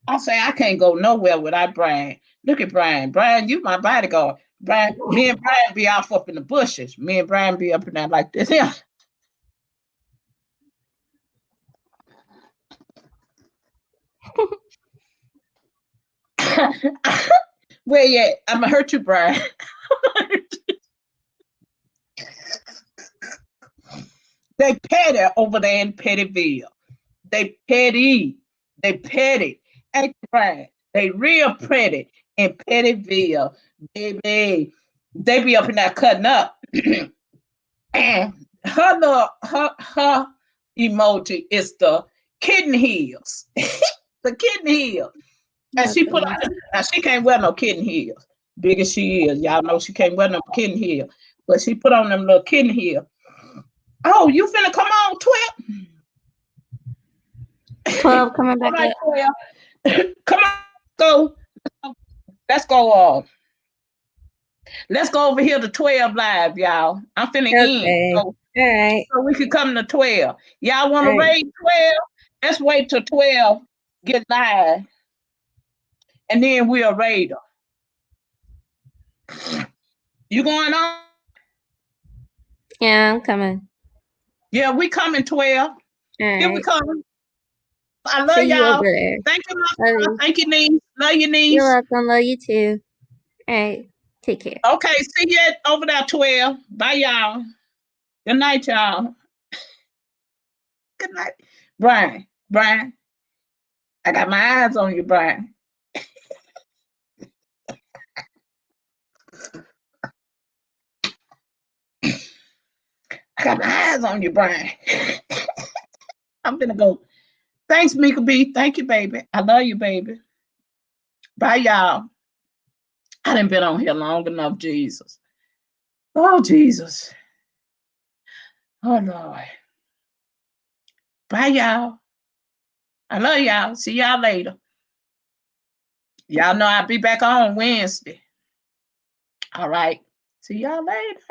I say, I can't go nowhere without Brian. Look at Brian. Brian, you my bodyguard. Brian, me and Brian be off up in the bushes. Me and Brian be up in there like this. Yeah. Where you at? I'm gonna hurt you, Brian. They petty over there in Pettyville. They petty. They petty. Hey, Brian. They real pretty in Pettyville, baby. They be up in there cutting up. And her emoji is the kitten heels. The kitten heel. And she put on, now she can't wear no kitten heels. Big as she is. Y'all know she can't wear no kitten heel. But she put on them little kitten heel. Oh, you finna come on, 12? 12 coming back Right, up. 12. Come on, go. Let's go. Let's go over here to 12 live, y'all. I'm finna end. All right. So we can come to 12. Y'all want to raid 12? Let's wait till 12 get live. And then we'll raid her. You going on? Yeah, I'm coming. Yeah, we coming 12. Here we come. I love See you y'all. over there. Thank you, my Thank you, niece. Love you, niece. You're welcome. Love you too. All right. Take care. Okay, see you over there 12. Bye, y'all. Good night, y'all. Good night. Brian, I got my eyes on you, Brian. I got my eyes on you, Brian. I'm gonna go. Thanks, Mika B. Thank you, baby. I love you, baby. Bye, y'all. I done been on here long enough, Jesus. Oh, Jesus. Oh, Lord. Bye, y'all. I love y'all. See y'all later. Y'all know I'll be back on Wednesday. All right. See y'all later.